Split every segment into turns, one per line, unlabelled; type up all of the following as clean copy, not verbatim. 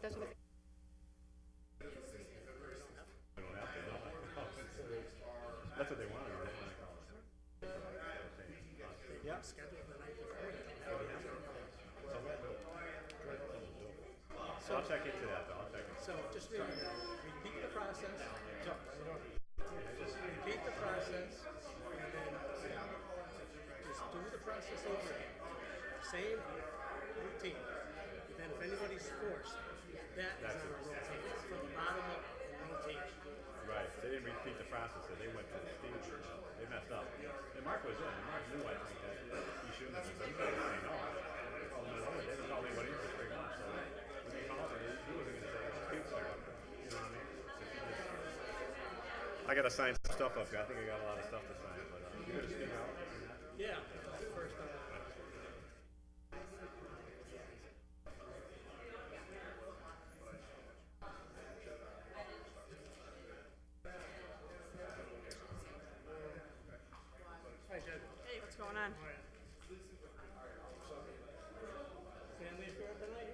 that's what.
That's what they wanted.
Yeah. Scheduled the night before.
So I'll check into that, though. I'll check into
So just remember, repeat the process. Just repeat the process, and then just do the process over again. Same routine. And then if anybody's forced, that is on a rotation. From the bottom up and rotation.
Right. They didn't repeat the process. So they went to the stage. They messed up. And Mark was in. And Mark knew, I think, that he shouldn't have. So he tried to say no. They called him over. They didn't call anybody in for 3 months. So when they called him, he wasn't going to say, "Keep clear." You know what I mean? I got to sign some stuff up here. I think I got a lot of stuff to sign. But you got to speak out.
Yeah. First time. Hi, Jen.
Hey, what's going on?
Family affair tonight?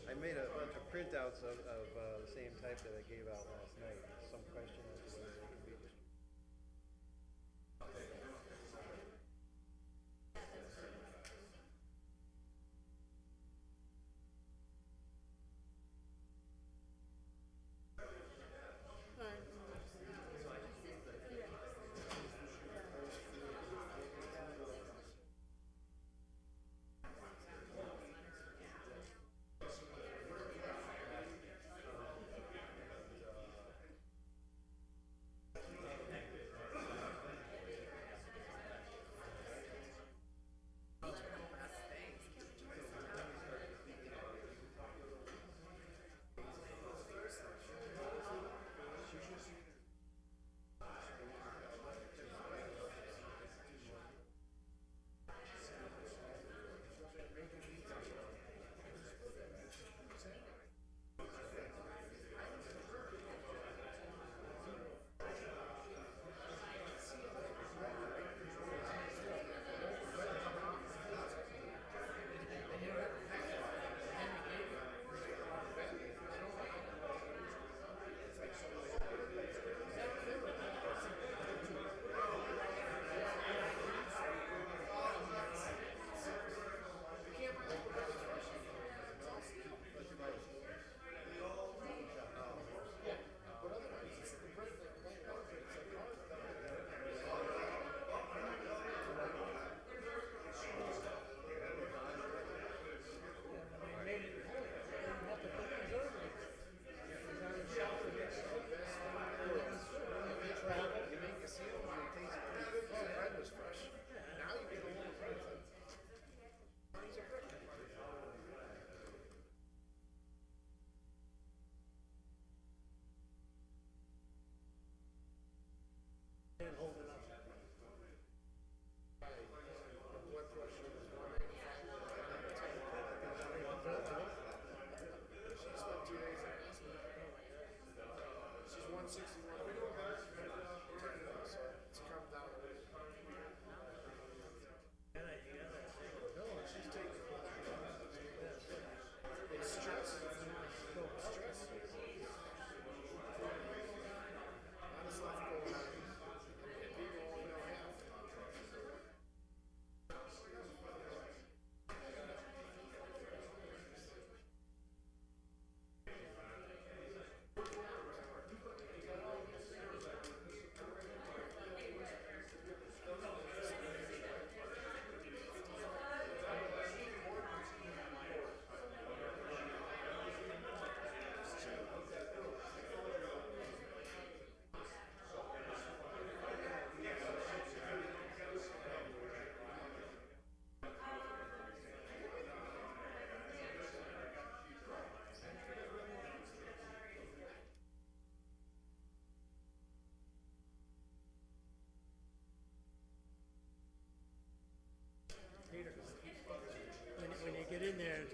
I made a bunch of printouts of the same type that I gave out last night. Some question as to whether they can be distributed.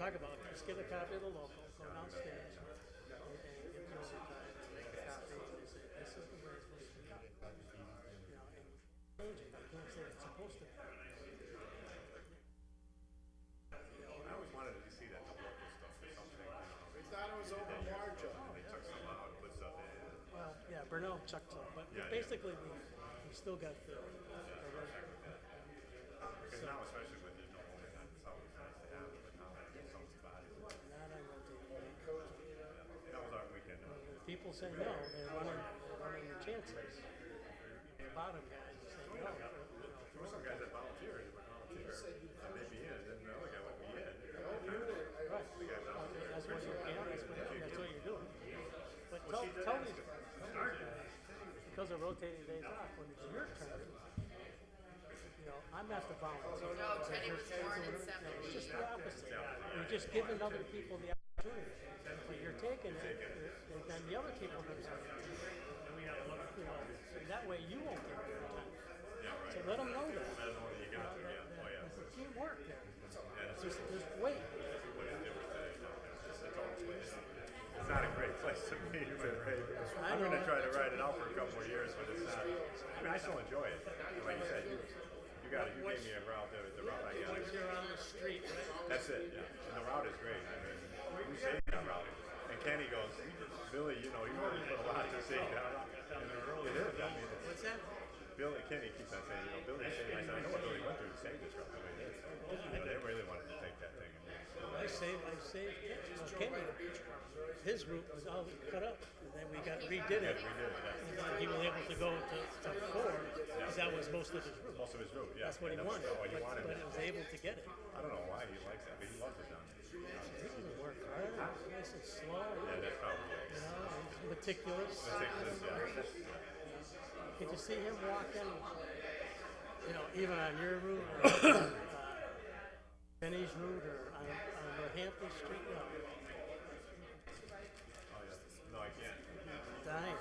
talk about, just get a copy of the local, go downstairs, and get the overtime, make a copy, and say, this is the way it's supposed to be done. You know, and change it, I can't say it's supposed to be.
I always wanted to see that the local stuff or something, you know.
We thought it was over Marjo.
They took some out, put stuff in.
Well, yeah, Burnell chucked some, but
Yeah,
basically, we still got the
Because now, especially with, you know, overtime, it's always nice to have it, but now there's some spots.
not on rotating.
That was our weekend.
People say no, they're running the chances. The bottom guys say no. You know,
There were some guys that volunteered, that would volunteer, and they'd be in, then the other guy would be in.
right. That's what you're, that's what you're doing. But tell me, because of rotating days off, when it's your turn, you know, I'm not the volunteer.
No, Jenny was born in
It's
70.
just the opposite. You're just giving other people the opportunity. But you're taking it, and then the other people are saying, you know, that way you won't get your time. So let them know that.
I don't know what you got to get. Oh, yeah.
It's a teamwork there.
Yeah, it's
Just wait.
It's not a great place to be, but I'm going to try to ride it out for a couple more years, but it's not. I mean, I still enjoy it. Like you said, you gave me a route, the route I got.
Once you're on the street, right?
That's it, yeah. And the route is great. I mean, we saved that route. And Kenny goes, Billy, you know, you really put a lot to save that route. And it really is. I mean,
What's that?
Kenny keeps on saying, you know, Billy saved. I said, I know what Billy went through to save this route the way he did. You know, they really wanted to take that thing.
I saved Kenny. His route was all cut up, and then we redid it. And then he was able to go to 4, because that was most of his route.
Most of his route, yeah.
That's what he
And
wanted,
what he wanted.
but he was able to get it.
I don't know why he likes that, but he loves it down there.
He doesn't work hard, nice and slow,
Yeah, that's probably it.
you know, he's meticulous.
Ridiculous, yeah.
Could you see him walking, you know, even on your route, or Benny's route, or on Northampton Street? No.
Oh, yeah. No, I can't.
Dying.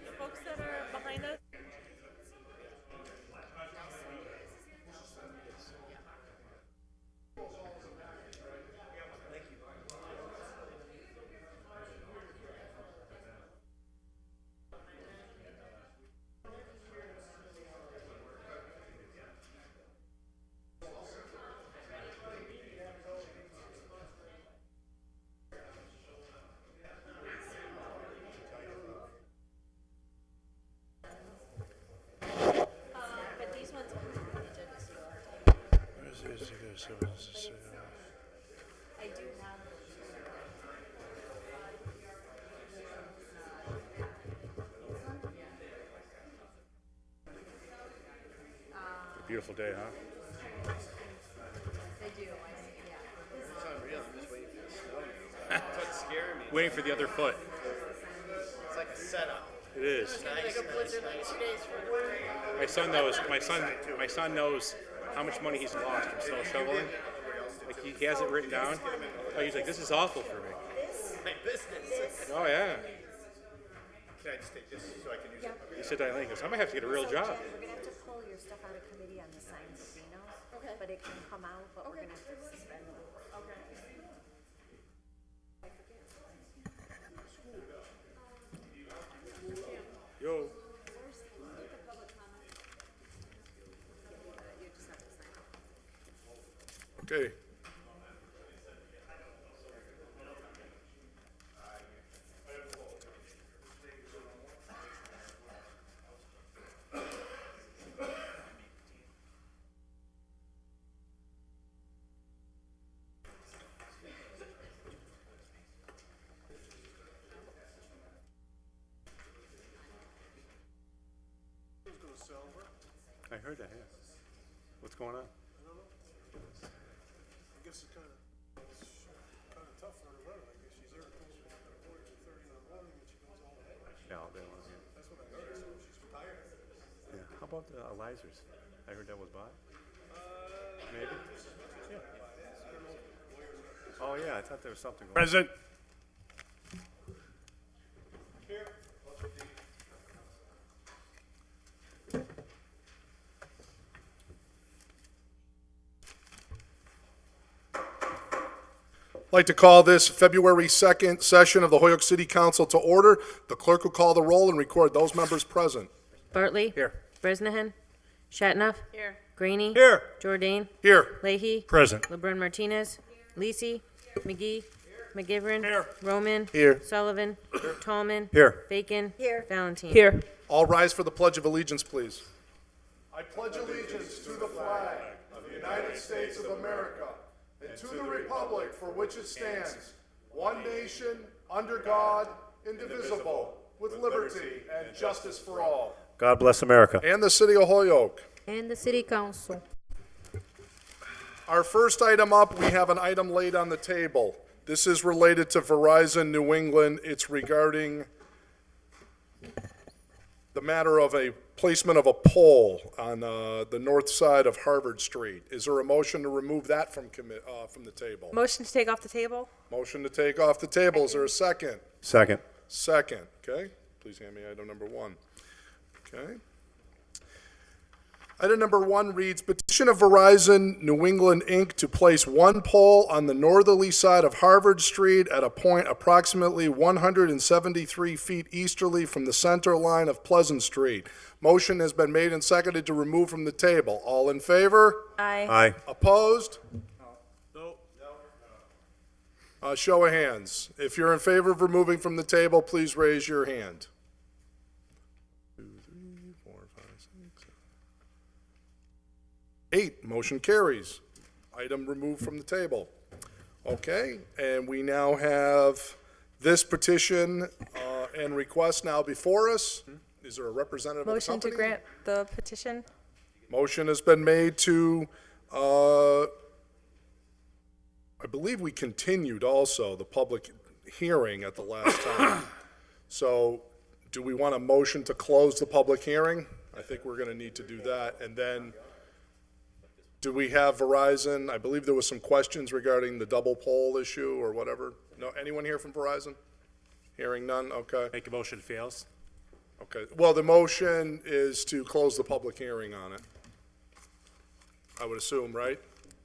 The folks that are behind us. But these ones are on the agenda, so you don't have to. I do have.
Beautiful day, huh?
They do, yeah.
It's unreal. I'm just waiting for the snow now. That's what's scaring me.
Waiting for the other foot.
It's like a setup.
It is.
It's gonna be like a blizzard like 2 days for the.
My son knows. My son knows how much money he's lost from snow shoveling. Like he has it written down. Oh, he's like, this is awful for me.
My business.
Oh yeah.
Can I just take this so I can use it?
He said that. He goes, I might have to get a real
So,
job.
Jen, we're gonna have to pull your stuff out of committee on the signed casinos.
Okay.
But it can come out, but we're
Okay.
gonna have to suspend it.
Okay.
Yo.
You just have to sign it.
Okay.
Who's gonna sell her?
I heard that, yeah. What's going on?
I don't know. I guess it's kind of tough. out for the weather. I guess she's there close to 30 in the morning and she goes all the way.
Yeah, all day long, yeah.
That's what I heard, so she's retired.
Yeah. How about the Elizers? I heard that was bought. Maybe. Yeah. Oh yeah, I thought there was something.
Present. I'd like to call this February 2nd session of the Hoyoke City Council to order. The clerk will call the roll and record those members present.
Bartley.
Here.
Bresnahan. Shatnoff.
Here.
Graney.
Here.
Jordan.
Here.
Leahy.
Present.
LeBrun Martinez. Lisi. McGee. McGivern.
Here.
Roman.
Here.
Sullivan. Tallman.
Here.
Bacon.
Here.
Valentine.
Here.
All rise for the Pledge of Allegiance, please. I pledge allegiance to the flag of the United States of America and to the republic for which it stands, one nation, under God, indivisible, with liberty and justice for all.
God bless America.
And the City of Hoyoke.
And the city council.
Our first item up, we have an item laid on the table. This is related to Verizon New England. It's regarding the matter of a placement of a pole on the north side of Harvard Street. Is there a motion to remove that from the table?
Motion to take off the table?
Motion to take off the table. Is there a second?
Second.
Second, okay. Please hand me item number 1. Okay. Item number 1 reads, petition of Verizon New England, Inc. to place one pole on the northerly side of Harvard Street at a point approximately 173 feet easterly from the center line of Pleasant Street. Motion has been made and seconded to remove from the table. All in favor?
Aye.
Aye.
Opposed? No. Show of hands. If you're in favor of removing from the table, please raise your hand. 2, 3, 4, 5, 6, 7, 8. Motion carries. Item removed from the table. Okay, and we now have this petition and request now before us. Is there a representative of the
Motion to
company?
grant the petition?
Motion has been made to, I believe we continued also the public hearing at the last time. So do we want a motion to close the public hearing? I think we're going to need to do that. And then, do we have Verizon? I believe there was some questions regarding the double pole issue or whatever. No, anyone here from Verizon? Hearing none, okay.
Make a motion fails.
Okay, well, the motion is to close the public hearing on it. I would assume, right?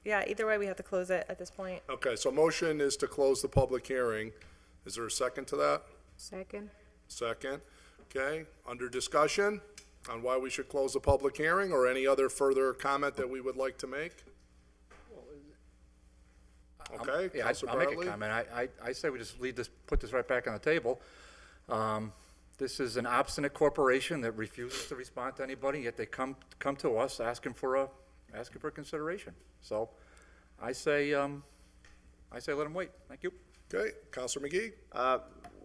Yeah, either way, we have to close it at this point.
Okay, so motion is to close the public hearing. Is there a second to that?
Second.
Second. Okay, under discussion on why we should close the public hearing or any other further comment that we would like to make? Okay,
Yeah,
Counselor
I'll make a
Bartley?
comment. I say we just put this right back on the table. This is an obstinate corporation that refuses to respond to anybody, yet they come to us asking for consideration. So I say let them wait. Thank you.
Okay, Counselor McGee?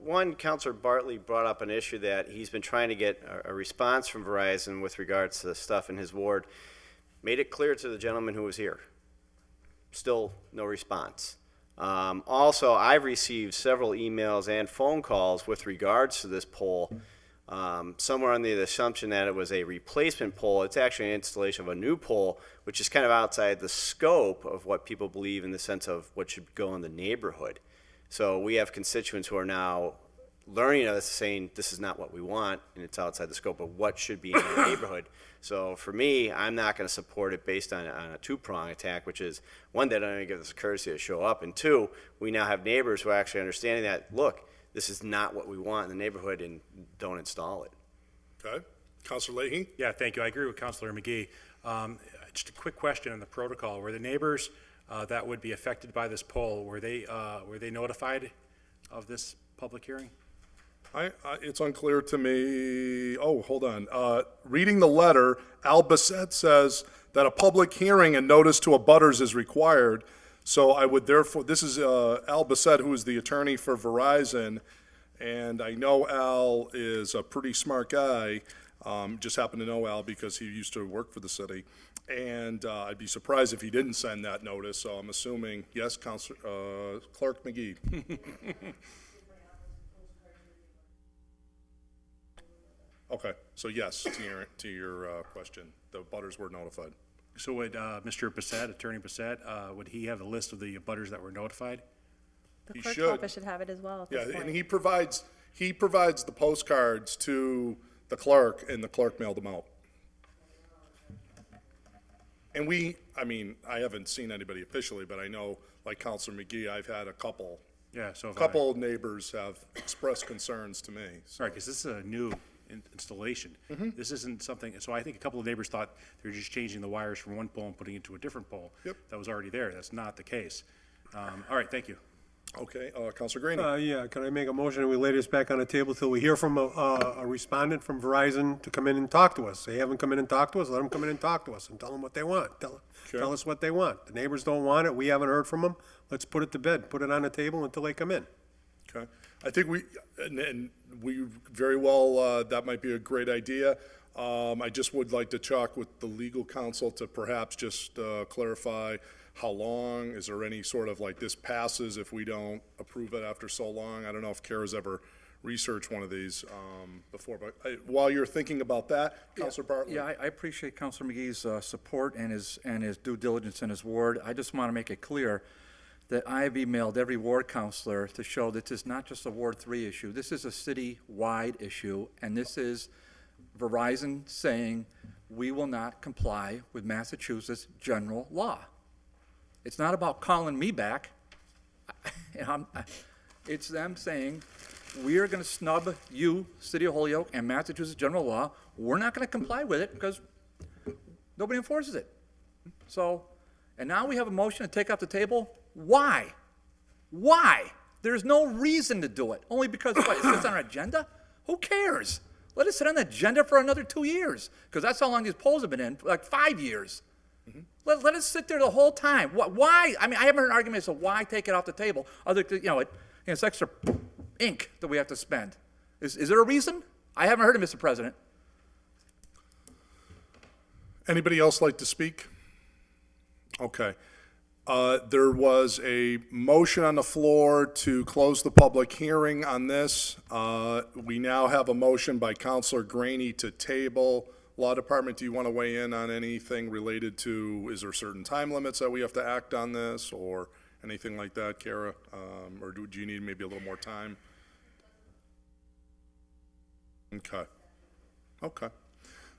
One, Counselor Bartley brought up an issue that he's been trying to get a response from Verizon with regards to the stuff in his ward. Made it clear to the gentleman who was here. Still no response. Also, I've received several emails and phone calls with regards to this pole. Somewhere under the assumption that it was a replacement pole. It's actually an installation of a new pole, which is kind of outside the scope of what people believe in the sense of what should go in the neighborhood. So we have constituents who are now learning of this, saying this is not what we want, and it's outside the scope of what should be in the neighborhood. So for me, I'm not going to support it based on a two-prong attack, which is, one, they don't even give us a courtesy to show up, and two, we now have neighbors who are actually understanding that, look, this is not what we want in the neighborhood, and don't install it.
Okay, Counselor Leahy?
Yeah, thank you. I agree with Councilor McGee. Just a quick question on the protocol. Were the neighbors that would be affected by this poll, were they notified of this public hearing?
It's unclear to me. Oh, hold on. Reading the letter, Al Bassett says that a public hearing and notice to abutters is required. So I would therefore, this is Al Bassett, who is the attorney for Verizon, and I know Al is a pretty smart guy. Just happen to know Al because he used to work for the city. And I'd be surprised if he didn't send that notice, so I'm assuming, yes, Clerk McGee. Okay, so yes, to your question, the butters were notified.
So would Mr. Bissett, Attorney Bissett, would he have a list of the butters that were notified?
The
He
clerk's
should.
office should have it as well at
Yeah,
this
and
point.
he provides the postcards to the clerk, and the clerk mailed them out. And I haven't seen anybody officially, but I know, like Counselor McGee, I've had a couple
Yeah, so if
couple neighbors have expressed concerns to me. So.
Right, because this is a new installation.
Mm-hmm.
This isn't something, so I think a couple of neighbors thought they were just changing the wires from one pole and putting it to a different pole.
Yep.
That was already there. That's not the case. All right, thank you.
Okay, Counselor Greenie.
Yeah, can I make a motion and we lay this back on the table till we hear from a respondent from Verizon to come in and talk to us? They haven't come in and talked to us, let them come in and talk to us and tell them what they want. Tell us what they want. The neighbors don't want it, we haven't heard from them. Let's put it to bed, put it on the table until they come in.
Okay, I think we very well, that might be a great idea. I just would like to talk with the legal counsel to perhaps just clarify how long, is there any sort of like this passes if we don't approve it after so long? I don't know if Kara's ever researched one of these before, but while you're thinking about that, Counselor Bartley.
Yeah, I appreciate Counselor McGee's support and his due diligence in his ward. I just want to make it clear that I've emailed every ward counselor to show that this is not just a Ward 3 issue. This is a city-wide issue, and this is Verizon saying, we will not comply with Massachusetts general law. It's not about calling me back. It's them saying, we are going to snub you, City of Holyoke, and Massachusetts general law. We're not going to comply with it because nobody enforces it. So, and now we have a motion to take off the table. Why? Why? There's no reason to do it. Only because what, it sits on our agenda? Who cares? Let it sit on the agenda for another 2 years, because that's how long these polls have been in, like 5 years. Let it sit there the whole time. Why? I mean, I haven't heard an argument as to why take it off the table, other than, it's extra ink that we have to spend. Is there a reason? I haven't heard it, Mr. President.
Anybody else like to speak? Okay. There was a motion on the floor to close the public hearing on this. We now have a motion by Counselor Greenie to table. Law Department, do you want to weigh in on anything related to, is there certain time limits that we have to act on this, or anything like that, Kara? Or do you need maybe a little more time? Okay. Okay.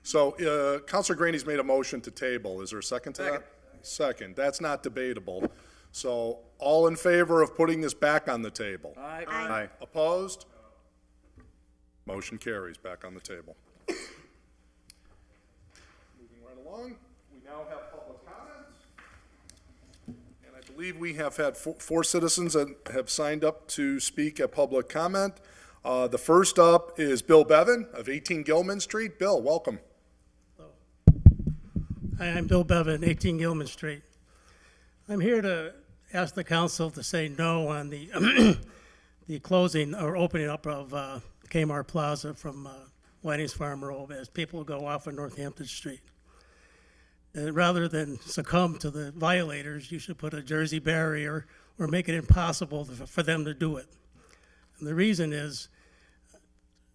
So, Counselor Greenie's made a motion to table. Is there a second to that? Second. That's not debatable. So, all in favor of putting this back on the table?
Aye.
Aye.
Opposed? Motion carries back on the table. Moving right along, we now have public comments. And I believe we have had four citizens that have signed up to speak at public comment. The first up is Bill Bevan of 18 Gilman Street. Bill, welcome.
Hi, I'm Bill Bevan, 18 Gilman Street. I'm here to ask the council to say no on the the closing or opening up of Kmart Plaza from Whiting's Farm Road as people go off of Northampton Street. And rather than succumb to the violators, you should put a Jersey barrier or make it impossible for them to do it. And the reason is,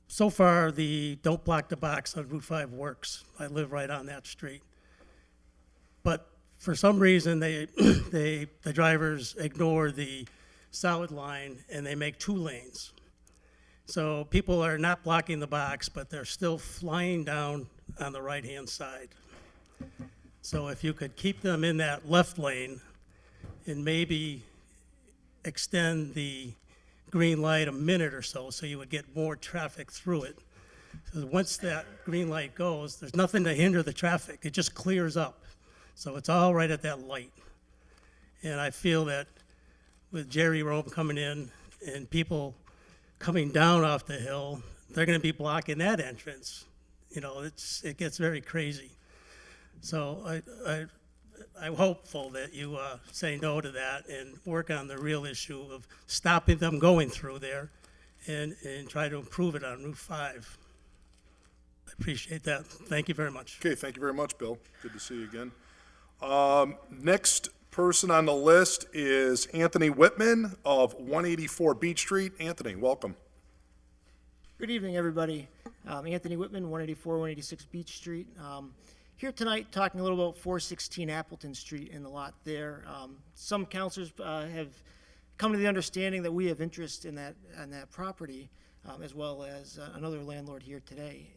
so far, the don't block the box on Route 5 works. I live right on that street. But for some reason, the drivers ignore the solid line and they make 2 lanes. So people are not blocking the box, but they're still flying down on the right-hand side. So if you could keep them in that left lane and maybe extend the green light a minute or so you would get more traffic through it. Because once that green light goes, there's nothing to hinder the traffic. It just clears up. So it's all right at that light. And I feel that with Jerry Rome coming in and people coming down off the hill, they're going to be blocking that entrance. It gets very crazy. So I'm hopeful that you say no to that and work on the real issue of stopping them going through there and try to improve it on Route 5. I appreciate that. Thank you very much.
Okay, thank you very much, Bill. Good to see you again. Next person on the list is Anthony Whitman of 184 Beach Street. Anthony, welcome.
Good evening, everybody. Anthony Whitman, 184, 186 Beach Street. Here tonight talking a little about 416 Appleton Street and the lot there. Some councilors have come to the understanding that we have interest in that property, as well as another landlord here today.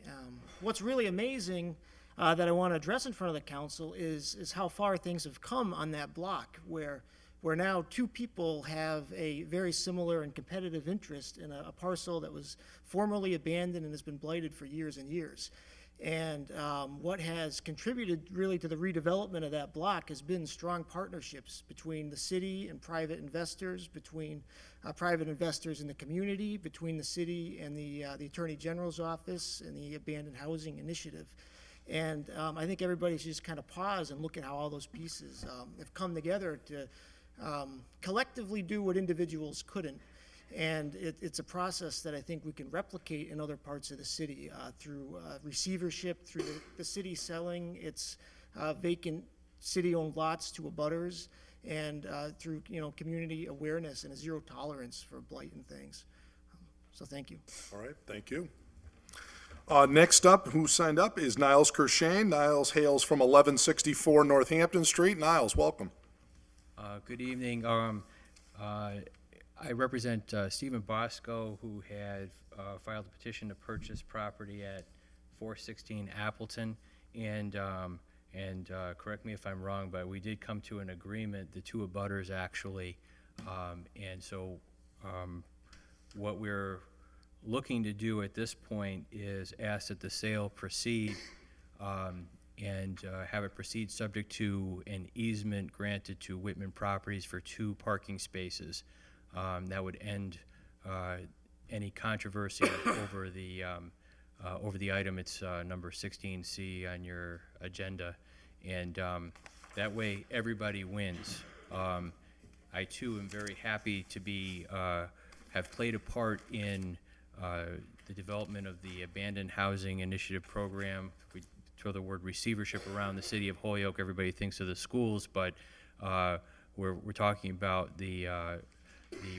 What's really amazing that I want to address in front of the council is how far things have come on that block, where now two people have a very similar and competitive interest in a parcel that was formerly abandoned and has been blighted for years and years. And what has contributed really to the redevelopment of that block has been strong partnerships between the city and private investors, between private investors in the community, between the city and the Attorney General's office and the Abandoned Housing Initiative. And I think everybody should just kind of pause and look at how all those pieces have come together to collectively do what individuals couldn't. And it's a process that I think we can replicate in other parts of the city through receivership, through the city selling its vacant city-owned lots to abutters, and through community awareness and a zero tolerance for blight and things. So thank you.
All right, thank you. Next up, who signed up is Niles Kershane. Niles hails from 1164 Northampton Street. Niles, welcome.
Good evening. I represent Stephen Bosco, who had filed a petition to purchase property at 416 Appleton, and correct me if I'm wrong, but we did come to an agreement, the two abutters actually, and so what we're looking to do at this point is ask that the sale proceed and have it proceed subject to an easement granted to Whitman Properties for 2 parking spaces. That would end any controversy over the item. It's number 16C on your agenda, and that way everybody wins. I too am very happy to be have played a part in the development of the Abandoned Housing Initiative program. We throw the word receivership around the city of Holyoke. Everybody thinks of the schools, but we're talking about the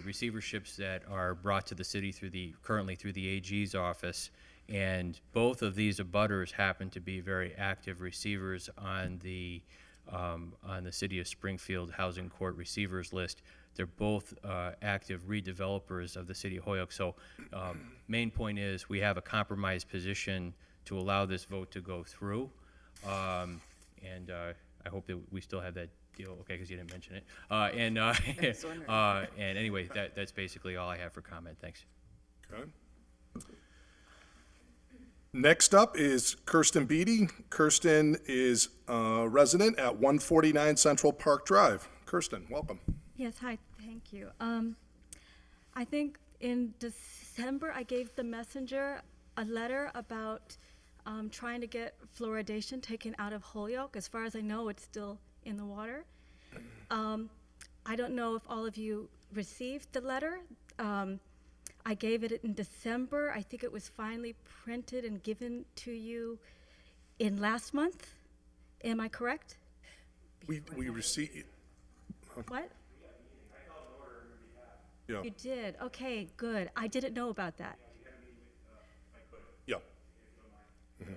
receiverships that are brought to the city currently through the AG's office, and both of these abutters happen to be very active receivers on the City of Springfield Housing Court receivers list. They're both active redevelopers of the city of Holyoke. So main point is we have a compromised position to allow this vote to go through, and I hope that we still have that deal, okay, because you didn't mention it. And anyway, that's basically all I have for comment. Thanks.
Okay. Next up is Kirsten Beatty. Kirsten is a resident at 149 Central Park Drive. Kirsten, welcome.
Yes, hi, thank you. I think in December I gave the messenger a letter about trying to get fluoridation taken out of Holyoke. As far as I know, it's still in the water. I don't know if all of you received the letter. I gave it in December. I think it was finally printed and given to you in last month. Am I correct?
We received.
What?
Yeah.
You did? Okay, good. I didn't know about that.
Yeah.
So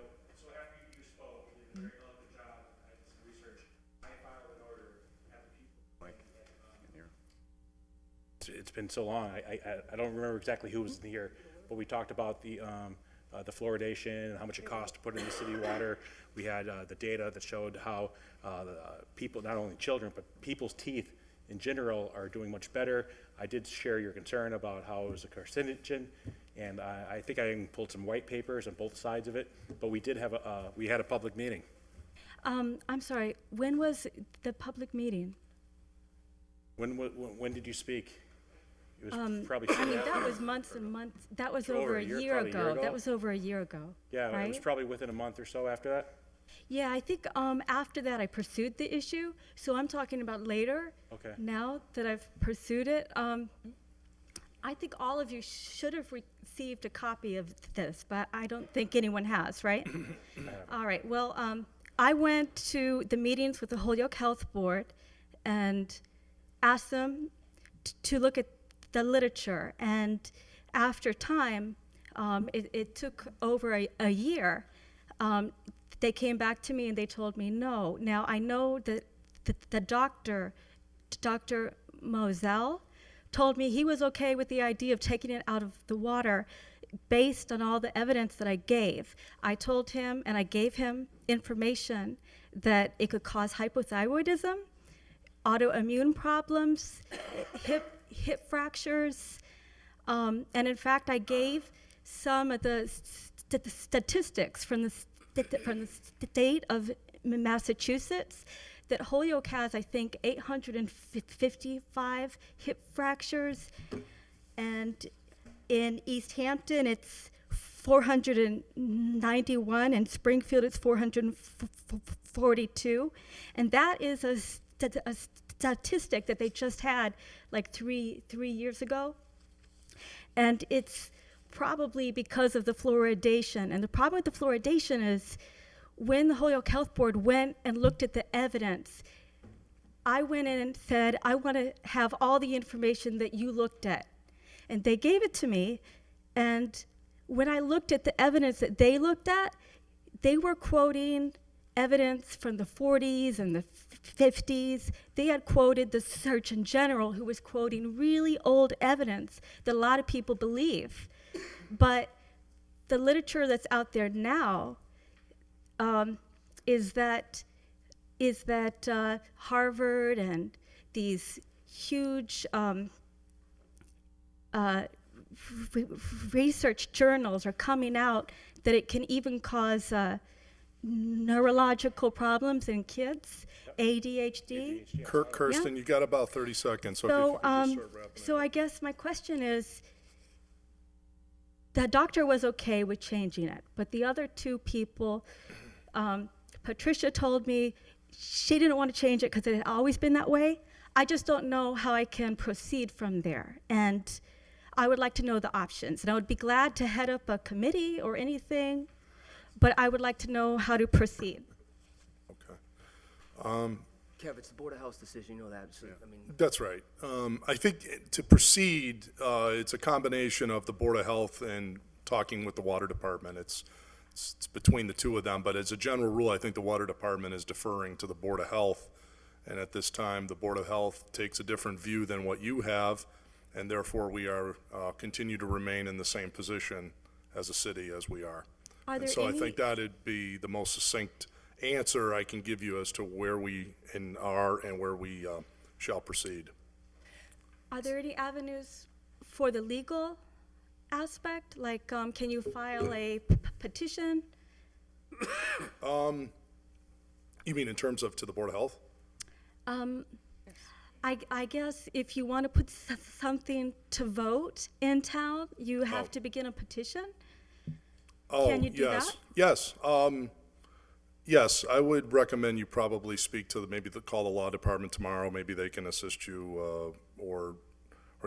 after you spoke, you did a very eloquent job. I did some research. I filed an order at the people. It's been so long. I don't remember exactly who was in here, but we talked about the fluoridation and how much it costs to put in the city water. We had the data that showed how people, not only children, but people's teeth in general are doing much better. I did share your concern about how it was a carcinogen, and I think I even pulled some white papers on both sides of it, but we did have we had a public meeting.
I'm sorry, when was the public meeting?
When did you speak? It was probably soon
I mean,
after.
that was months and months. That was
Over
over
a
a
year,
year
probably a year
ago.
ago?
That was over a year ago.
Yeah,
right?
it was probably within a month or so after that.
Yeah, I think after that I pursued the issue. So I'm talking about later.
Okay.
Now that I've pursued it, I think all of you should have received a copy of this, but I don't think anyone has, right? All right, well, I went to the meetings with the Holyoke Health Board and asked them to look at the literature. And after time, it took over a year. They came back to me and they told me no. Now, I know that the doctor, Dr. Moselle, told me he was okay with the idea of taking it out of the water based on all the evidence that I gave. I told him and I gave him information that it could cause hypothyroidism, autoimmune problems, hip fractures, and in fact, I gave some of the statistics from the state of Massachusetts that Holyoke has, I think, 855 hip fractures, and in East Hampton, it's 491, and Springfield, it's 442, and that is a statistic that they just had like three years ago, and it's probably because of the fluoridation. And the problem with the fluoridation is when the Holyoke Health Board went and looked at the evidence, I went in and said, I want to have all the information that you looked at. And they gave it to me, and when I looked at the evidence that they looked at, they were quoting evidence from the 40s and the 50s. They had quoted the Surgeon General, who was quoting really old evidence that a lot of people believe. But the literature that's out there now is that Harvard and these huge research journals are coming out that it can even cause neurological problems in kids, ADHD.
Kirsten, you got about 30 seconds. So, if you could just start wrapping
so
up.
I guess my question is, the doctor was okay with changing it, but the other two people, Patricia told me she didn't want to change it because it had always been that way. I just don't know how I can proceed from there. And I would like to know the options. And I would be glad to head up a committee or anything, but I would like to know how to proceed.
Okay.
Kev, it's the Board of Health's decision, you know that. So, I mean,
That's right. I think to proceed, it's a combination of the Board of Health and talking with the Water Department. It's between the two of them, but as a general rule, I think the Water Department is deferring to the Board of Health. And at this time, the Board of Health takes a different view than what you have, and therefore we are, continue to remain in the same position as a city as we are.
Are there
And so
any-
I think that'd be the most succinct answer I can give you as to where we are and where we shall proceed.
Are there any avenues for the legal aspect? Like, can you file a petition?
You mean in terms of to the Board of Health?
I guess if you want to put something to vote in town, you have to begin a petition?
Oh,
Can you do
yes.
that?
Yes. Yes, I would recommend you probably speak to call the law department tomorrow. Maybe they can assist you, or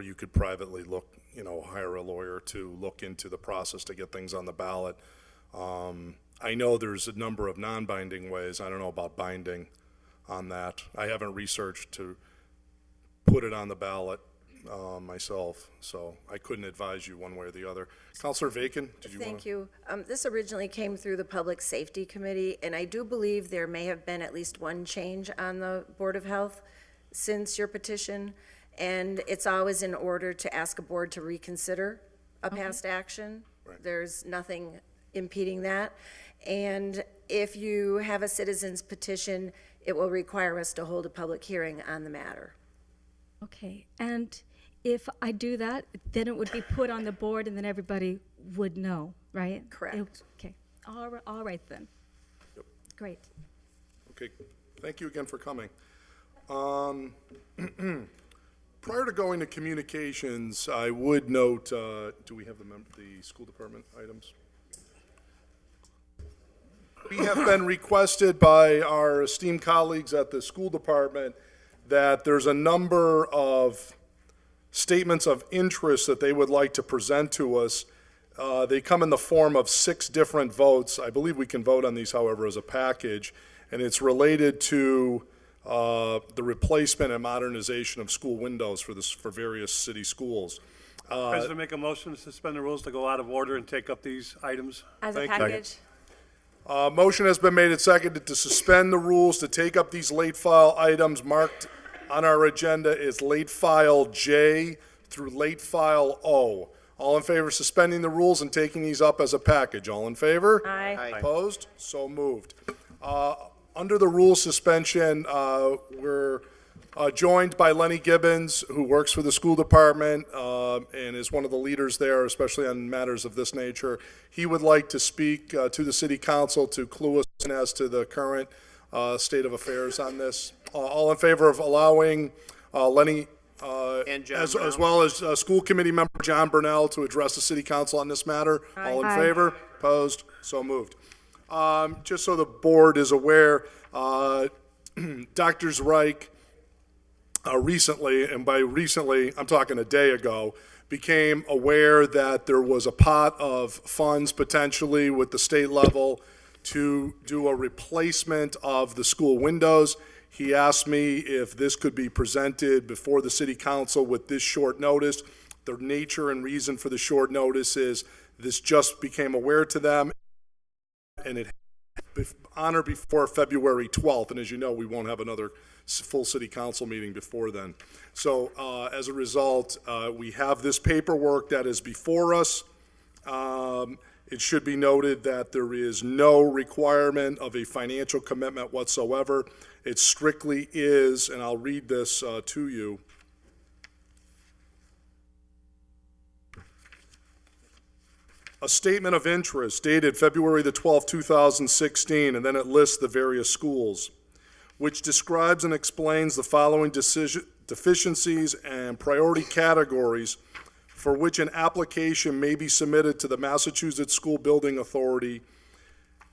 you could privately hire a lawyer to look into the process to get things on the ballot. I know there's a number of non-binding ways. I don't know about binding on that. I haven't researched to put it on the ballot myself, so I couldn't advise you one way or the other. Counselor Vacan, did you want to?
Thank you. This originally came through the Public Safety Committee, and I do believe there may have been at least one change on the Board of Health since your petition, and it's always in order to ask a board to reconsider a past action.
Right.
There's nothing impeding that. And if you have a citizen's petition, it will require us to hold a public hearing on the matter.
Okay, and if I do that, then it would be put on the board and then everybody would know, right?
Correct.
Okay, all right then.
Yep.
Great.
Okay, thank you again for coming. Prior to going to communications, I would note, do we have the school department items? We have been requested by our esteemed colleagues at the school department that there's a number of statements of interest that they would like to present to us. They come in the form of 6 different votes. I believe we can vote on these, however, as a package, and it's related to the replacement and modernization of school windows for various city schools.
President, make a motion to suspend the rules to go out of order and take up these items.
As a
Thank you.
package.
Motion has been made and seconded to suspend the rules to take up these late file items marked on our agenda is late file J through late file O. All in favor of suspending the rules and taking these up as a package? All in favor?
Aye.
Aye.
Opposed? So moved. Under the rule suspension, we're joined by Lenny Gibbons, who works for the school department and is one of the leaders there, especially on matters of this nature. He would like to speak to the city council to clue us in as to the current state of affairs on this. All in favor of allowing Lenny,
And John
as
Brown.
well as school committee member John Burnell to address the city council on this matter? All in
Aye.
favor? Opposed? So moved. Just so the board is aware, Dr. Reich recently, and by recently, I'm talking a day ago, became aware that there was a pot of funds potentially with the state level to do a replacement of the school windows. He asked me if this could be presented before the city council with this short notice. The nature and reason for the short notice is this just became aware to them, and it on or before February 12th, and as you know, we won't have another full city council meeting before then. So as a result, we have this paperwork that is before us. It should be noted that there is no requirement of a financial commitment whatsoever. It strictly is, and I'll read this to you. A statement of interest dated February the 12th, 2016, and then it lists the various schools, which describes and explains the following deficiencies and priority categories for which an application may be submitted to the Massachusetts School Building Authority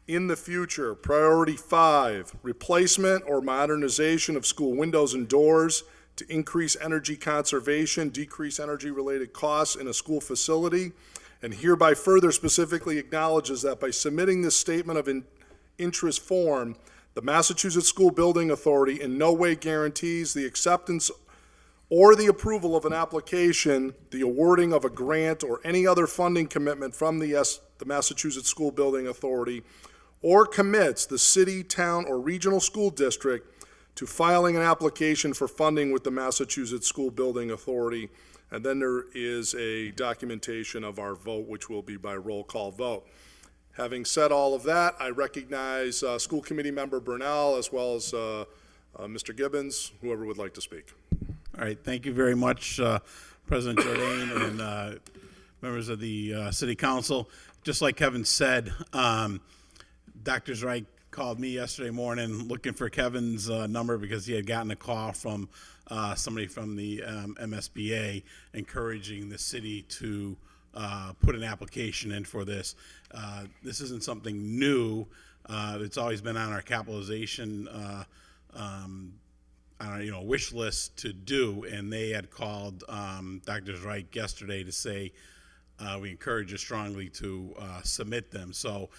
in the future. Priority 5, replacement or modernization of school windows and doors to increase energy conservation, decrease energy-related costs in a school facility, and hereby further specifically acknowledges that by submitting this statement of interest form, the Massachusetts School Building Authority in no way guarantees the acceptance or the approval of an application, the awarding of a grant, or any other funding commitment from the Massachusetts School Building Authority, or commits the city, town, or regional school district to filing an application for funding with the Massachusetts School Building Authority. And then there is a documentation of our vote, which will be by roll call vote. Having said all of that, I recognize School Committee Member Burnell as well as Mr. Gibbons, whoever would like to speak.
All right, thank you very much, President Jordan and members of the City Council. Just like Kevin said, Dr. Reich called me yesterday morning looking for Kevin's number because he had gotten a call from somebody from the MSBA encouraging the city to put an application in for this. This isn't something new. It's always been on our capitalization wish list to do, and they had called Dr. Reich yesterday to say we encourage you strongly to submit them. So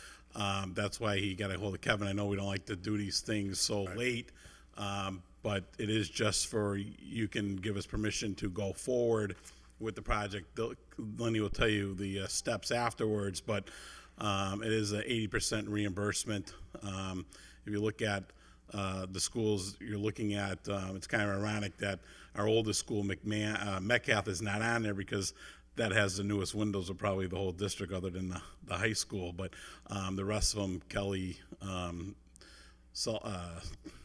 that's why he got a hold of Kevin. I know we don't like to do these things so late, but it is just for you can give us permission to go forward with the project. Lenny will tell you the steps afterwards, but it is an 80% reimbursement. If you look at the schools you're looking at, it's kind of ironic that our oldest school, Metcalf, is not on there because that has the newest windows of probably the whole district other than the high school. But the rest of them, Kelly,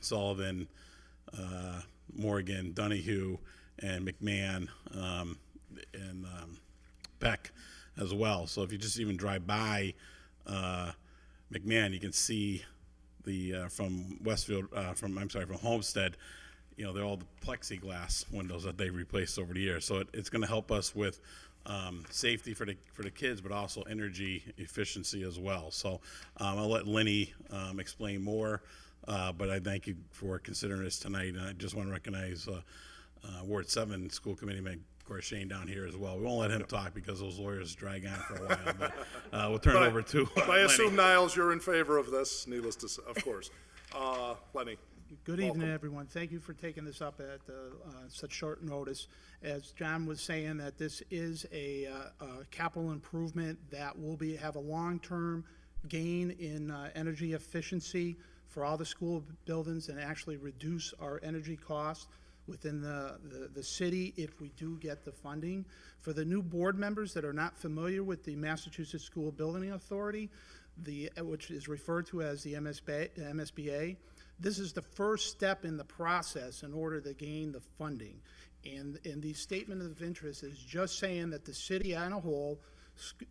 Sullivan, Morgan, Donahue, and McMahon, and Peck as well. So if you just even drive by McMahon, you can see the from Westfield, from Homestead, they're all the plexiglass windows that they replaced over the years. So it's going to help us with safety for the kids, but also energy efficiency as well. So I'll let Lenny explain more, but I thank you for considering this tonight. And I just want to recognize Ward 7 School Committee course, Shane down here as well. We won't let him talk because those lawyers drag on for a while, but we'll turn it over to
I assume,
Lenny.
Niles, you're in favor of this, needless to say, of course. Lenny?
Good
Welcome.
evening, everyone. Thank you for taking this up at such short notice. As John was saying, that this is a capital improvement that will have a long-term gain in energy efficiency for all the school buildings and actually reduce our energy costs within the city if we do get the funding. For the new board members that are not familiar with the Massachusetts School Building Authority, which is referred to as the MSBA, this is the first step in the process in order to gain the funding. And the statement of interest is just saying that the city on a whole,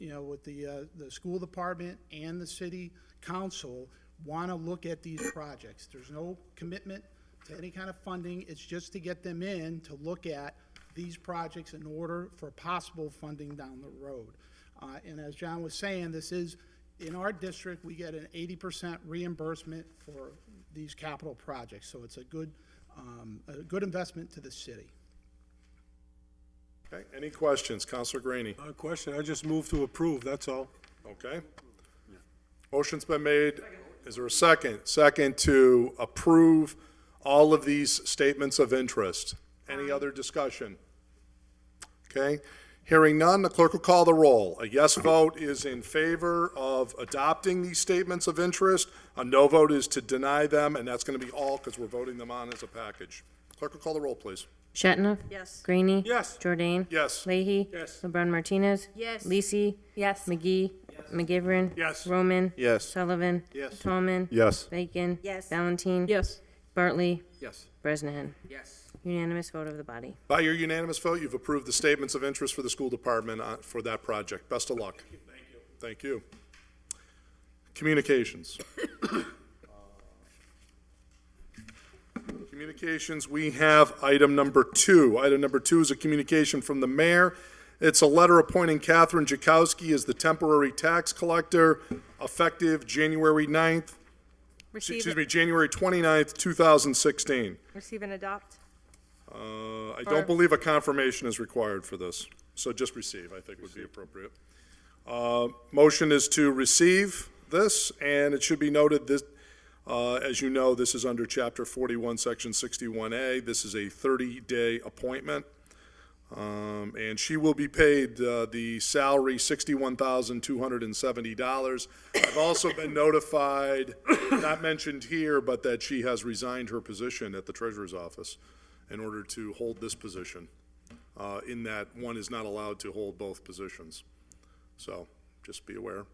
with the school department and the city council, want to look at these projects. There's no commitment to any kind of funding. It's just to get them in to look at these projects in order for possible funding down the road. And as John was saying, this is, in our district, we get an 80% reimbursement for these capital projects. So it's a good investment to the city.
Okay, any questions? Counselor Graney?
Question, I just move to approve, that's all.
Okay. Motion's been made. Is there a second? Second to approve all of these statements of interest. Any other discussion? Okay. Hearing none, the clerk will call the roll. A yes vote is in favor of adopting these statements of interest. A no vote is to deny them, and that's going to be all because we're voting them on as a package. Clerk will call the roll, please.
Shatnoff?
Yes.
Greenie?
Yes.
Jordan?
Yes.
Leahy?
Yes.
LeBron Martinez?
Yes.
Lisi?
Yes.
McGee? McGivern?
Yes.
Roman?
Yes.
Sullivan?
Yes.
Tallman?
Yes.
Bacon?
Yes.
Valentine?
Yes.
Bartley?
Yes.
Bresnahan?
Yes.
Unanimous vote of the body.
By your unanimous vote, you've approved the statements of interest for the school department for that project. Best of luck. Thank you. Thank you. Communications. Communications, we have item number 2. Item number 2 is a communication from the mayor. It's a letter appointing Catherine Jakowski as the temporary tax collector effective January 9th, January 29th, 2016.
Receive and adopt.
I don't believe a confirmation is required for this, so just receive, I think would be appropriate. Motion is to receive this, and it should be noted this, as you know, this is under Chapter 41, Section 61A. This is a 30-day appointment, and she will be paid the salary, $61,270. I've also been notified, not mentioned here, but that she has resigned her position at the treasurer's office in order to hold this position, in that one is not allowed to hold both positions. So just be aware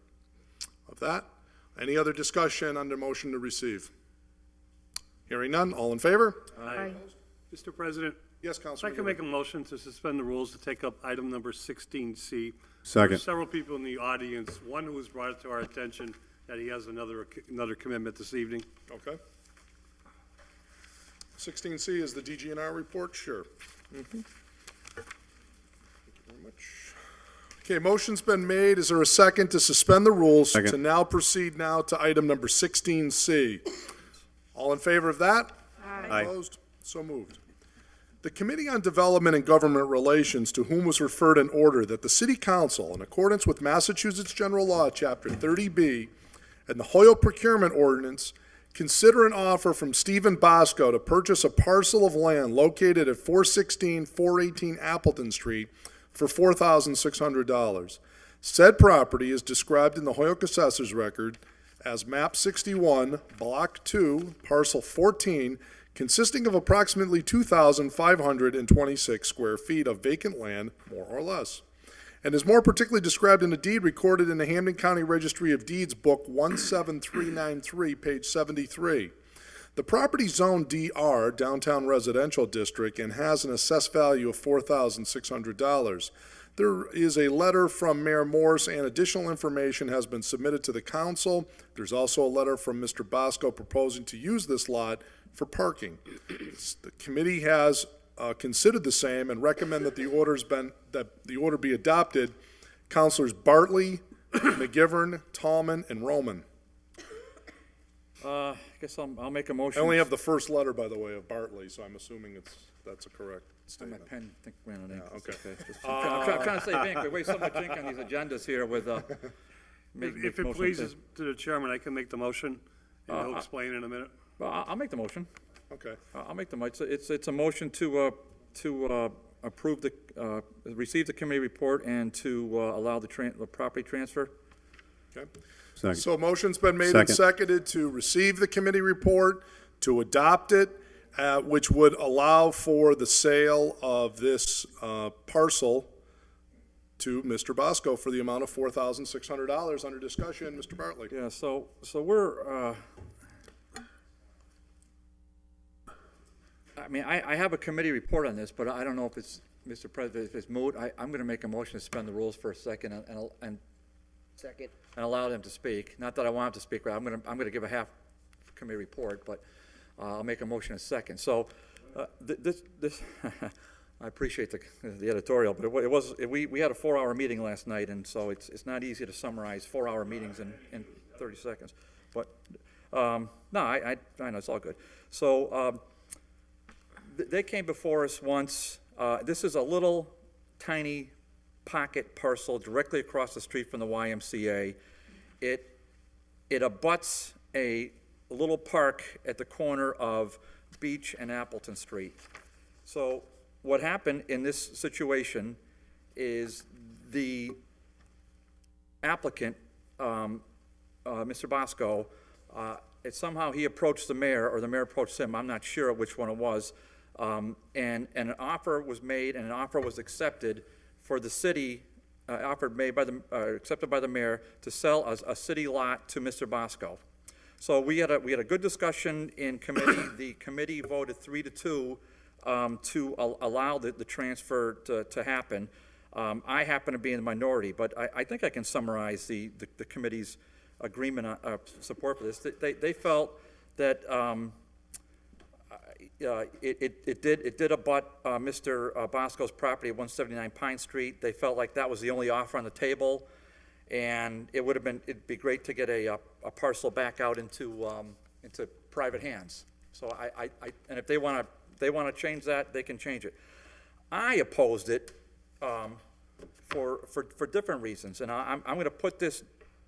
of that. Any other discussion under motion to receive? Hearing none, all in favor?
Aye.
Mr. President,
Yes,
I'd
Councilman.
like to make a motion to suspend the rules to take up item number 16C.
Second.
There's several people in the audience, one who has brought it to our attention that he has another commitment this evening.
Okay. 16C is the DGNR report, sure. Thank you very much. Okay, motion's been made. Is there a second to suspend the rules?
Second.
To now proceed now to item number 16C. All in favor of that?
Aye.
Opposed? So moved. The Committee on Development and Government Relations, to whom was referred an order that the City Council, in accordance with Massachusetts General Law, Chapter 30B, and the Hoyle Procurement Ordinance, consider an offer from Stephen Bosco to purchase a parcel of land located at 418 Appleton Street for $4,600. Said property is described in the Hoyoke Assessor's Record as Map 61, Block 2, Parcel 14, consisting of approximately 2,526 square feet of vacant land, more or less, and is more particularly described in a deed recorded in the Hampden County Registry of Deeds, Book 17393, page 73. The property zoned DR, Downtown Residential District, and has an assessed value of $4,600. There is a letter from Mayor Morse, and additional information has been submitted to the council. There's also a letter from Mr. Bosco proposing to use this lot for parking. The committee has considered the same and recommend that the order be adopted. Councilors Bartley, McGivern, Tallman, and Roman.
guess I'll make a
I
motion.
only have the first letter, by the way, of Bartley, so I'm assuming that's a correct
My
statement.
pen, think, ran out of ink.
Yeah,
It's
okay.
Just- I'm trying to save ink. We waste so much ink on these agendas here with, making
If it
motion
pleases to the chairman, I can make the motion, and he'll
Uh,
explain in a minute.
Well, I'll make the motion.
Okay.
I'll make the motion. It's a motion to approve receive the committee report and to allow the property transfer.
Okay.
Second.
So a motion's been made and
Second.
seconded to receive the committee report, to adopt it, which would allow for the sale of this parcel to Mr. Bosco for the amount of $4,600 under discussion. Mr. Bartley.
Yeah, so we're, I mean, I have a committee report on this, but I don't know if it's, Mr. President, if it's moot. I'm going to make a motion to suspend the rules for a second and
Second.
allow them to speak. Not that I want them to speak, but I'm going to give a half committee report, but I'll make a motion in a second. So this I appreciate the editorial, but we had a 4-hour meeting last night, and so it's not easy to summarize 4-hour meetings in 30 seconds. But no, I know it's all good. So they came before us once. This is a little tiny pocket parcel directly across the street from the YMCA. It abuts a little park at the corner of Beach and Appleton Street. So what happened in this situation is the applicant, Mr. Bosco, somehow he approached the mayor, or the mayor approached him, I'm not sure which one it was, and an offer was made and an offer was accepted for the city, accepted by the mayor to sell a city lot to Mr. Bosco. So we had a good discussion in committee. The committee voted 3-2 to allow the transfer to happen. I happen to be in the minority, but I think I can summarize the committee's agreement, support for this. They felt that it did abut Mr. Bosco's property at 179 Pine Street. They felt like that was the only offer on the table, and it'd be great to get a parcel back out into private hands. So and if they want to change that, they can change it. I opposed it for different reasons, and I'm going to put this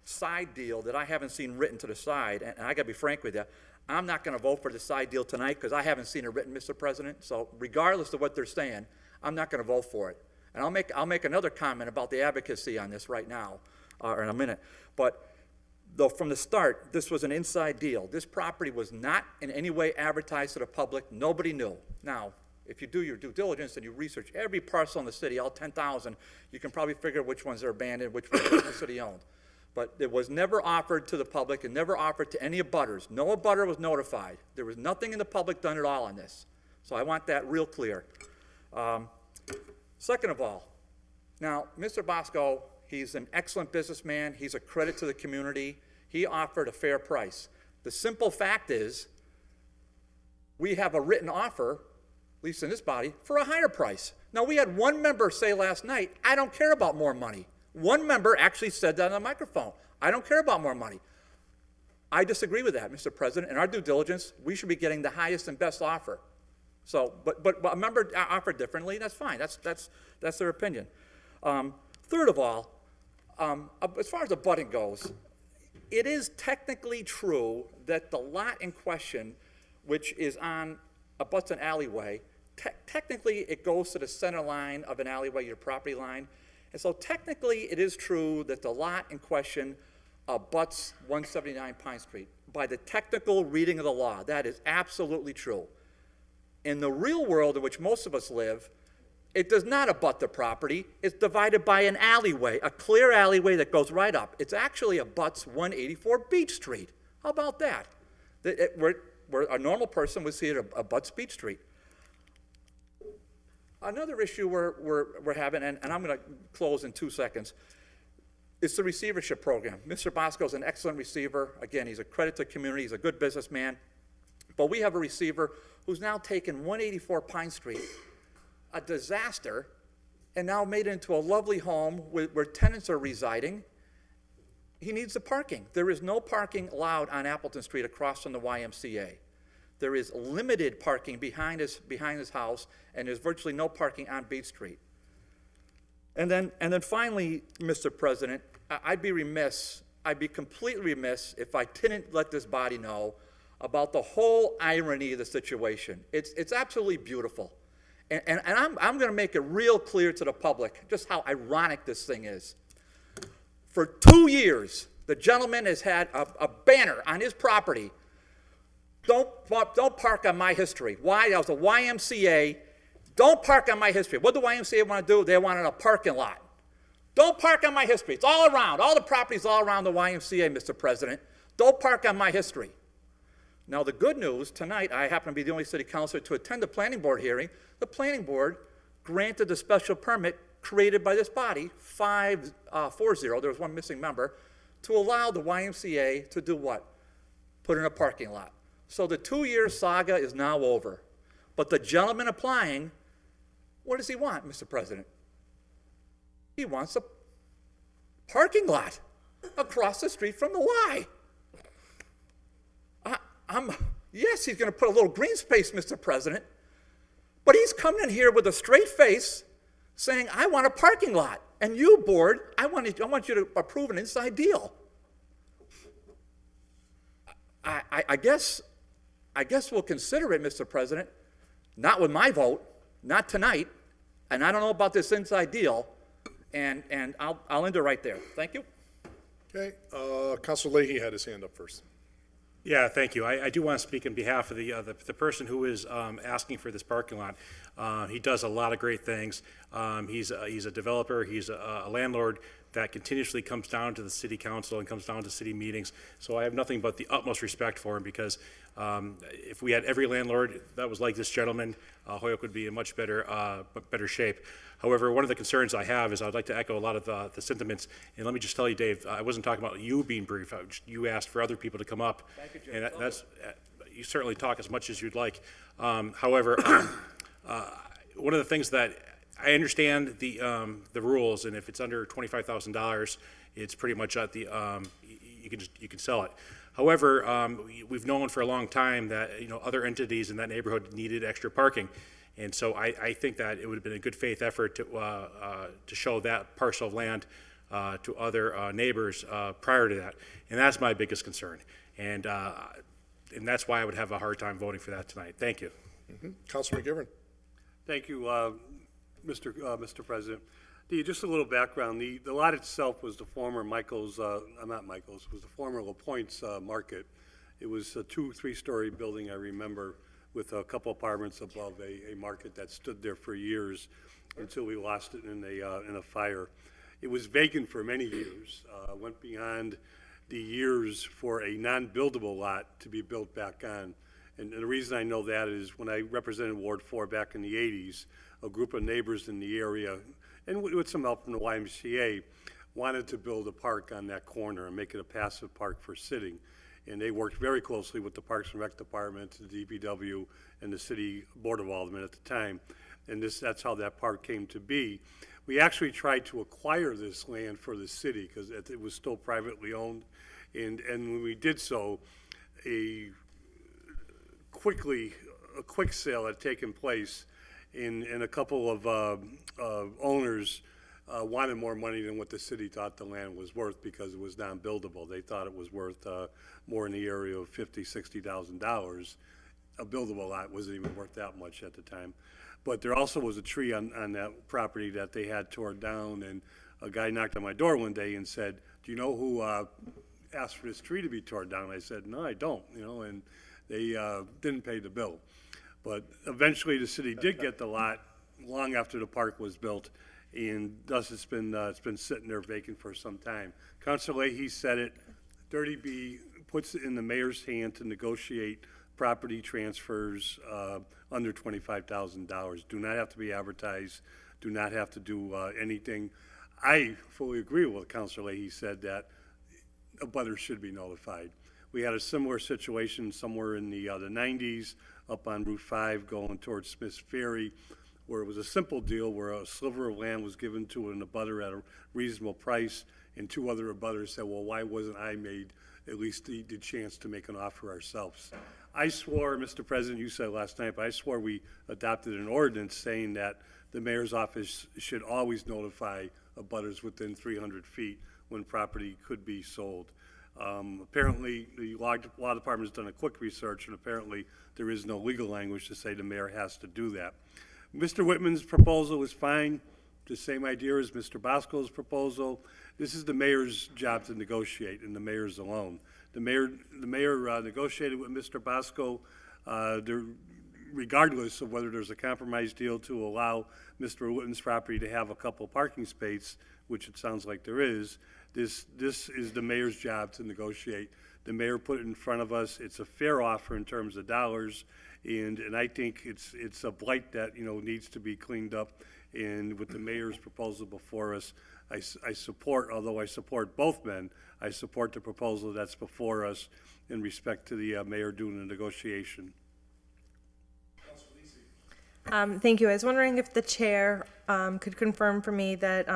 side deal that I haven't seen written to the side, and I got to be frank with you, I'm not going to vote for the side deal tonight because I haven't seen it written, Mr. President. So regardless of what they're saying, I'm not going to vote for it. And I'll make another comment about the advocacy on this right now, or in a minute. But though from the start, this was an inside deal. This property was not in any way advertised to the public. Nobody knew. Now, if you do your due diligence and you research every parcel in the city, all 10,000, you can probably figure which ones are abandoned, which ones are the city owned. But it was never offered to the public and never offered to any abutters. No abutter was notified. There was nothing in the public done at all on this. So I want that real clear. Second of all, now, Mr. Bosco, he's an excellent businessman. He's a credit to the community. He offered a fair price. The simple fact is, we have a written offer, at least in this body, for a higher price. Now, we had one member say last night, I don't care about more money. One member actually said that on the microphone. I don't care about more money. I disagree with that, Mr. President. In our due diligence, we should be getting the highest and best offer. So, but a member offered differently, that's fine. That's their opinion. Third of all, as far as abutting goes, it is technically true that the lot in question, which is on abuts an alleyway, technically it goes to the center line of an alleyway, your property line. And so technically it is true that the lot in question abuts 179 Pine Street. By the technical reading of the law, that is absolutely true. In the real world in which most of us live, it does not abut the property. It's divided by an alleyway, a clear alleyway that goes right up. It's actually abuts 184 Beach Street. How about that? Where a normal person would see it abuts Beach Street. Another issue we're having, and I'm going to close in 2 seconds, is the receivership program. Mr. Bosco is an excellent receiver. Again, he's a credit to the community. He's a good businessman. But we have a receiver who's now taken 184 Pine Street, a disaster, and now made it into a lovely home where tenants are residing. he needs the parking. There is no parking allowed on Appleton Street across from the YMCA. There is limited parking behind his house, and there's virtually no parking on Beach Street. And then finally, Mr. President, I'd be completely remiss if I didn't let this body know about the whole irony of the situation. It's absolutely beautiful. And I'm going to make it real clear to the public just how ironic this thing is. For 2 years, the gentleman has had a banner on his property. Don't park on my history. Why? That was the YMCA. Don't park on my history. What did the YMCA want to do? They wanted a parking lot. Don't park on my history. It's all around. All the property's all around the YMCA, Mr. President. Don't park on my history. Now, the good news, tonight, I happen to be the only city councilor to attend the planning board hearing. The planning board granted the special permit created by this body, 5-4-0, there was one missing member, to allow the YMCA to do what? Put in a parking lot. So the 2-year saga is now over. But the gentleman applying, what does he want, Mr. President? He wants a parking lot across the street from the Y. Yes, he's going to put a little green space, Mr. President, but he's coming in here with a straight face saying, I want a parking lot. And you, board, I want you to approve an inside deal. I guess we'll consider it, Mr. President. Not with my vote, not tonight, and I don't know about this inside deal, and I'll end it right there. Thank you.
Okay, Councilor Leahy had his hand up first.
Yeah, thank you. I do want to speak on behalf of the person who is asking for this parking lot. He does a lot of great things. He's a developer. He's a landlord that continuously comes down to the city council and comes down to city meetings. So I have nothing but the utmost respect for him, because if we had every landlord that was like this gentleman, Holyoke would be in much better shape. However, one of the concerns I have is I'd like to echo a lot of the sentiments. And let me just tell you, Dave, I wasn't talking about you being brief. You asked for other people to come up.
Thank you,
and that's you certainly talk as much as you'd like. However, one of the things that I understand the rules, and if it's under $25,000, it's pretty much at the you can sell it. However, we've known for a long time that other entities in that neighborhood needed extra parking. And so I think that it would have been a good faith effort to show that parcel of land to other neighbors prior to that. And that's my biggest concern. And that's why I would have a hard time voting for that tonight. Thank you.
Mm-hmm. Councilor McGivern.
Thank you, Mr. President. Just a little background. The lot itself was the former was the former LaPointe's Market. It was a 2-3-story building, I remember, with a couple apartments above a market that stood there for years until we lost it in a fire. It was vacant for many years, went beyond the years for a non-buildable lot to be built back on. And the reason I know that is when I represented Ward 4 back in the 80s, a group of neighbors in the area, and with some help from the YMCA, wanted to build a park on that corner and make it a passive park for sitting. And they worked very closely with the Parks and Rec Department, the DPW, and the City Board of Aldermen at the time. And that's how that park came to be. We actually tried to acquire this land for the city because it was still privately owned. And when we did so, a quick sale had taken place, and a couple of owners wanted more money than what the city thought the land was worth because it was non-buildable. They thought it was worth more in the area of $50,000, $60,000. A buildable lot wasn't even worth that much at the time. But there also was a tree on that property that they had torn down, and a guy knocked on my door one day and said, "Do you know who asked for this tree to be torn down?" I said, "No, I don't," and they didn't pay the bill. But eventually the city did get the lot long after the park was built, and thus it's been sitting there vacant for some time. Councilor Leahy said it, 30B puts it in the mayor's hand to negotiate property transfers under $25,000. Do not have to be advertised, do not have to do anything. I fully agree with what Councilor Leahy said, that abutters should be notified. We had a similar situation somewhere in the 90s up on Route 5 going towards Smith's Ferry, where it was a simple deal where a sliver of land was given to an abutter at a reasonable price. and two other abutters said, well, why wasn't I made at least the chance to make an offer ourselves? I swore, Mr. President, you said last night, but I swore we adopted an ordinance saying that the mayor's office should always notify abutters within 300 feet when property could be sold. Apparently, the law department's done a quick research, and apparently there is no legal language to say the mayor has to do that. Mr. Whitman's proposal is fine, the same idea as Mr. Bosco's proposal. This is the mayor's job to negotiate, and the mayor's alone. The mayor negotiated with Mr. Bosco, regardless of whether there's a compromise deal to allow Mr. Whitman's property to have a couple parking spaces, which it sounds like there is. This is the mayor's job to negotiate. The mayor put it in front of us. It's a fair offer in terms of dollars, and I think it's a blight that, you know, needs to be cleaned up. And with the mayor's proposal before us, I support, although I support both men, I support the proposal that's before us in respect to the mayor doing the negotiation.
Thank you. I was wondering if the chair could confirm for me that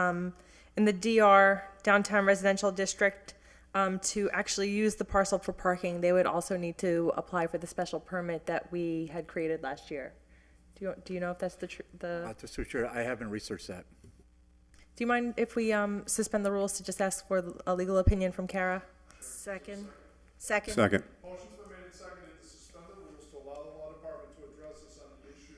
in the DR, Downtown Residential District, to actually use the parcel for parking, they would also need to apply for the special permit that we had created last year. Do you know if that's
Just to sure, I haven't researched that.
Do you mind if we suspend the rules to just ask for a legal opinion from Kara?
Second.
Second.
Motion's been made and seconded to suspend the rules to allow the law department to address this on the issue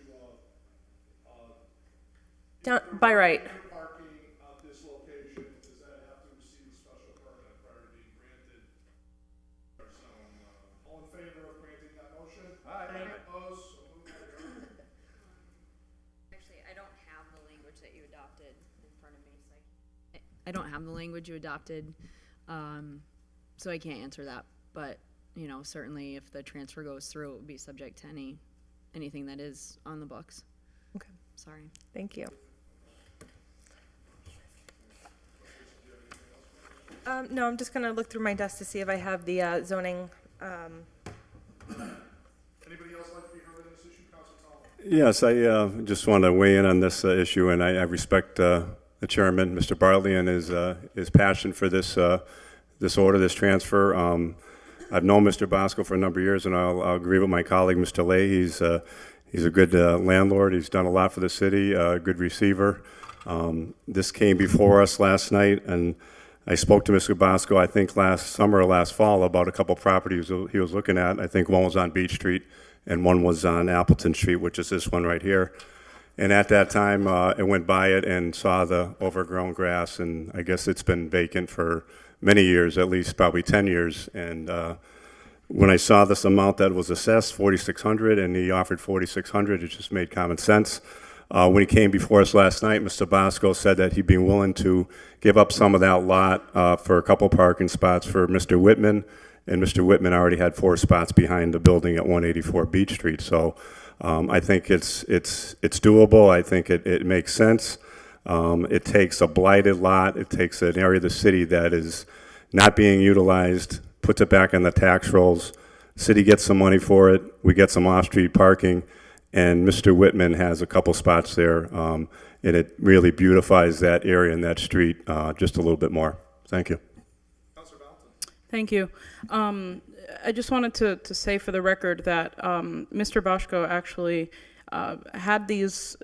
of
By right.
parking at this location. Does that have to receive a special permit prior to being granted? So, all in favor of granting that motion? Aye. Opposed? So moved.
Actually, I don't have the language that you adopted in front of me, so I don't have the language you adopted, so I can't answer that. But, you know, certainly if the transfer goes through, it would be subject to anything that is on the books.
Okay.
Sorry.
Thank you. No, I'm just going to look through my desk to see if I have the zoning.
Anybody else like to be heard on this issue, Council Tomlin?
Yes, I just want to weigh in on this issue, and I respect the chairman, Mr. Bartley, and his passion for this order, this transfer. I've known Mr. Bosco for a number of years, and I'll agree with my colleague, Mr. Lay. He's a good landlord. He's done a lot for the city, a good receiver. This came before us last night, and I spoke to Mr. Bosco, I think last summer or last fall, about a couple properties he was looking at. I think one was on Beach Street, and one was on Appleton Street, which is this one right here. And at that time, I went by it and saw the overgrown grass, and I guess it's been vacant for many years, at least probably 10 years. And when I saw this amount that was assessed, $4,600, and he offered $4,600, it just made common sense. When he came before us last night, Mr. Bosco said that he'd be willing to give up some of that lot for a couple parking spots for Mr. Whitman, and Mr. Whitman already had 4 spots behind the building at 184 Beach Street. So I think it's doable. I think it makes sense. It takes a blighted lot. It takes an area of the city that is not being utilized, puts it back on the tax rolls. City gets some money for it. We get some off-street parking. And Mr. Whitman has a couple spots there, and it really beautifies that area and that street just a little bit more. Thank you.
Thank you. I just wanted to say for the record that Mr. Bosco actually had these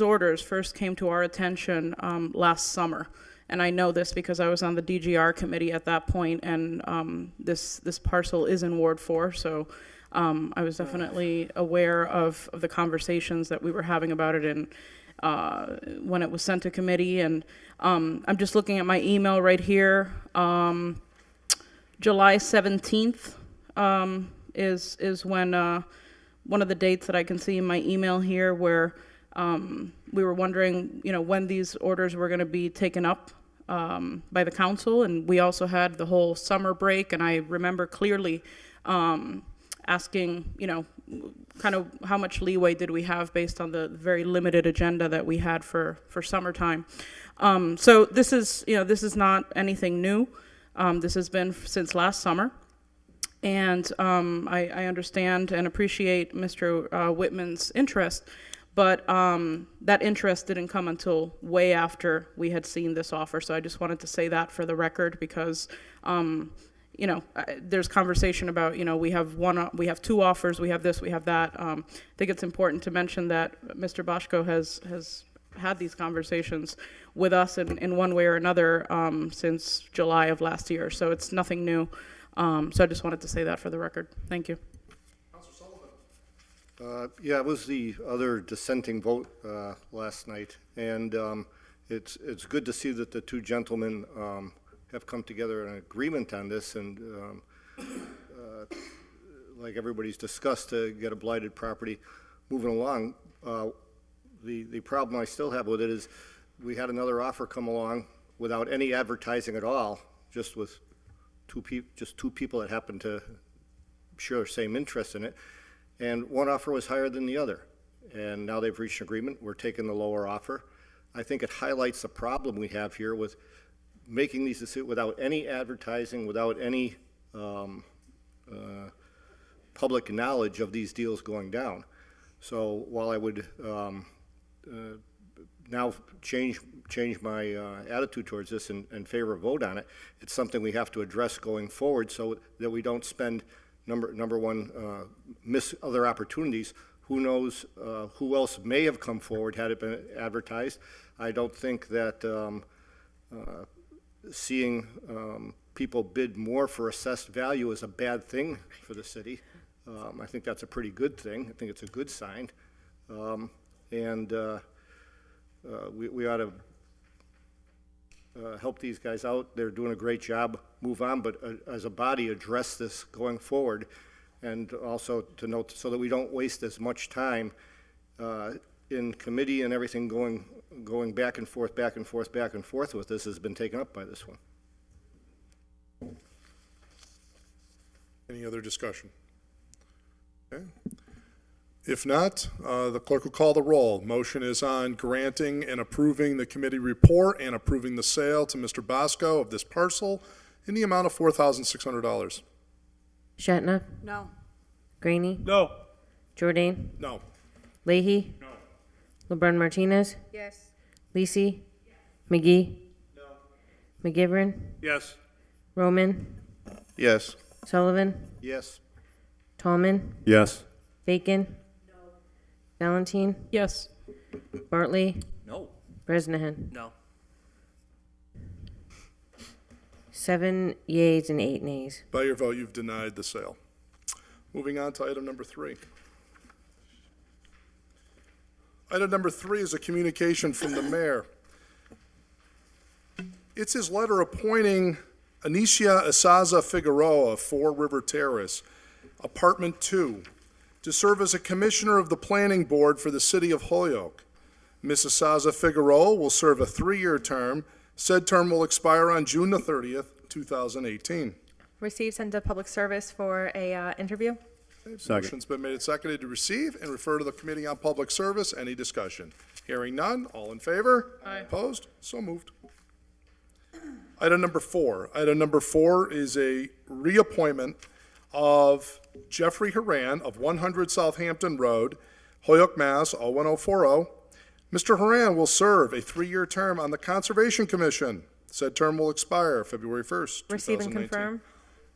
orders first came to our attention last summer. And I know this because I was on the DGR committee at that point, and this parcel is in Ward 4, so I was definitely aware of the conversations that we were having about it and when it was sent to committee. And I'm just looking at my email right here. July 17th is when one of the dates that I can see in my email here, where we were wondering, you know, when these orders were going to be taken up by the council. And we also had the whole summer break, and I remember clearly asking, you know, kind of how much leeway did we have based on the very limited agenda that we had for summertime. So this is, you know, this is not anything new. This has been since last summer. And I understand and appreciate Mr. Whitman's interest, But that interest didn't come until way after we had seen this offer. So I just wanted to say that for the record because, there's conversation about, we have two offers, we have this, we have that. I think it's important to mention that Mr. Boschko has had these conversations with us in one way or another since July of last year. So it's nothing new. So I just wanted to say that for the record. Thank you.
Yeah, it was the other dissenting vote last night, and it's good to see that the two gentlemen have come together in agreement on this, and like everybody's discussed, to get a blighted property moving along. The problem I still have with it is we had another offer come along without any advertising at all, just with two people that happened to share the same interest in it. And one offer was higher than the other. And now they've reached an agreement. We're taking the lower offer. I think it highlights the problem we have here with making these decisions without any advertising, without any public knowledge of these deals going down. So while I would now change my attitude towards this and favor a vote on it, it's something we have to address going forward so that we don't spend number one, miss other opportunities. Who knows who else may have come forward had it been advertised. I don't think that seeing people bid more for assessed value is a bad thing for the city. I think that's a pretty good thing. I think it's a good sign. And we ought to help these guys out. They're doing a great job, move on, but as a body, address this going forward. And also to note, so that we don't waste as much time in committee and everything going back and forth with this has been taken up by this one.
Any other discussion? Okay. If not, the clerk will call the roll. Motion is on granting and approving the committee report and approving the sale to Mr. Bosco of this parcel in the amount of $4,600.
Shatna?
No.
Graney?
No.
Jordan?
No.
Leahy? No. LeBrun Martinez?
Yes.
Lisi? McGee? No. McGivern?
Yes.
Roman?
Yes.
Sullivan?
Yes.
Tallman?
Yes.
Bacon? No. Valentine?
Yes.
Bartley?
No.
Bresnahan?
No.
7 yeas and 8 nays.
By your vote, you've denied the sale. Moving on to item number 3. Item number 3 is a communication from the mayor. It's his letter appointing Anicia Asaza Figueroa, 4 River Terrace, Apartment 2, to serve as a commissioner of the planning board for the city of Holyoke. Ms. Asaza Figueroa will serve a 3-year term. Said term will expire on June the 30th, 2018.
Receive, send to public service for a interview.
Motion's been made and seconded to receive and refer to the Committee on Public Service. Any discussion? Hearing none. All in favor?
Aye.
Opposed? So moved. Item number 4. Item number 4 is a reappointment of Jeffrey Haran of 100 Southampton Road, Holyoke, Mass. 01040. Mr. Haran will serve a 3-year term on the Conservation Commission. Said term will expire February 1st, 2019.
Receive and confirm.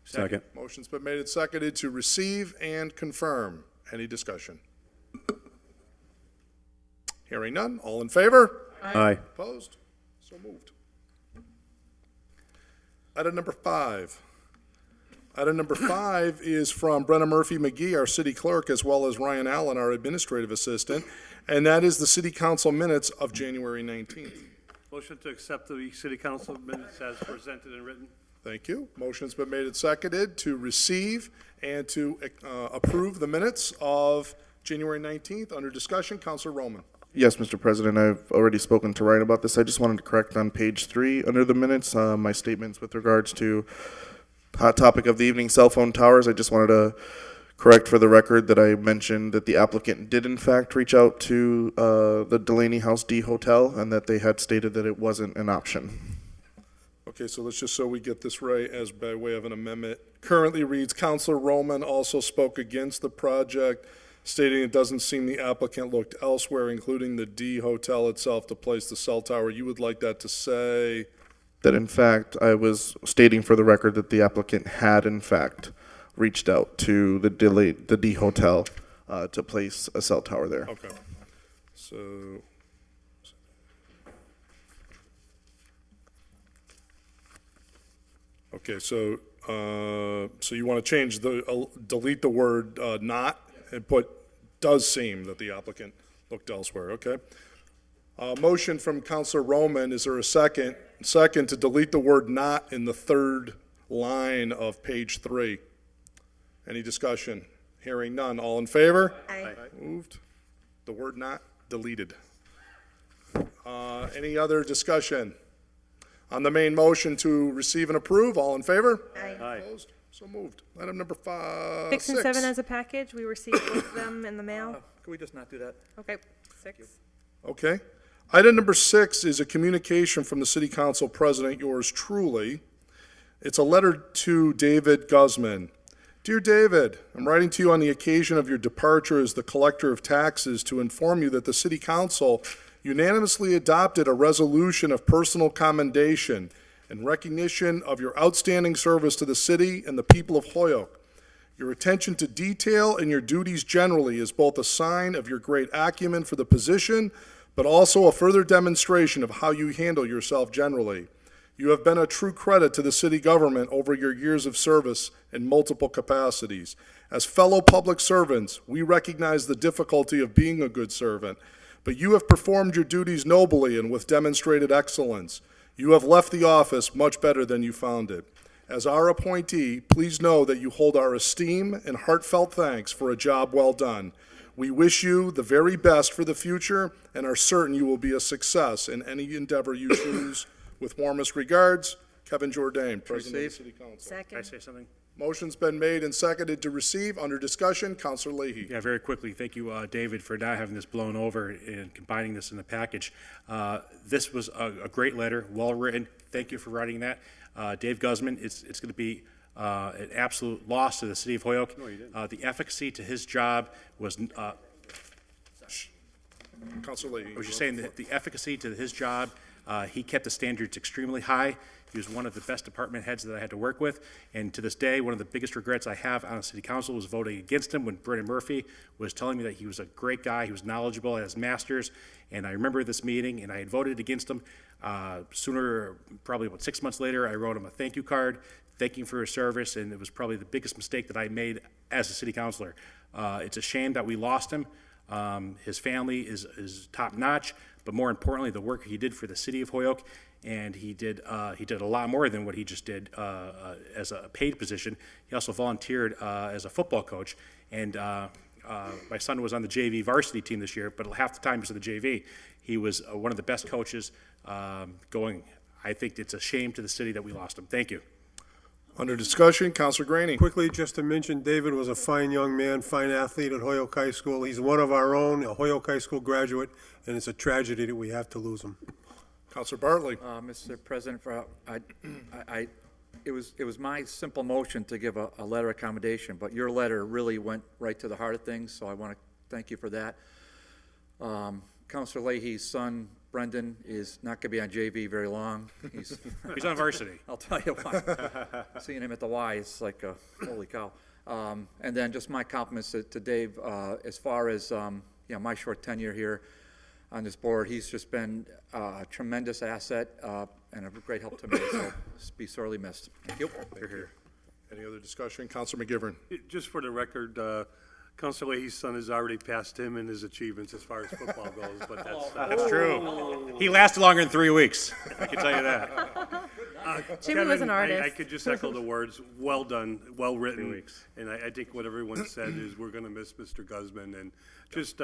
Second.
Motion's been made and seconded to receive and confirm. Any discussion? Hearing none. All in favor?
Aye.
Opposed? So moved. Item number 5. Item number 5 is from Brenna Murphy McGee, our city clerk, as well as Ryan Allen, our administrative assistant, and that is the city council minutes of January 19th.
Motion to accept the city council minutes as presented and written.
Thank you. Motion's been made and seconded to receive and to approve the minutes of January 19th. Under discussion, Councilor Roman.
Yes, Mr. President, I've already spoken to Ryan about this. I just wanted to correct on page 3 under the minutes, my statements with regards to hot topic of the evening, cell phone towers. I just wanted to correct for the record that I mentioned that the applicant did in fact reach out to the Delaney House D Hotel and that they had stated that it wasn't an option.
Okay, so let's just so we get this right, as by way of an amendment. Currently reads, Councilor Roman also spoke against the project. stating it doesn't seem the applicant looked elsewhere, including the D Hotel itself, to place the cell tower. You would like that to say?
That in fact, I was stating for the record that the applicant had in fact reached out to the D Hotel to place a cell tower there.
Okay. So, okay, so you want to change delete the word not and put does seem that the applicant looked elsewhere, okay? Motion from Councilor Roman, is there a second? Second, to delete the word not in the third line of page 3. Any discussion? Hearing none, all in favor?
Aye.
Moved. The word not deleted. Any other discussion? On the main motion to receive and approve, all in favor?
Aye.
Opposed? So moved. Item number 5,
6 and 7 as a package, we received both of them in the mail.
Can we just not do that?
Okay, 6.
Okay. Item number 6 is a communication from the City Council President, yours truly. It's a letter to David Guzman. Dear David, I'm writing to you on the occasion of your departure as the collector of taxes to inform you that the City Council unanimously adopted a resolution of personal commendation in recognition of your outstanding service to the city and the people of Holyoke. Your attention to detail and your duties generally is both a sign of your great acumen for the position, but also a further demonstration of how you handle yourself generally. You have been a true credit to the city government over your years of service in multiple capacities. As fellow public servants, we recognize the difficulty of being a good servant, but you have performed your duties nobly and with demonstrated excellence. You have left the office much better than you found it. As our appointee, please know that you hold our esteem and heartfelt thanks for a job well done. We wish you the very best for the future and are certain you will be a success in any endeavor you choose. With warmest regards, Kevin Jourdain, President of the City Council.
Can I
Second.
say something?
Motion's been made and seconded to receive. Under discussion, Councilor Leahy.
Yeah, very quickly, thank you, David, for not having this blown over and combining this in the package. This was a great letter, well-written. Thank you for writing that. Dave Guzman, it's going to be an absolute loss to the city of Holyoke.
No, you didn't.
The efficacy to his job was,
Councilor Leahy.
I was just saying that the efficacy to his job, he kept the standards extremely high. He was one of the best department heads that I had to work with. And to this day, one of the biggest regrets I have on the city council was voting against him when Brendan Murphy was telling me that he was a great guy, he was knowledgeable, had his master's. And I remember this meeting, and I had voted against him. Sooner, probably about 6 months later, I wrote him a thank you card, thanking him for his service, and it was probably the biggest mistake that I made as a city councilor. It's a shame that we lost him. His family is top notch, but more importantly, the work he did for the city of Holyoke, and he did a lot more than what he just did as a paid position. He also volunteered as a football coach, and my son was on the JV varsity team this year, but half the time he was in the JV. He was one of the best coaches going. I think it's a shame to the city that we lost him. Thank you.
Under discussion, Councilor Graney.
Quickly, just to mention, David was a fine young man, fine athlete at Holyoke High School. He's one of our own, a Holyoke High School graduate, and it's a tragedy that we have to lose him.
Councilor Bartley.
Mr. President, it was my simple motion to give a letter of commendation, but your letter really went right to the heart of things, so I want to thank you for that. Councilor Leahy's son, Brendan, is not going to be on JV very long. He's
on varsity.
I'll tell you what. Seeing him at the Y is like, holy cow. And then just my compliments to Dave. As far as my short tenure here on this board, he's just been a tremendous asset and a great help to me. So be sorely missed. Thank you.
You're here. Any other discussion? Councilor McGivern.
Just for the record, Councilor Leahy's son has already passed him in his achievements as far as football goes, but
That's true. He lasted longer than 3 weeks. I can tell you that.
Jimmy was an artist.
I could just echo the words, well done, well written. And I think what everyone said is we're going to miss Mr. Guzman, and just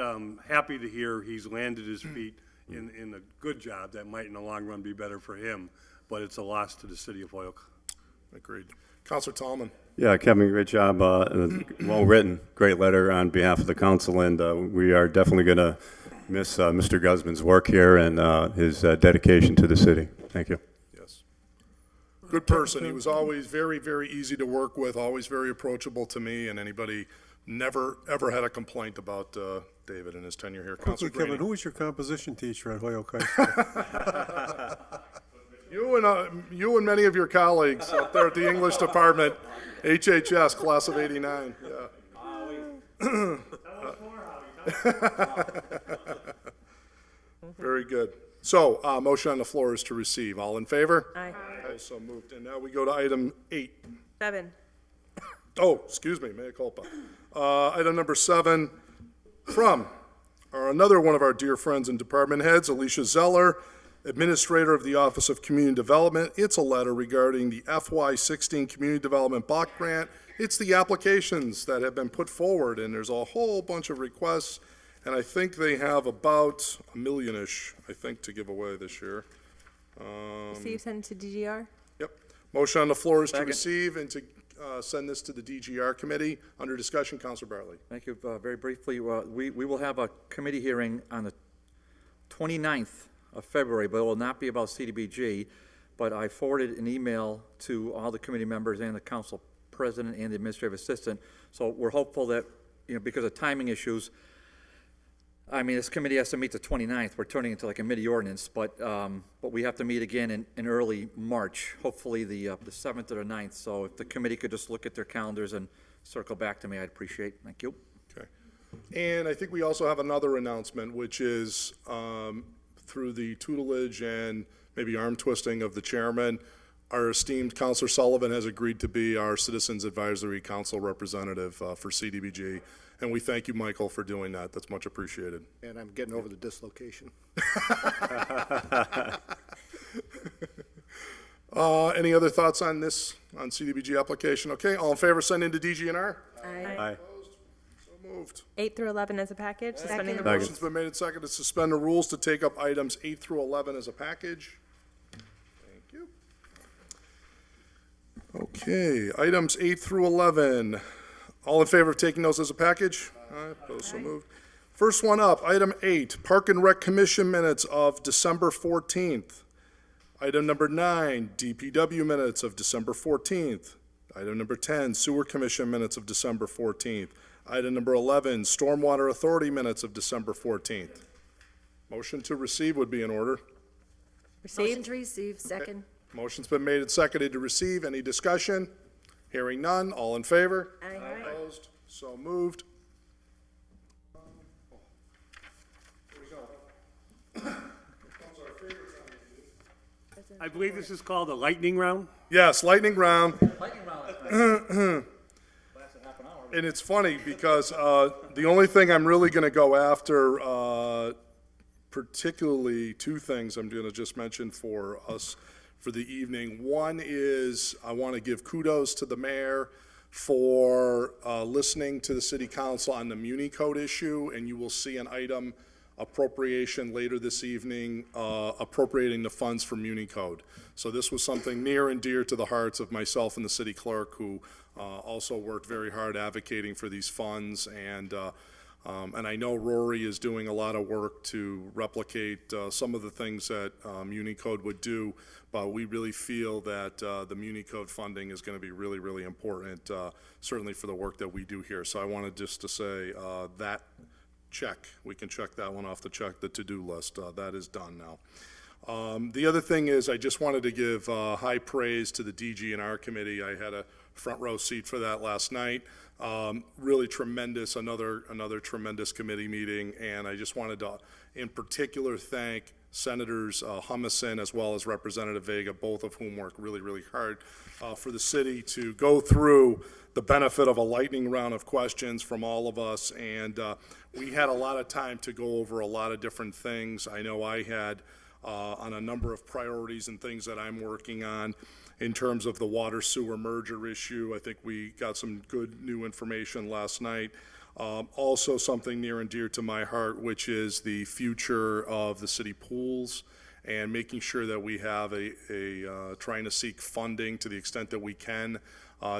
happy to hear he's landed his feet in a good job that might in the long run be better for him, but it's a loss to the city of Holyoke.
Agreed. Councilor Tallman.
Yeah, Kevin, great job. Well written, great letter on behalf of the council, and we are definitely going to miss Mr. Guzman's work here and his dedication to the city. Thank you.
Yes. Good person. He was always very, very easy to work with, always very approachable to me and anybody Never, ever had a complaint about David in his tenure here.
Quickly,
Counselor
Kevin,
Graney.
who was your composition teacher at Holyoke High School?
You and many of your colleagues up there at the English department, HHS, class of '89. Yeah. Very good. So, motion on the floor is to receive. All in favor?
Aye.
Also moved. And now we go to item 8.
7.
Oh, excuse me, mea culpa. Item number 7 from another one of our dear friends and department heads, Alicia Zeller, Administrator of the Office of Community Development. It's a letter regarding the FY16 Community Development Block Grant. It's the applications that have been put forward, and there's a whole bunch of requests, and I think they have about $1 million-ish, I think, to give away this year.
Receive, send to DGR.
Yep. Motion on the floor is to
Second.
receive and to send this to the DGR committee. Under discussion, Counselor Bartley.
Thank you. Very briefly, we will have a committee hearing on the 29th of February, but it will not be about CDBG. But I forwarded an email to all the committee members and the council president and the administrative assistant. So we're hopeful that, because of timing issues, I mean, this committee has to meet the 29th. We're turning into like a mini ordinance, but we have to meet again in early March, hopefully the 7th or the 9th. So if the committee could just look at their calendars and circle back to me, I'd appreciate it. Thank you.
Okay. And I think we also have another announcement, which is through the tutelage and maybe arm twisting of the chairman, our esteemed Counselor Sullivan has agreed to be our Citizens Advisory Council representative for CDBG. And we thank you, Michael, for doing that. That's much appreciated.
And I'm getting over the dislocation.
Any other thoughts on this, on CDBG application? Okay, all in favor, send into DGNR?
Aye.
Opposed? So moved.
8 through 11 as a package, suspending the
Motion's been made and seconded to suspend the rules to take up items 8 through 11 as a package. Thank you. Okay, items 8 through 11. All in favor of taking those as a package? Aye. Opposed? So moved. First one up, item 8, Park and Rec Commission minutes of December 14th. Item number 9, DPW minutes of December 14th. Item number 10, Sewer Commission minutes of December 14th. Item number 11, Stormwater Authority minutes of December 14th. Motion to receive would be in order.
Motion to receive, second.
Motion's been made and seconded to receive. Any discussion? Hearing none. All in favor?
Aye.
Opposed? So moved.
I believe this is called a lightning round.
Yes, lightning round. And it's funny because the only thing I'm really going to go after, particularly 2 things I'm going to just mention for us for the evening. One is I want to give kudos to the mayor for listening to the city council on the Muni Code issue, and you will see an item appropriation later this evening appropriating the funds for Muni Code. So this was something near and dear to the hearts of myself and the city clerk, who also worked very hard advocating for these funds, and I know Rory is doing a lot of work to replicate some of the things that Muni Code would do, but we really feel that the Muni Code funding is going to be really, really important, certainly for the work that we do here. So I wanted just to say that check, we can check that one off the to-do list. That is done now. The other thing is I just wanted to give high praise to the DG&R committee. I had a front row seat for that last night. Really tremendous, another tremendous committee meeting, and I just wanted to, in particular, thank Senators Humison as well as Representative Vega, both of whom worked really, really hard for the city to go through the benefit of a lightning round of questions from all of us, and we had a lot of time to go over a lot of different things. I know I had on a number of priorities and things that I'm working on. In terms of the water sewer merger issue, I think we got some good new information last night. Also something near and dear to my heart, which is the future of the city pools and making sure that we have trying to seek funding to the extent that we can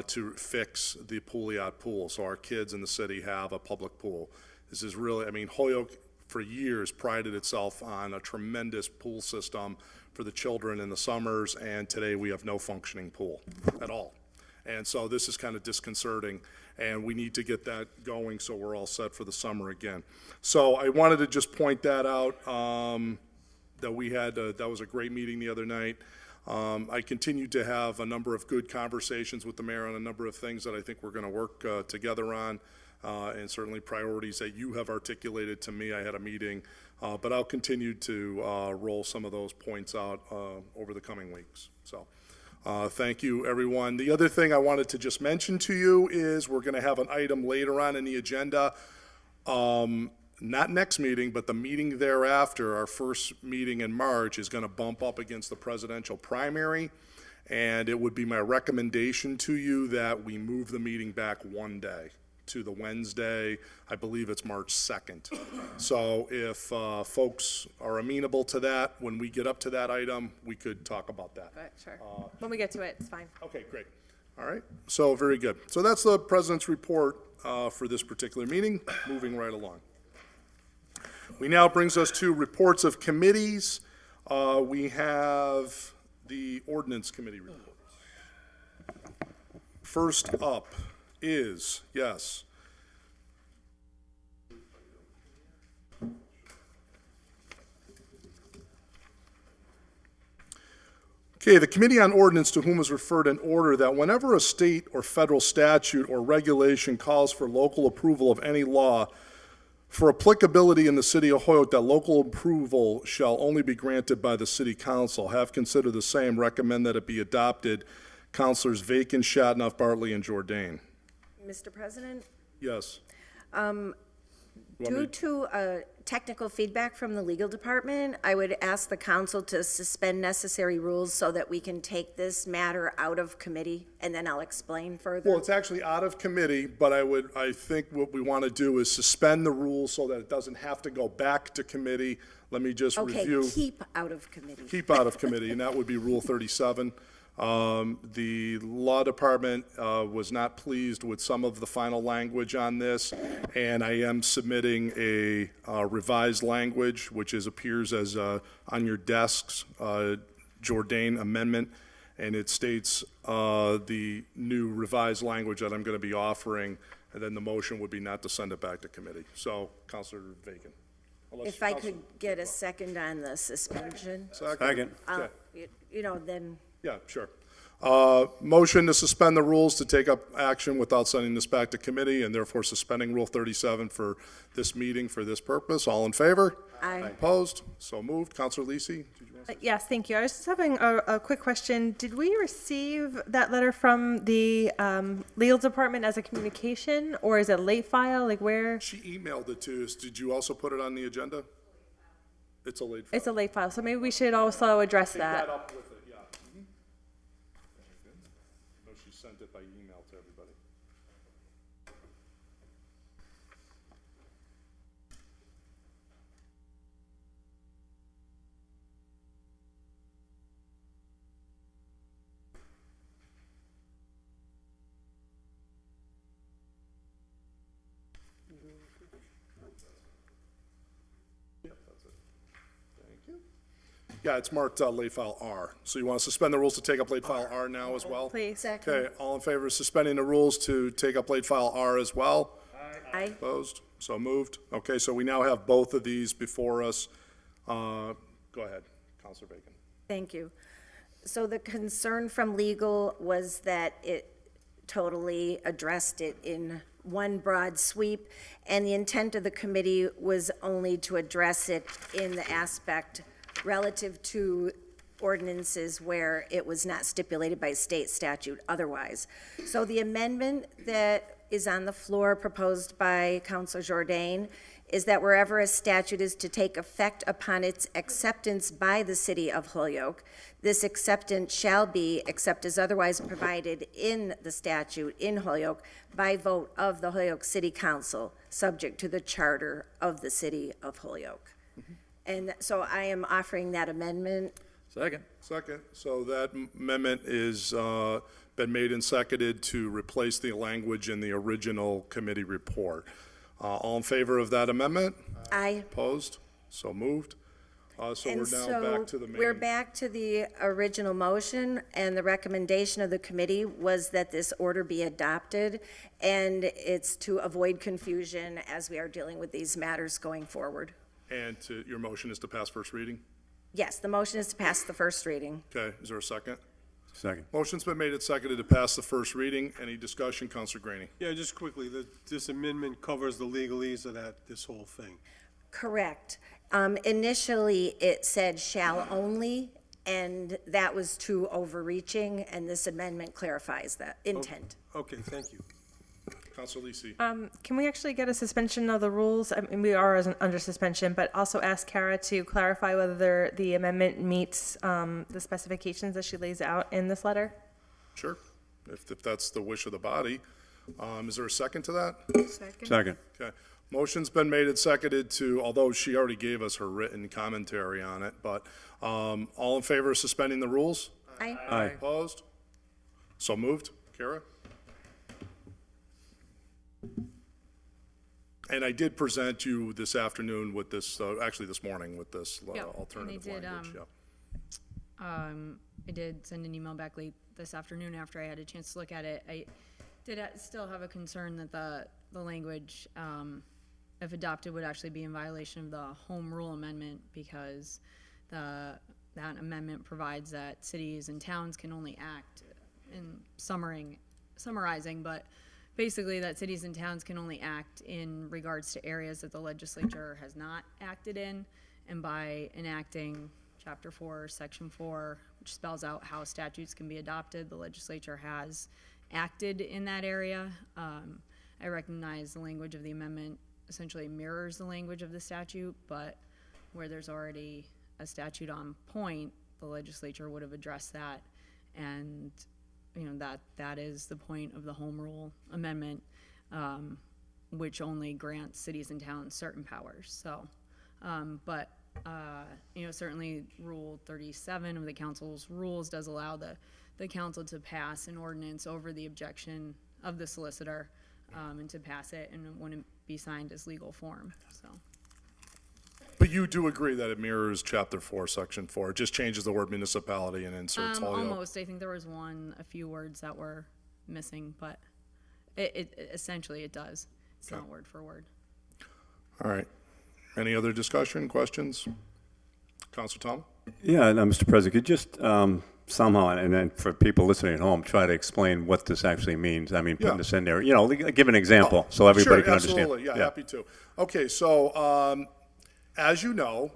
to fix the Pouliot pool, so our kids in the city have a public pool. This is really, I mean, Holyoke for years prided itself on a tremendous pool system for the children in the summers, and today we have no functioning pool at all. And so this is kind of disconcerting, and we need to get that going so we're all set for the summer again. So I wanted to just point that out, that we had, that was a great meeting the other night. I continue to have a number of good conversations with the mayor on a number of things that I think we're going to work together on, and certainly priorities that you have articulated to me. I had a meeting, but I'll continue to roll some of those points out over the coming weeks. So thank you, everyone. The other thing I wanted to just mention to you is we're going to have an item later on in the agenda. Not next meeting, but the meeting thereafter, our first meeting in March, is going to bump up against the presidential primary. And it would be my recommendation to you that we move the meeting back one day to the Wednesday, I believe it's March 2nd. So if folks are amenable to that, when we get up to that item, we could talk about that.
But sure. When we get to it, it's fine.
Okay, great. All right, so very good. So that's the president's report for this particular meeting. Moving right along. We now brings us to reports of committees. We have the Ordinance Committee report. First up is, yes. Okay, the Committee on Ordinance, to whom is referred an order that whenever a state or federal statute or regulation calls for local approval of any law, for applicability in the city of Holyoke, that local approval shall only be granted by the city council. Have considered the same, recommend that it be adopted. Councilors Vacan, Shatnoff, Bartley, and Jourdain.
Mr. President,
Yes.
due to technical feedback from the legal department, I would ask the council to suspend necessary rules so that we can take this matter out of committee, and then I'll explain further.
Well, it's actually out of committee, but I think what we want to do is suspend the rules so that it doesn't have to go back to committee. Let me just review.
Okay, keep out of committee.
Keep out of committee, and that would be Rule 37. The law department was not pleased with some of the final language on this, and I am submitting a revised language, which appears as on your desks, Jourdain amendment, and it states the new revised language that I'm going to be offering, and then the motion would be not to send it back to committee. So, Councilor Vacan.
If I could get a second on the suspension.
Second. Okay.
Then.
Yeah, sure. Motion to suspend the rules to take up action without sending this back to committee, and therefore suspending Rule 37 for this meeting for this purpose. All in favor?
Aye.
Opposed? So moved. Councilor Lisi? Did you want to say?
Yes, thank you. I was just having a quick question. Did we receive that letter from the legal department as a communication, or is it late file? Like where?
She emailed it to us. Did you also put it on the agenda? It's a late file.
It's a late file, so maybe we should also address
Take
that.
that up with it, yeah. No, she sent it by email to everybody. Yep, that's it. Thank you. Yeah, it's marked late file R. So you want to suspend the rules to take up late file R now as well?
Please.
Second.
Okay, all in favor of suspending the rules to take up late file R as well?
Aye.
Opposed? So moved. Okay, so we now have both of these before us. Go ahead, Councilor Bacon.
Thank you. So the concern from legal was that it totally addressed it in one broad sweep, and the intent of the committee was only to address it in the aspect relative to ordinances where it was not stipulated by state statute otherwise. So the amendment that is on the floor proposed by Councilor Jourdain is that wherever a statute is to take effect upon its acceptance by the city of Holyoke, this acceptance shall be, except as otherwise provided in the statute in Holyoke, by vote of the Holyoke City Council, subject to the charter of the city of Holyoke. And so I am offering that amendment.
Second.
Second. So that amendment is been made and seconded to replace the language in the original committee report. All in favor of that amendment?
Aye.
Opposed? So moved. So
And
we're now
so
back to the main.
we're back to the original motion, and the recommendation of the committee was that this order be adopted, and it's to avoid confusion as we are dealing with these matters going forward.
And your motion is to pass first reading?
Yes, the motion is to pass the first reading.
Okay, is there a second?
Second.
Motion's been made and seconded to pass the first reading. Any discussion, Counselor Graney?
Yeah, just quickly, this amendment covers the legalese of this whole thing.
Correct. Initially, it said shall only, and that was too overreaching, and this amendment clarifies that intent.
Okay, thank you.
Counselor Lisi?
Can we actually get a suspension of the rules? I mean, we are under suspension, but also ask Kara to clarify whether the amendment meets the specifications that she lays out in this letter?
Sure, if that's the wish of the body. Is there a second to that?
Second.
Okay. Motion's been made and seconded to, although she already gave us her written commentary on it, but all in favor of suspending the rules?
Aye.
Aye.
Opposed? So moved. Kara? And I did present you this afternoon with this, actually this morning with this alternative language. Yep.
I did send an email back late this afternoon after I had a chance to look at it. I did still have a concern that the language, if adopted, would actually be in violation of the Home Rule Amendment, because that amendment provides that cities and towns can only act in summarizing, but basically that cities and towns can only act in regards to areas that the legislature has not acted in, and by enacting Chapter 4, Section 4, which spells out how statutes can be adopted, the legislature has acted in that area. I recognize the language of the amendment essentially mirrors the language of the statute, but where there's already a statute on point, the legislature would have addressed that, and that is the point of the Home Rule Amendment, which only grants cities and towns certain powers. So, certainly Rule 37 of the council's rules does allow the council to pass an ordinance over the objection of the solicitor, and to pass it, and it wouldn't be signed as legal form, so.
But you do agree that it mirrors Chapter 4, Section 4? It just changes the word municipality and inserts Holyoke?
Almost. I think there was a few words that were missing, but it essentially it does. It's not word for word.
All right. Any other discussion, questions? Counselor Tom?
Yeah, Mr. President, could you just somehow, and then for people listening at home, try to explain what this actually means? I mean, putting this in there, give an example so everybody can understand.
Absolutely. Yeah, happy to. Okay, so as you know,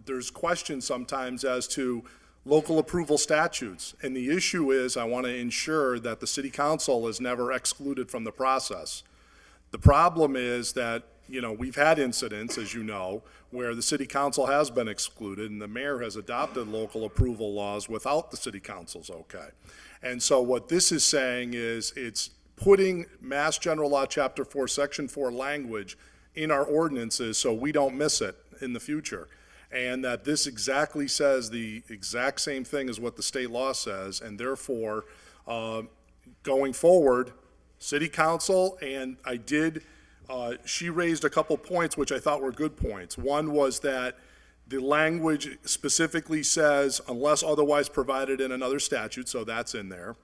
there's questions sometimes as to local approval statutes, and the issue is I want to ensure that the city council is never excluded from the process. The problem is that, we've had incidents, as you know, where the city council has been excluded and the mayor has adopted local approval laws without the city council's okay. And so what this is saying is it's putting Mass General Law, Chapter 4, Section 4 language in our ordinances so we don't miss it in the future. And that this exactly says the exact same thing as what the state law says, and therefore, going forward, city council, and she raised a couple points which I thought were good points. One was that the language specifically says unless otherwise provided in another statute, so that's in there.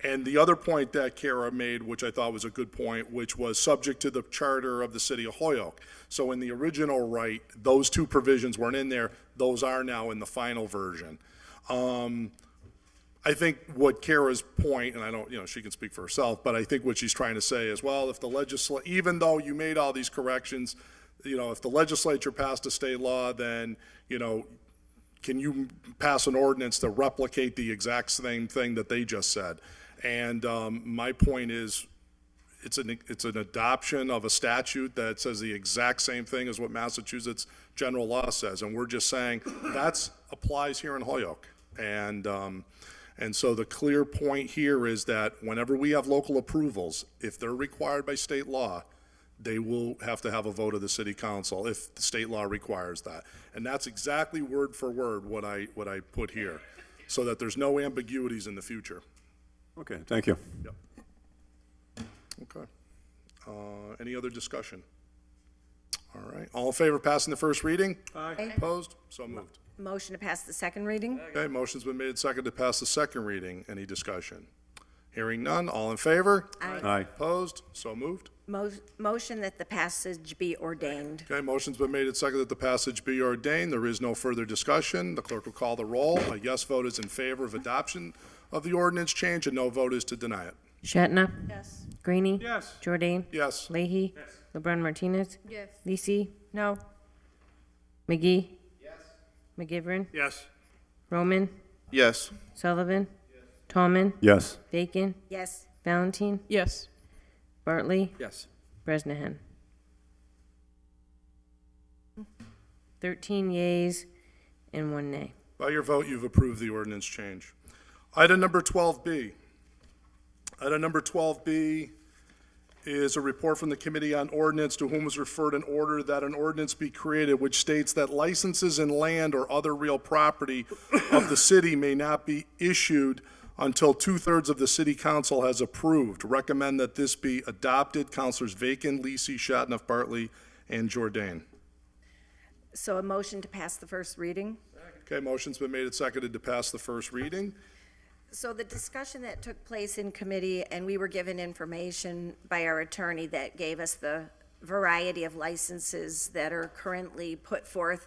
And the other point that Kara made, which I thought was a good point, which was subject to the charter of the city of Holyoke. So in the original right, those two provisions weren't in there. Those are now in the final version. I think what Kara's point, and I don't, she can speak for herself, but I think what she's trying to say is, well, if the even though you made all these corrections, if the legislature passed a state law, then, can you pass an ordinance to replicate the exact same thing that they just said? And my point is, it's an adoption of a statute that says the exact same thing as what Massachusetts general law says, and we're just saying that applies here in Holyoke. And so the clear point here is that whenever we have local approvals, if they're required by state law, they will have to have a vote of the city council if the state law requires that. And that's exactly word for word what I put here, so that there's no ambiguities in the future.
Okay, thank you.
Yep. Okay. Any other discussion? All right. All in favor of passing the first reading?
Aye.
Opposed? So moved.
Motion to pass the second reading?
Okay, motion's been made and seconded to pass the second reading. Any discussion? Hearing none. All in favor?
Aye.
Opposed? So moved.
Motion that the passage be ordained.
Okay, motion's been made and seconded that the passage be ordained. There is no further discussion. The clerk will call the roll. A yes vote is in favor of adoption of the ordinance change, and no vote is to deny it.
Shatna.
Yes.
Greenie.
Yes.
Jordan.
Yes.
Leahy. LeBron Martinez.
Yes.
Lisi.
No.
McGee. McGivern.
Yes.
Roman.
Yes.
Sullivan. Tallman.
Yes.
Bacon.
Yes.
Valentine.
Yes.
Bartley.
Yes.
Bresnahan. 13 yeas and 1 nay.
By your vote, you've approved the ordinance change. Item number 12B. Item number 12B is a report from the Committee on Ordinance, to whom was referred an order that an ordinance be created which states that licenses in land or other real property of the city may not be issued until 2/3 of the city council has approved. Recommend that this be adopted. Councilors Bacon, Lisi, Shatnoff, Bartley, and Jordan.
So a motion to pass the first reading?
Okay, motion's been made and seconded to pass the first reading.
So the discussion that took place in committee, and we were given information by our attorney that gave us the variety of licenses that are currently put forth.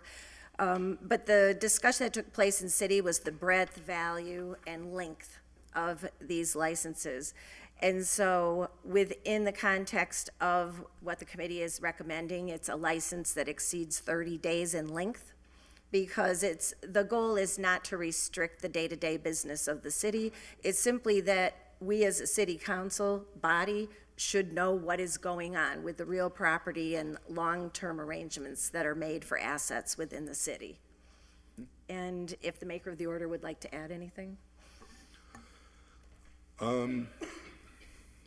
But the discussion that took place in city was the breadth, value, and length of these licenses. And so within the context of what the committee is recommending, it's a license that exceeds 30 days in length, because the goal is not to restrict the day-to-day business of the city. It's simply that we as a city council body should know what is going on with the real property and long-term arrangements that are made for assets within the city. And if the maker of the order would like to add anything?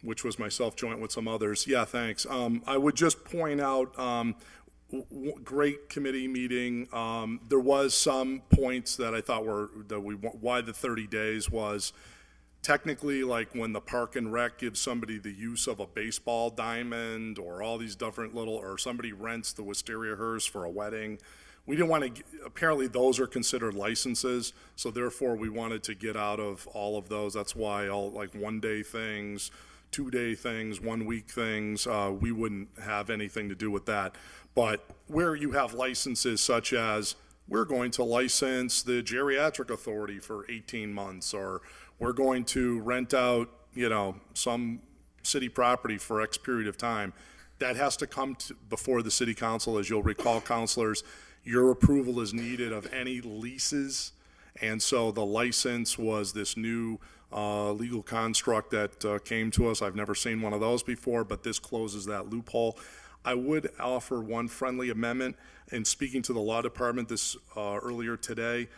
Which was myself joint with some others. Yeah, thanks. I would just point out, great committee meeting. There was some points that I thought why the 30 days was technically, like when the Park and Rec gives somebody the use of a baseball diamond, or all these different or somebody rents the wisteria hearse for a wedding. We didn't want to, apparently those are considered licenses, so therefore we wanted to get out of all of those. That's why all like 1-day things, 2-day things, 1-week things, we wouldn't have anything to do with that. But where you have licenses such as, we're going to license the geriatric authority for 18 months, or we're going to rent out, some city property for X period of time, that has to come before the city council. As you'll recall, councilors, your approval is needed of any leases. And so the license was this new legal construct that came to us. I've never seen one of those before, but this closes that loophole. I would offer one friendly amendment. In speaking to the law department earlier today,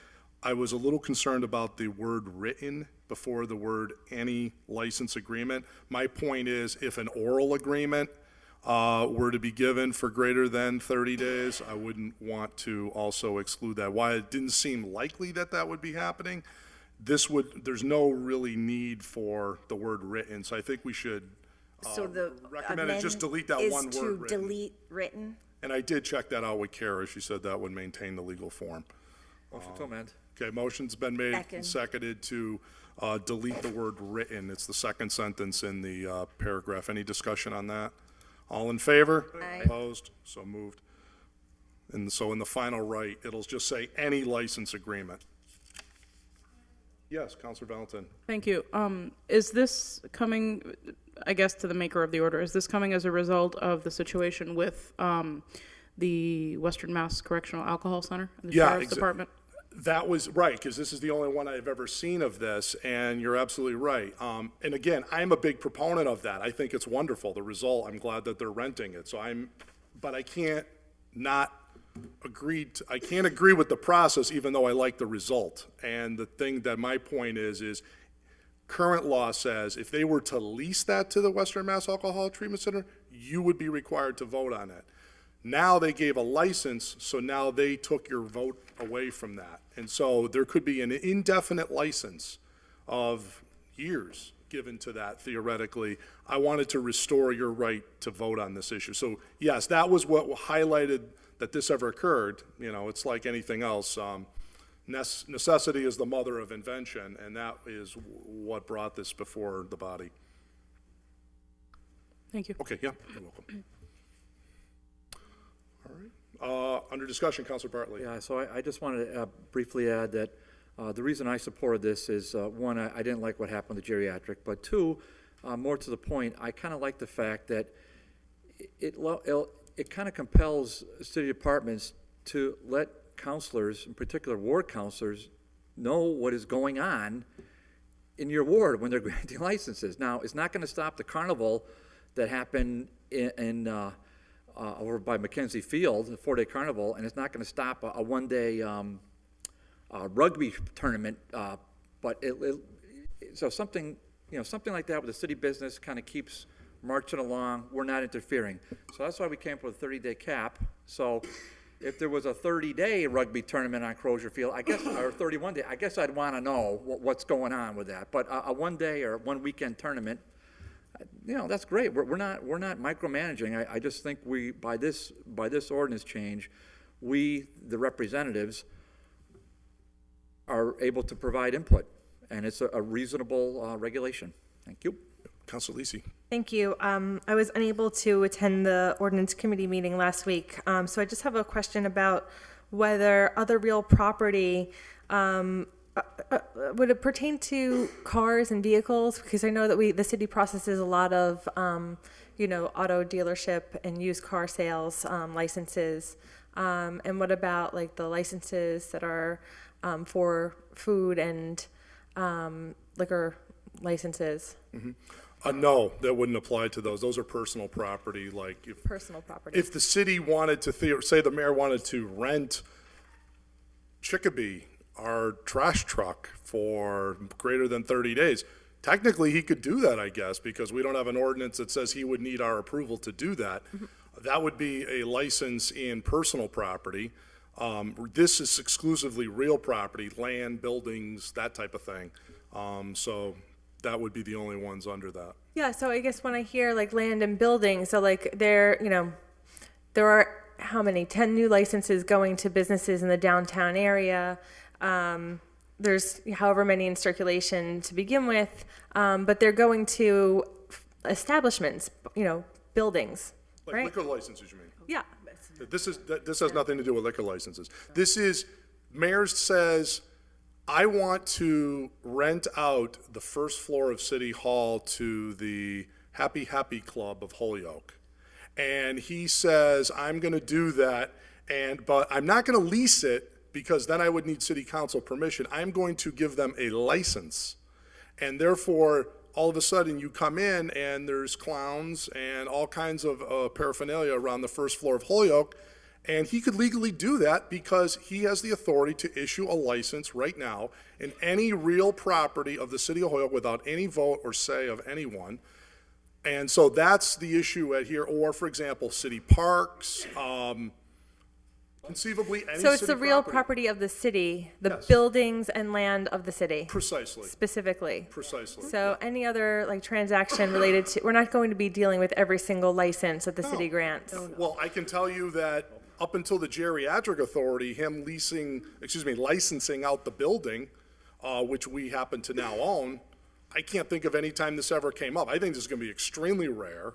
I was a little concerned about the word written before the word any license agreement. My point is, if an oral agreement were to be given for greater than 30 days, I wouldn't want to also exclude that. Why it didn't seem likely that would be happening, there's no really need for the word written, so I think we should
So the
recommend it, just delete that
is
one
to
word, written.
delete written?
And I did check that out with Kara. She said that would maintain the legal form.
Motion to amend.
Okay, motion's been made
Second.
and seconded to delete the word written. It's the second sentence in the paragraph. Any discussion on that? All in favor?
Aye.
Opposed? So moved. And so in the final right, it'll just say any license agreement. Yes, Counselor Valentin.
Thank you. Is this coming, I guess, to the maker of the order, is this coming as a result of the situation with the Western Mass Correctional Alcohol Center and the Sheriff's Department?
That was right, because this is the only one I've ever seen of this, and you're absolutely right. And again, I'm a big proponent of that. I think it's wonderful, the result. I'm glad that they're renting it. But I can't agree with the process, even though I like the result. And the thing that my point is current law says if they were to lease that to the Western Mass Alcohol Treatment Center, you would be required to vote on it. Now they gave a license, so now they took your vote away from that. And so there could be an indefinite license of years given to that theoretically. I wanted to restore your right to vote on this issue. So yes, that was what highlighted that this ever occurred. You know, it's like anything else. Necessity is the mother of invention, and that is what brought this before the body.
Thank you.
Okay, yeah, you're welcome. All right. Under discussion, Councilor Bartley.
Yeah, so I just wanted to briefly add that the reason I supported this is, one, I didn't like what happened with the geriatric, but two, more to the point, I kind of like the fact that it kind of compels city departments to let counselors, in particular ward counselors, know what is going on in your ward when they're granting licenses. Now, it's not going to stop the carnival that happened over by Mackenzie Field, the 4-day carnival, and it's not going to stop a one-day rugby tournament. But so something like that with the city business kind of keeps marching along. We're not interfering. So that's why we came up with a 30-day cap. So if there was a 30-day rugby tournament on Crozier Field, I guess, or 31-day, I guess I'd want to know what's going on with that. But a one-day or one weekend tournament, that's great. We're not micromanaging. I just think by this ordinance change, we, the representatives, are able to provide input, and it's a reasonable regulation. Thank you.
Councilor Lisi.
Thank you. I was unable to attend the Ordinance Committee meeting last week, so I just have a question about whether other real property, would it pertain to cars and vehicles? Because I know that the city processes a lot of, auto dealership and used car sales licenses. And what about like the licenses that are for food and liquor licenses?
Mm-hmm. No, that wouldn't apply to those. Those are personal property. Like
Personal property.
If the city wanted to, say the mayor wanted to rent Chicopee, our trash truck, for greater than 30 days, technically he could do that, I guess, because we don't have an ordinance that says he would need our approval to do that. Mm-hmm. That would be a license in personal property. This is exclusively real property, land, buildings, that type of thing. So that would be the only ones under that.
Yeah, so I guess when I hear like land and buildings, so like there are how many, 10 new licenses going to businesses in the downtown area. There's however many in circulation to begin with, but they're going to establishments, buildings,
Like
right?
liquor licenses, you mean?
Yeah.
This has nothing to do with liquor licenses. This is, mayor says, I want to rent out the first floor of City Hall to the Happy Happy Club of Holyoke. And he says, I'm going to do that, but I'm not going to lease it because then I would need city council permission. I'm going to give them a license. And therefore, all of a sudden you come in and there's clowns and all kinds of paraphernalia around the first floor of Holyoke. And he could legally do that because he has the authority to issue a license right now in any real property of the city of Holyoke without any vote or say of anyone. And so that's the issue at here. Or, for example, city parks, conceivably any
So it's
city
the real property of the city, the
Yes.
buildings and land of the city.
Precisely.
Specifically.
Precisely.
So any other like transaction related to, we're not going to be dealing with every single license that the city grants.
Well, I can tell you that up until the geriatric authority, licensing out the building, which we happen to now own, I can't think of any time this ever came up. I think this is going to be extremely rare.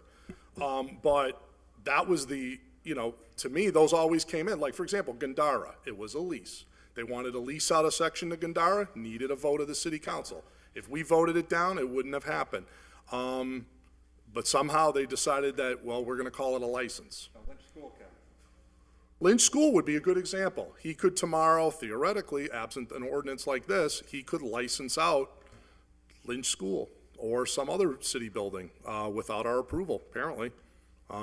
But that was to me, those always came in. Like, for example, Gandara, it was a lease. They wanted to lease out a section to Gandara, needed a vote of the city council. If we voted it down, it wouldn't have happened. But somehow they decided that, well, we're going to call it a license. Lynch School would be a good example. He could tomorrow, theoretically, absent an ordinance like this, he could license out Lynch School or some other city building without our approval, apparently.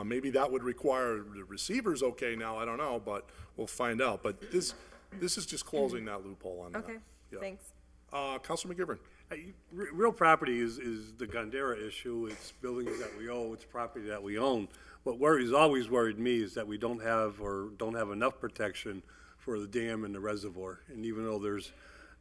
Maybe that would require the receiver's okay now, I don't know, but we'll find out. But this is just closing that loophole on that.
Okay,
Yeah.
thanks.
Councilor McGivern.
Real property is the Gandera issue. It's buildings that we own, it's property that we own. What always worried me is that we don't have enough protection for the dam and the reservoir. And even though there's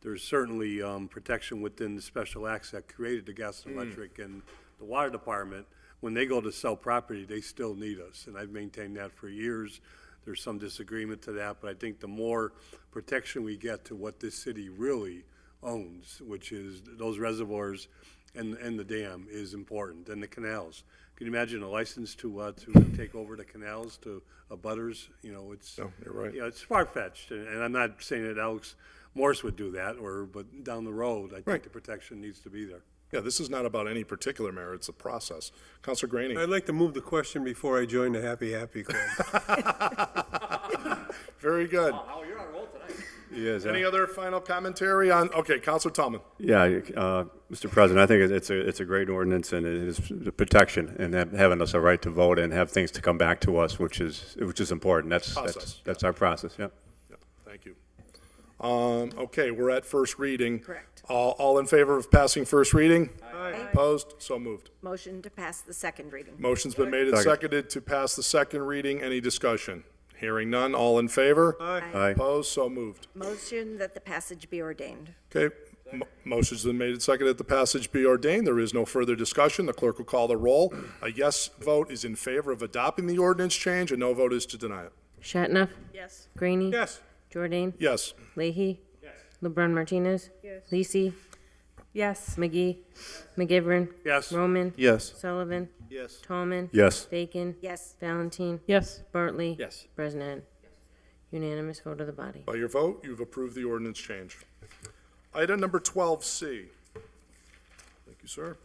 there's certainly protection within the special acts that created the gas and electric and the water department. When they go to sell property, they still need us, and I've maintained that for years. There's some disagreement to that, but I think the more protection we get to what this city really owns, which is those reservoirs and the dam, is important, and the canals. Can you imagine a license to take over the canals to abutters? You know, it's,
No, you're right.
you know, it's far-fetched, and I'm not saying that Alex Morse would do that, but down the road, I think
Right.
the protection needs to be there.
Yeah, this is not about any particular mayor, it's a process. Counselor Graney?
I'd like to move the question before I join the Happy Club.
Very good.
Oh, you're on a roll tonight.
Yes.
Any other final commentary on, okay, Counselor Tallman?
Yeah, Mr. President, I think it's a great ordinance, and it is the protection, and having us a right to vote and have things to come back to us, which is important. That's our process, yeah.
Yeah, thank you. Okay, we're at first reading.
Correct.
All in favor of passing first reading?
Aye.
Opposed? So moved.
Motion to pass the second reading.
Motion's been made and
Second.
seconded to pass the second reading. Any discussion? Hearing none. All in favor?
Aye.
Aye.
Opposed? So moved.
Motion that the passage be ordained.
Okay, motion's been made and seconded that the passage be ordained. There is no further discussion. The clerk will call the roll. A yes vote is in favor of adopting the ordinance change, a no vote is to deny it.
Shatnoff?
Yes.
Graney?
Yes.
Jordan?
Yes.
Leahy? LeBron Martinez? Lisi?
Yes.
McGee? McGivern?
Yes.
Roman?
Yes.
Sullivan?
Yes.
Tallman?
Yes.
Bacon?
Yes.
Valentine?
Yes.
Bartley?
Yes.
Bresnan? Unanimous vote of the body.
By your vote, you've approved the ordinance change. Item number 12C. Thank you, sir.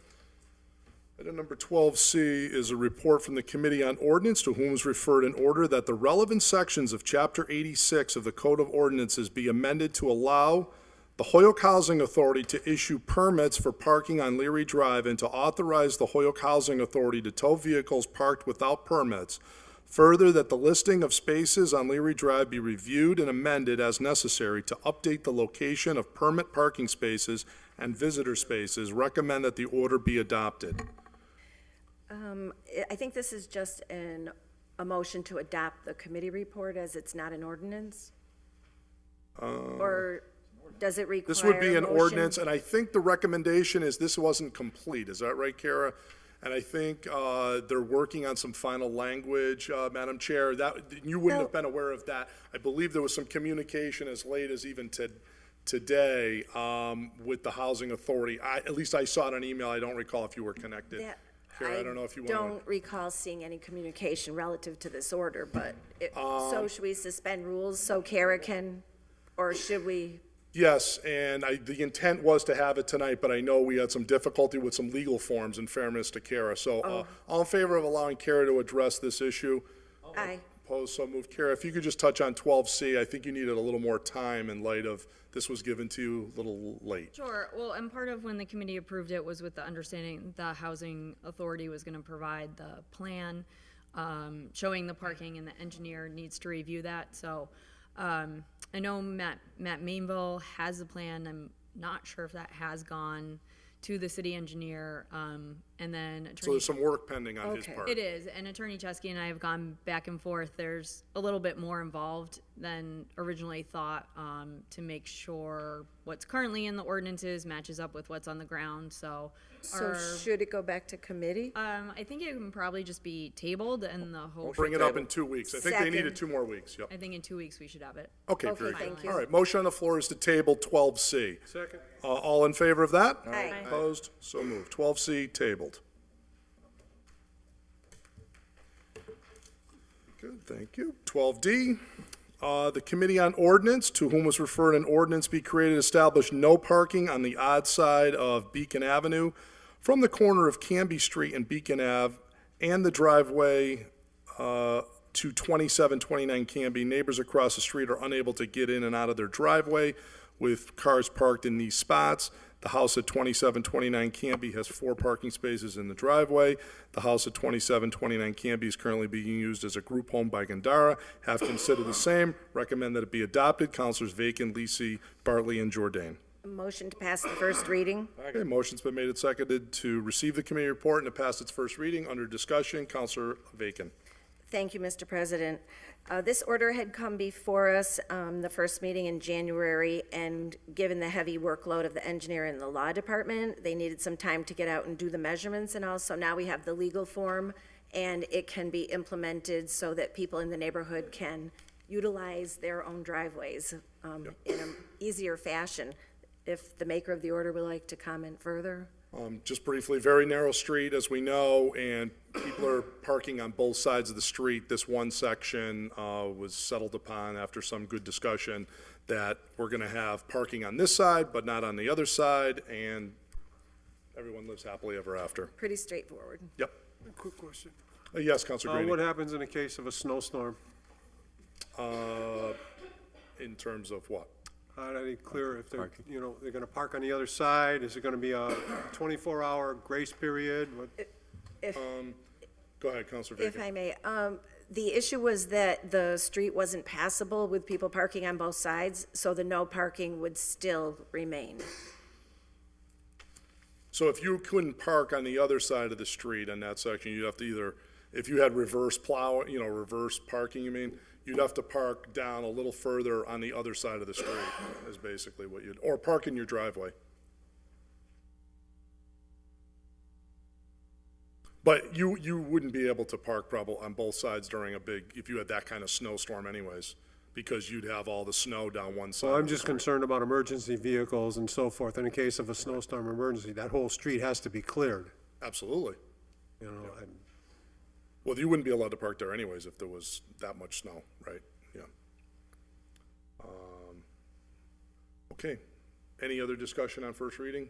Item number 12C is a report from the Committee on Ordinance, to whom is referred an order that the relevant sections of Chapter 86 of the Code of Ordinances be amended to allow the Holyoke Housing Authority to issue permits for parking on Leary Drive and to authorize the Holyoke Housing Authority to tow vehicles parked without permits. Further, that the listing of spaces on Leary Drive be reviewed and amended as necessary to update the location of permit parking spaces and visitor spaces. Recommend that the order be adopted.
I think this is just a motion to adopt the committee report, as it's not an ordinance? Or does it require
This would be
a
an
motion?
ordinance, and I think the recommendation is this wasn't complete. Is that right, Kara? And I think they're working on some final language, Madam Chair. That, you wouldn't have been aware of that. I believe there was some communication as late as even today with the Housing Authority. At least I saw it on email. I don't recall if you were connected.
That-
Kara, I don't know if you want
don't recall seeing any communication relative to this order, but so should we suspend rules so Kara can, or should we?
Yes, and the intent was to have it tonight, but I know we had some difficulty with some legal forms, in fairness to Kara. So all in favor of allowing Kara to address this issue?
Aye.
Opposed, so moved. Kara, if you could just touch on 12C, I think you needed a little more time in light of this was given to you a little late.
Sure. Well, and part of when the committee approved it was with the understanding the housing authority was going to provide the plan showing the parking, and the engineer needs to review that. So I know Matt Mainville has a plan. I'm not sure if that has gone to the city engineer, and then
So there's some work pending on his
Okay.
part.
it is, and Attorney Chesky and I have gone back and forth. There's a little bit more involved than originally thought to make sure what's currently in the ordinances matches up with what's on the ground. So,
So should it go back to committee?
I think it can probably just be tabled, and the hope.
Bring it up in 2 weeks. I think they needed
Second.
2 more weeks, yep.
I think in 2 weeks we should have it.
Okay,
Okay,
very good.
thank you.
All right, motion on the floor is to table 12C.
Second.
All in favor of that?
Aye.
Opposed? So moved. 12C tabled. Good, thank you. 12D, the Committee on Ordinance, to whom was referred an ordinance be created, establish no parking on the odd side of Beacon Avenue from the corner of Canby Street and Beacon Ave and the driveway to 2729 Canby. Neighbors across the street are unable to get in and out of their driveway with cars parked in these spots. The house at 2729 Canby has 4 parking spaces in the driveway. The house at 2729 Canby is currently being used as a group home by Gandara. Have considered the same. Recommend that it be adopted. Councilors Bacon, Lisi, Bartley, and Jordan.
Motion to pass the first reading?
Okay, motion's been made and seconded to receive the committee report and to pass its first reading. Under discussion, Councilor Bacon.
Thank you, Mr. President. This order had come before us the first meeting in January, and given the heavy workload of the engineer and the law department, they needed some time to get out and do the measurements and all. So now we have the legal form, and it can be implemented so that people in the neighborhood can utilize their own driveways in an easier fashion. If the maker of the order would like to comment further.
Just briefly, very narrow street, as we know, and people are parking on both sides of the street. This one section was settled upon after some good discussion that we're going to have parking on this side, but not on the other side, and everyone lives happily ever after.
Pretty straightforward.
Yep.
Quick question.
Yes, Councilor Grady.
What happens in the case of a snowstorm?
In terms of what?
How do they clear if they're, they're gonna park on the other side? Is it gonna be a 24-hour grace period?
Go ahead, Councilor
If
Bacon.
I may, the issue was that the street wasn't passable with people parking on both sides, so the no parking would still remain.
So if you couldn't park on the other side of the street on that section, you'd have to either, if you had reverse plow, reverse parking, you'd have to park down a little further on the other side of the street, is basically what you'd, or park in your driveway. But you wouldn't be able to park probably on both sides during if you had that kind of snowstorm anyways, because you'd have all the snow down one side.
So I'm just concerned about emergency vehicles and so forth. In the case of a snowstorm emergency, that whole street has to be cleared.
Absolutely. Well, you wouldn't be allowed to park there anyways if there was that much snow, right? Yeah. Okay. Any other discussion on first reading?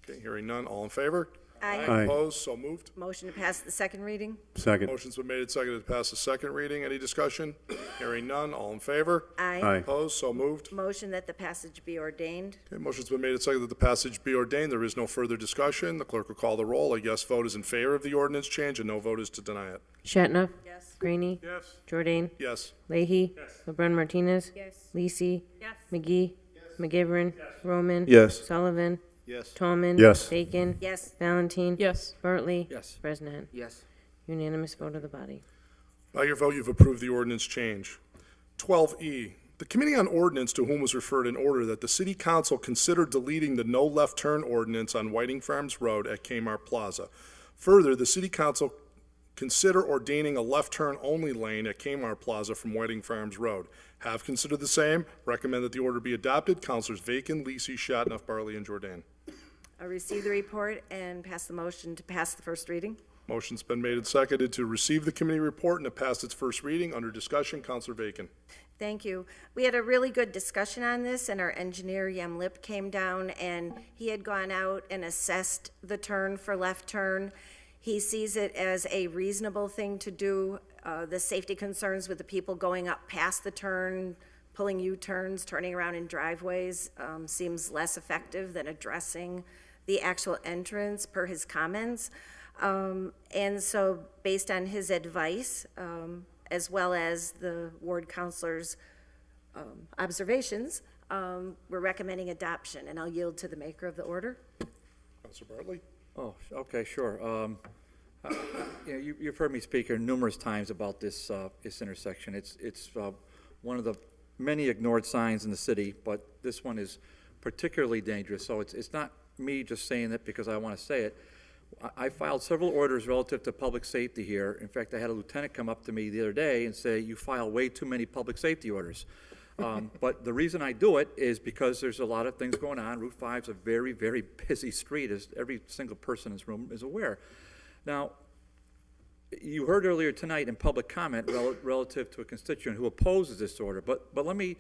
Okay, hearing none. All in favor?
Aye.
Opposed? So moved.
Motion to pass the second reading?
Second.
Motion's been made and seconded to pass the second reading. Any discussion? Hearing none. All in favor?
Aye.
Opposed? So moved.
Motion that the passage be ordained?
Okay, motion's been made and seconded that the passage be ordained. There is no further discussion. The clerk will call the roll. A yes vote is in favor of the ordinance change, and no vote is to deny it.
Shatnoff?
Yes.
Greenie?
Yes.
Jordan?
Yes.
Leahy?
Yes.
LeBrun Martinez?
Yes.
Lisi?
Yes.
McGee? McGivern? Roman?
Yes.
Sullivan?
Yes.
Tallman?
Yes.
Bacon?
Yes.
Valentine?
Yes.
Bartley?
Yes.
Bresnahan?
Yes.
Unanimous vote of the body.
By your vote, you've approved the ordinance change. 12E, the Committee on Ordinance, to whom was referred an order that the City Council consider deleting the no left turn ordinance on Whiting Farms Road at Kmart Plaza. Further, the City Council consider ordaining a left turn only lane at Kmart Plaza from Whiting Farms Road. Have considered the same. Recommend that the order be adopted. Councilors Bacon, Lisi, Shatnoff, Bartley, and Jordan.
I receive the report and pass the motion to pass the first reading?
Motion's been made and seconded to receive the committee report and to pass its first reading. Under discussion, Councilor Bacon.
Thank you. We had a really good discussion on this, and our engineer, Yem Lip, came down, and he had gone out and assessed the turn for left turn. He sees it as a reasonable thing to do. The safety concerns with the people going up past the turn, pulling U-turns, turning around in driveways, seems less effective than addressing the actual entrance per his comments. And so based on his advice, as well as the ward counselor's observations, we're recommending adoption, and I'll yield to the maker of the order.
Councilor Bartley.
Oh, okay, sure. You've heard me speak here numerous times about this intersection. It's one of the many ignored signs in the city, but this one is particularly dangerous. So it's not me just saying it because I want to say it. I filed several orders relative to public safety here. In fact, I had a lieutenant come up to me the other day and say, "You file way too many public safety orders." But the reason I do it is because there's a lot of things going on. Route 5 is a very, very busy street, as every single person in this room is aware. Now, you heard earlier tonight in public comment relative to a constituent who opposes this order, but let me,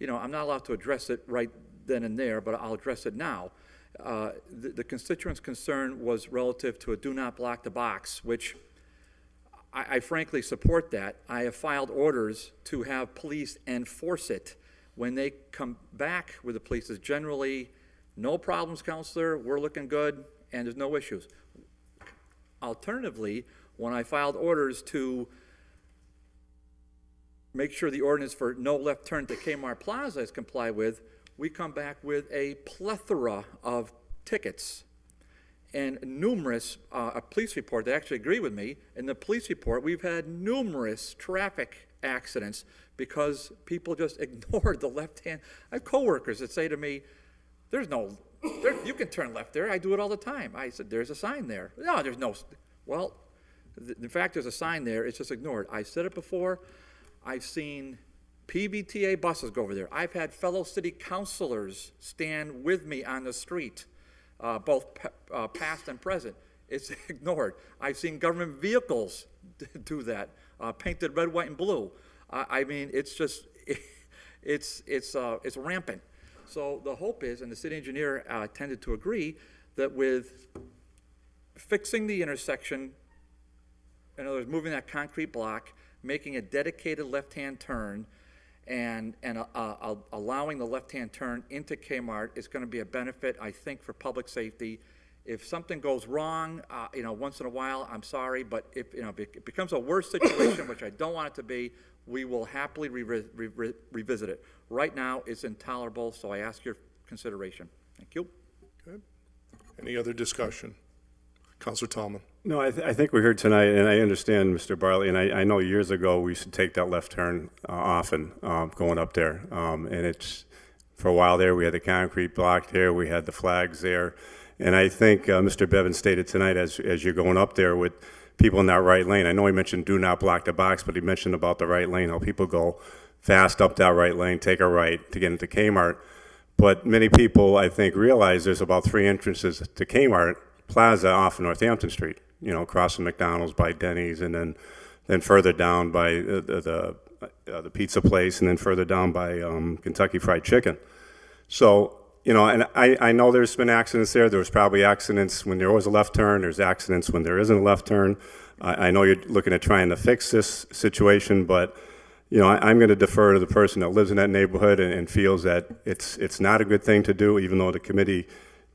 I'm not allowed to address it right then and there, but I'll address it now. The constituent's concern was relative to a do not block the box, which I frankly support that. I have filed orders to have police enforce it. When they come back with the police, it's generally, no problems, counselor, we're looking good, and there's no issues. Alternatively, when I filed orders to make sure the ordinance for no left turn to Kmart Plaza is complied with, we come back with a plethora of tickets. And numerous, a police report, they actually agree with me, in the police report, we've had numerous traffic accidents because people just ignored the left hand. I have coworkers that say to me, you can turn left there, I do it all the time. I said, there's a sign there. No, there's no, well, in fact, there's a sign there, it's just ignored. I said it before, I've seen PVTA buses go over there. I've had fellow city councilors stand with me on the street, both past and present. It's ignored. I've seen government vehicles do that, painted red, white, and blue. I mean, it's just, it's rampant. So the hope is, and the city engineer tended to agree, that with fixing the intersection, in other words, moving that concrete block, making a dedicated left-hand turn, and allowing the left-hand turn into Kmart is going to be a benefit, I think, for public safety. If something goes wrong, once in a while, I'm sorry, but if it becomes a worse situation, which I don't want it to be, we will happily revisit it. Right now, it's intolerable, so I ask your consideration. Thank you.
Okay. Any other discussion? Councilor Tallman.
No, I think we heard tonight, and I understand, Mr. Bartley, and I know years ago we used to take that left turn often going up there. And it's, for a while there, we had the concrete block there, we had the flags there. And I think Mr. Bevins stated tonight, as you're going up there with people in that right lane, I know he mentioned do not block the box, but he mentioned about the right lane, how people go fast up that right lane, take a right to get into Kmart. But many people, I think, realize there's about 3 entrances to Kmart Plaza off of Northampton Street, across from McDonald's by Denny's, and then further down by the pizza place, and then further down by Kentucky Fried Chicken. So, and I know there's been accidents there. There was probably accidents when there was a left turn. There's accidents when there isn't a left turn. I know you're looking at trying to fix this situation, but I'm going to defer to the person that lives in that neighborhood and feels that it's not a good thing to do, even though the committee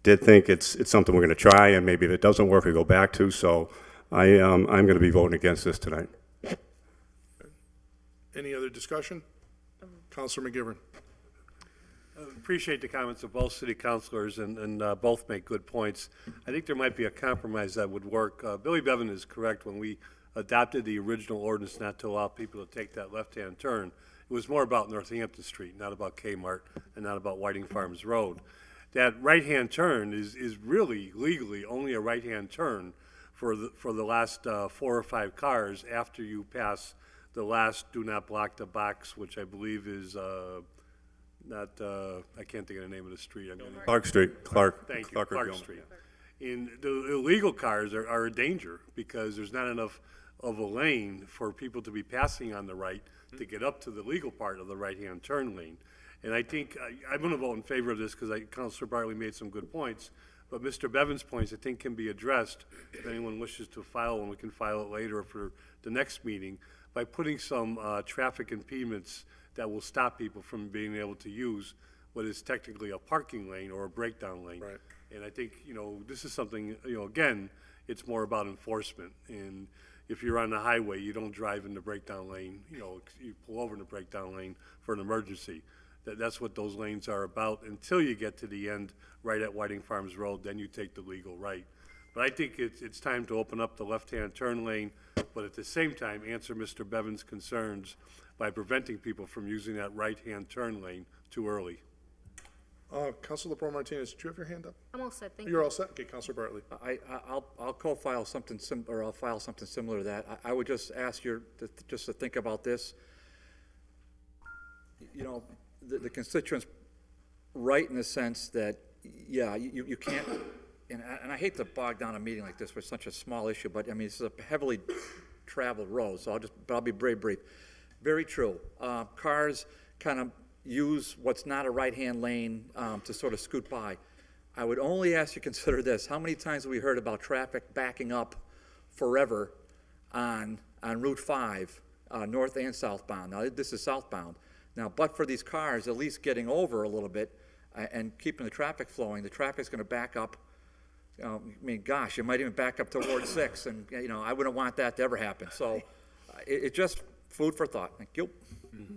did think it's something we're going to try, and maybe if it doesn't work, we go back to. So I'm going to be voting against this tonight.
Any other discussion? Councilor McGivern.
Appreciate the comments of both city councilors, and both make good points. I think there might be a compromise that would work. Billy Bevan is correct. When we adopted the original ordinance not to allow people to take that left-hand turn, it was more about Northampton Street, not about Kmart, and not about Whiting Farms Road. That right-hand turn is really legally only a right-hand turn for the last 4 or 5 cars after you pass the last do not block the box, which I believe is I can't think of the name of the street.
Clark Street.
Thank you, Clark Street. And the illegal cars are a danger because there's not enough of a lane for people to be passing on the right to get up to the legal part of the right-hand turn lane. And I think I'm going to vote in favor of this because Councilor Bartley made some good points. But Mr. Bevan's points, I think, can be addressed if anyone wishes to file one. We can file it later for the next meeting by putting some traffic impediments that will stop people from being able to use what is technically a parking lane or a breakdown lane.
Right.
And I think, this is something, again, it's more about enforcement. And if you're on the highway, you don't drive in the breakdown lane, you pull over in the breakdown lane for an emergency. That's what those lanes are about until you get to the end, right at Whiting Farms Road, then you take the legal right. But I think it's time to open up the left-hand turn lane, but at the same time, answer Mr. Bevan's concerns by preventing people from using that right-hand turn lane too early.
Councilor LeBron Martinez, did you have your hand up?
I'm all set, thank you.
You're all set? Okay, Councilor Bartley.
I'll co-file something I'll file something similar to that. I would just ask you just to think about this. The constituents right in the sense that, yeah, you can't, and I hate to bog down a meeting like this for such a small issue, but I mean, this is a heavily traveled road, so I'll be very brief. Very true. Cars kind of use what's not a right-hand lane to sort of scoot by. I would only ask you to consider this. How many times have we heard about traffic backing up forever on Route 5, north and southbound? Now, this is southbound. Now, but for these cars at least getting over a little bit and keeping the traffic flowing, the traffic's going to back up. I mean, gosh, it might even back up toward 6, and I wouldn't want that to ever happen. So, it's just food for thought. Thank you.
Mm-hmm.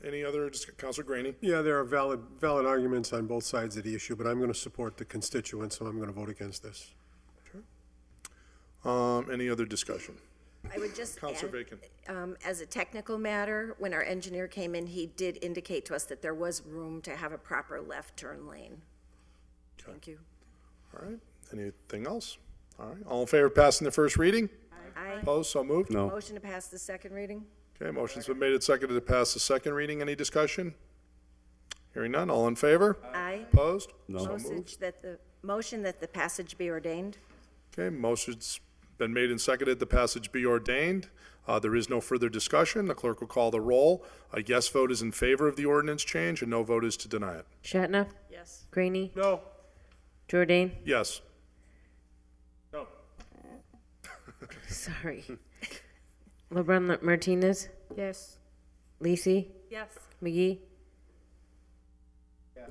Any other, Councilor Graney?
Yeah, there are valid arguments on both sides of the issue, but I'm going to support the constituents, so I'm going to vote against this.
Any other discussion?
I would just
Counselor
add,
Bacon.
as a technical matter, when our engineer came in, he did indicate to us that there was room to have a proper left turn lane. Thank you.
All right, anything else? All right, all in favor of passing the first reading?
Aye.
Opposed, so moved?
No.
Motion to pass the second reading?
Okay, motion's been made and seconded to pass the second reading. Any discussion? Hearing none, all in favor?
Aye.
Opposed?
No.
So moved.
Motion that the passage be ordained?
Okay, motion's been made and seconded, the passage be ordained. There is no further discussion. The clerk will call the roll. A yes vote is in favor of the ordinance change, and no vote is to deny it.
Shatna?
Yes.
Graney?
No.
Jordan?
Yes.
No.
Sorry. LeBron Martinez?
Yes.
Lisi?
Yes.
McGee? Yes.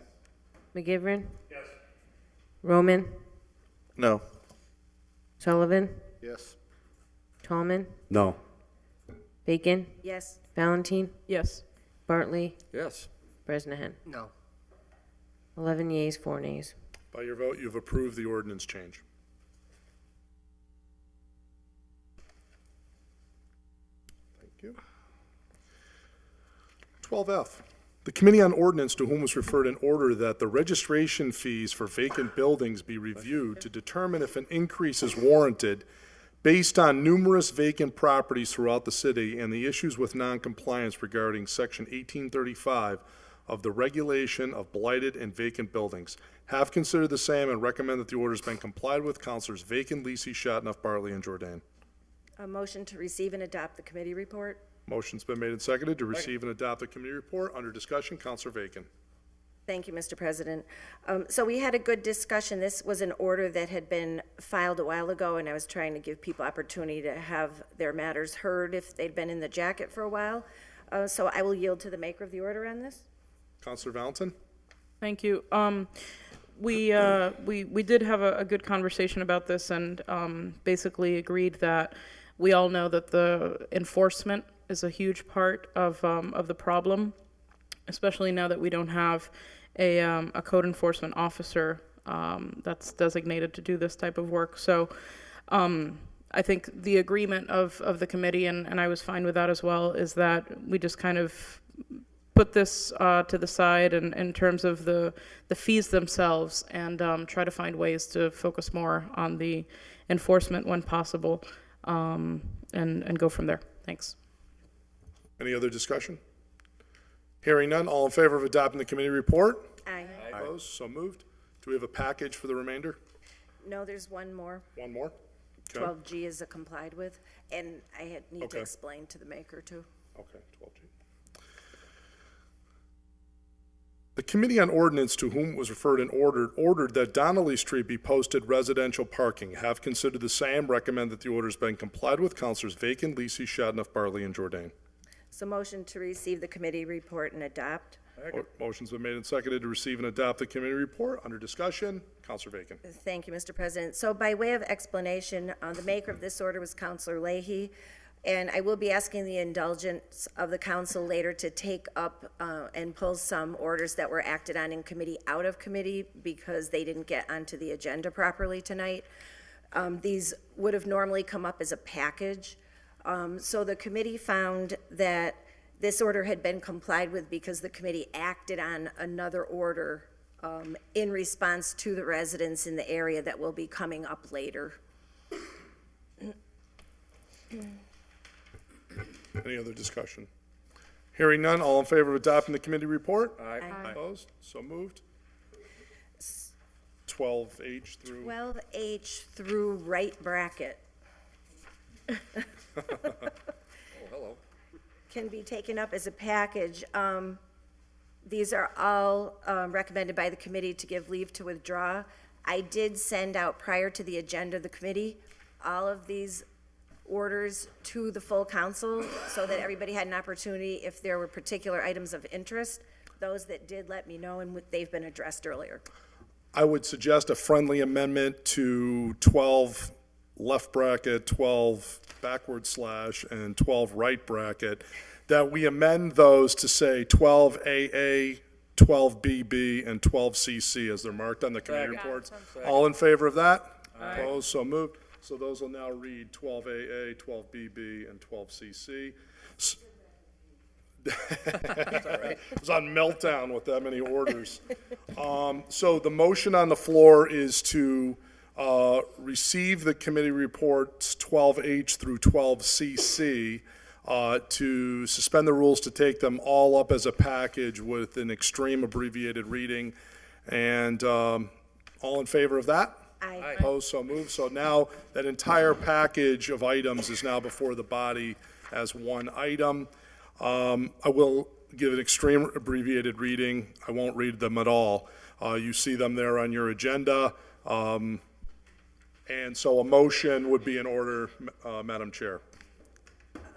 McGivern? Yes. Roman?
No.
Sullivan?
Yes.
Tallman?
No.
Bacon?
Yes.
Valentine?
Yes.
Bartley?
Yes.
Bresnahan?
No.
11 yeas, 4 nays.
By your vote, you've approved the ordinance change. Thank you. 12F. The Committee on Ordinance, to whom was referred an order that the registration fees for vacant buildings be reviewed to determine if an increase is warranted based on numerous vacant properties throughout the city and the issues with noncompliance regarding Section 1835 of the Regulation of Blighted and Vacant Buildings, have considered the same and recommend that the order has been complied with. Councilors Bacon, Lisi, Shatnoff, Bartley, and Jordan.
A motion to receive and adopt the committee report?
Motion's been made and seconded to receive and adopt the committee report. Under discussion, Councilor Bacon.
Thank you, Mr. President. So we had a good discussion. This was an order that had been filed a while ago, and I was trying to give people opportunity to have their matters heard if they'd been in the jacket for a while. So I will yield to the maker of the order on this.
Councilor Valentin.
Thank you. We did have a good conversation about this and basically agreed that we all know that the enforcement is a huge part of the problem, especially now that we don't have a code enforcement officer that's designated to do this type of work. So I think the agreement of the committee, and I was fine with that as well, is that we just kind of put this to the side in terms of the fees themselves and try to find ways to focus more on the enforcement when possible and go from there. Thanks.
Any other discussion? Hearing none, all in favor of adopting the committee report?
Aye.
Opposed? So moved. Do we have a package for the remainder?
No, there's one more.
One more? Okay.
12G is complied with, and I need to
Okay.
explain to the maker, too.
Okay, 12G. The Committee on Ordinance, to whom it was referred and ordered that Donnelly Street be posted residential parking, have considered the same, recommend that the order has been complied with. Councilors Bacon, Lisi, Shatnoff, Bartley, and Jordan.
So motion to receive the committee report and adopt.
Motion's been made and seconded to receive and adopt the committee report. Under discussion, Councilor Bacon.
Thank you, Mr. President. So by way of explanation, the maker of this order was Councilor Leahy, and I will be asking the indulgence of the council later to take up and pull some orders that were acted on in committee out of committee because they didn't get onto the agenda properly tonight. These would have normally come up as a package. So the committee found that this order had been complied with because the committee acted on another order in response to the residents in the area that will be coming up later.
Any other discussion? Hearing none, all in favor of adopting the committee report?
Aye.
Aye.
Opposed? So moved. 12H through.
12H through right bracket
Oh, hello.
can be taken up as a package. These are all recommended by the committee to give leave to withdraw. I did send out prior to the agenda of the committee all of these orders to the full council so that everybody had an opportunity if there were particular items of interest. Those that did let me know, and they've been addressed earlier.
I would suggest a friendly amendment to 12 left bracket, 12 backward slash, and 12 right bracket, that we amend those to say 12AA, 12BB, and 12CC as they're marked on the committee reports. All in favor of that? Opposed? So moved. So those will now read 12AA, 12BB, and 12CC. It was on meltdown with that many orders. So the motion on the floor is to receive the committee reports 12H through 12CC, to suspend the rules to take them all up as a package with an extreme abbreviated reading. And all in favor of that?
Aye.
Opposed, so moved. So now that entire package of items is now before the body as one item. I will give an extreme abbreviated reading. I won't read them at all. You see them there on your agenda. And so a motion would be in order, Madam Chair.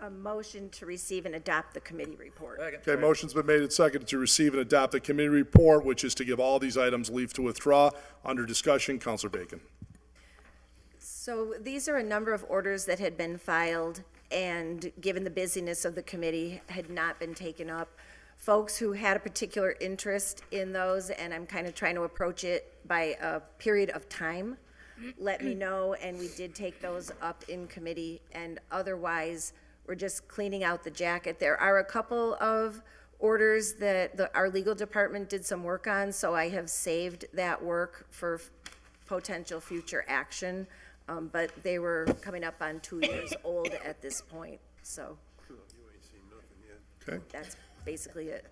A motion to receive and adopt the committee report.
Okay, motion's been made and seconded to receive and adopt the committee report, which is to give all these items leave to withdraw. Under discussion, Councilor Bacon.
So these are a number of orders that had been filed and, given the busyness of the committee, had not been taken up. Folks who had a particular interest in those, and I'm kind of trying to approach it by a period of time, let me know, and we did take those up in committee, and otherwise, we're just cleaning out the jacket. There are a couple of orders that our legal department did some work on, so I have saved that work for potential future action. But they were coming up on 2 years old at this point, so
Okay.
that's basically it.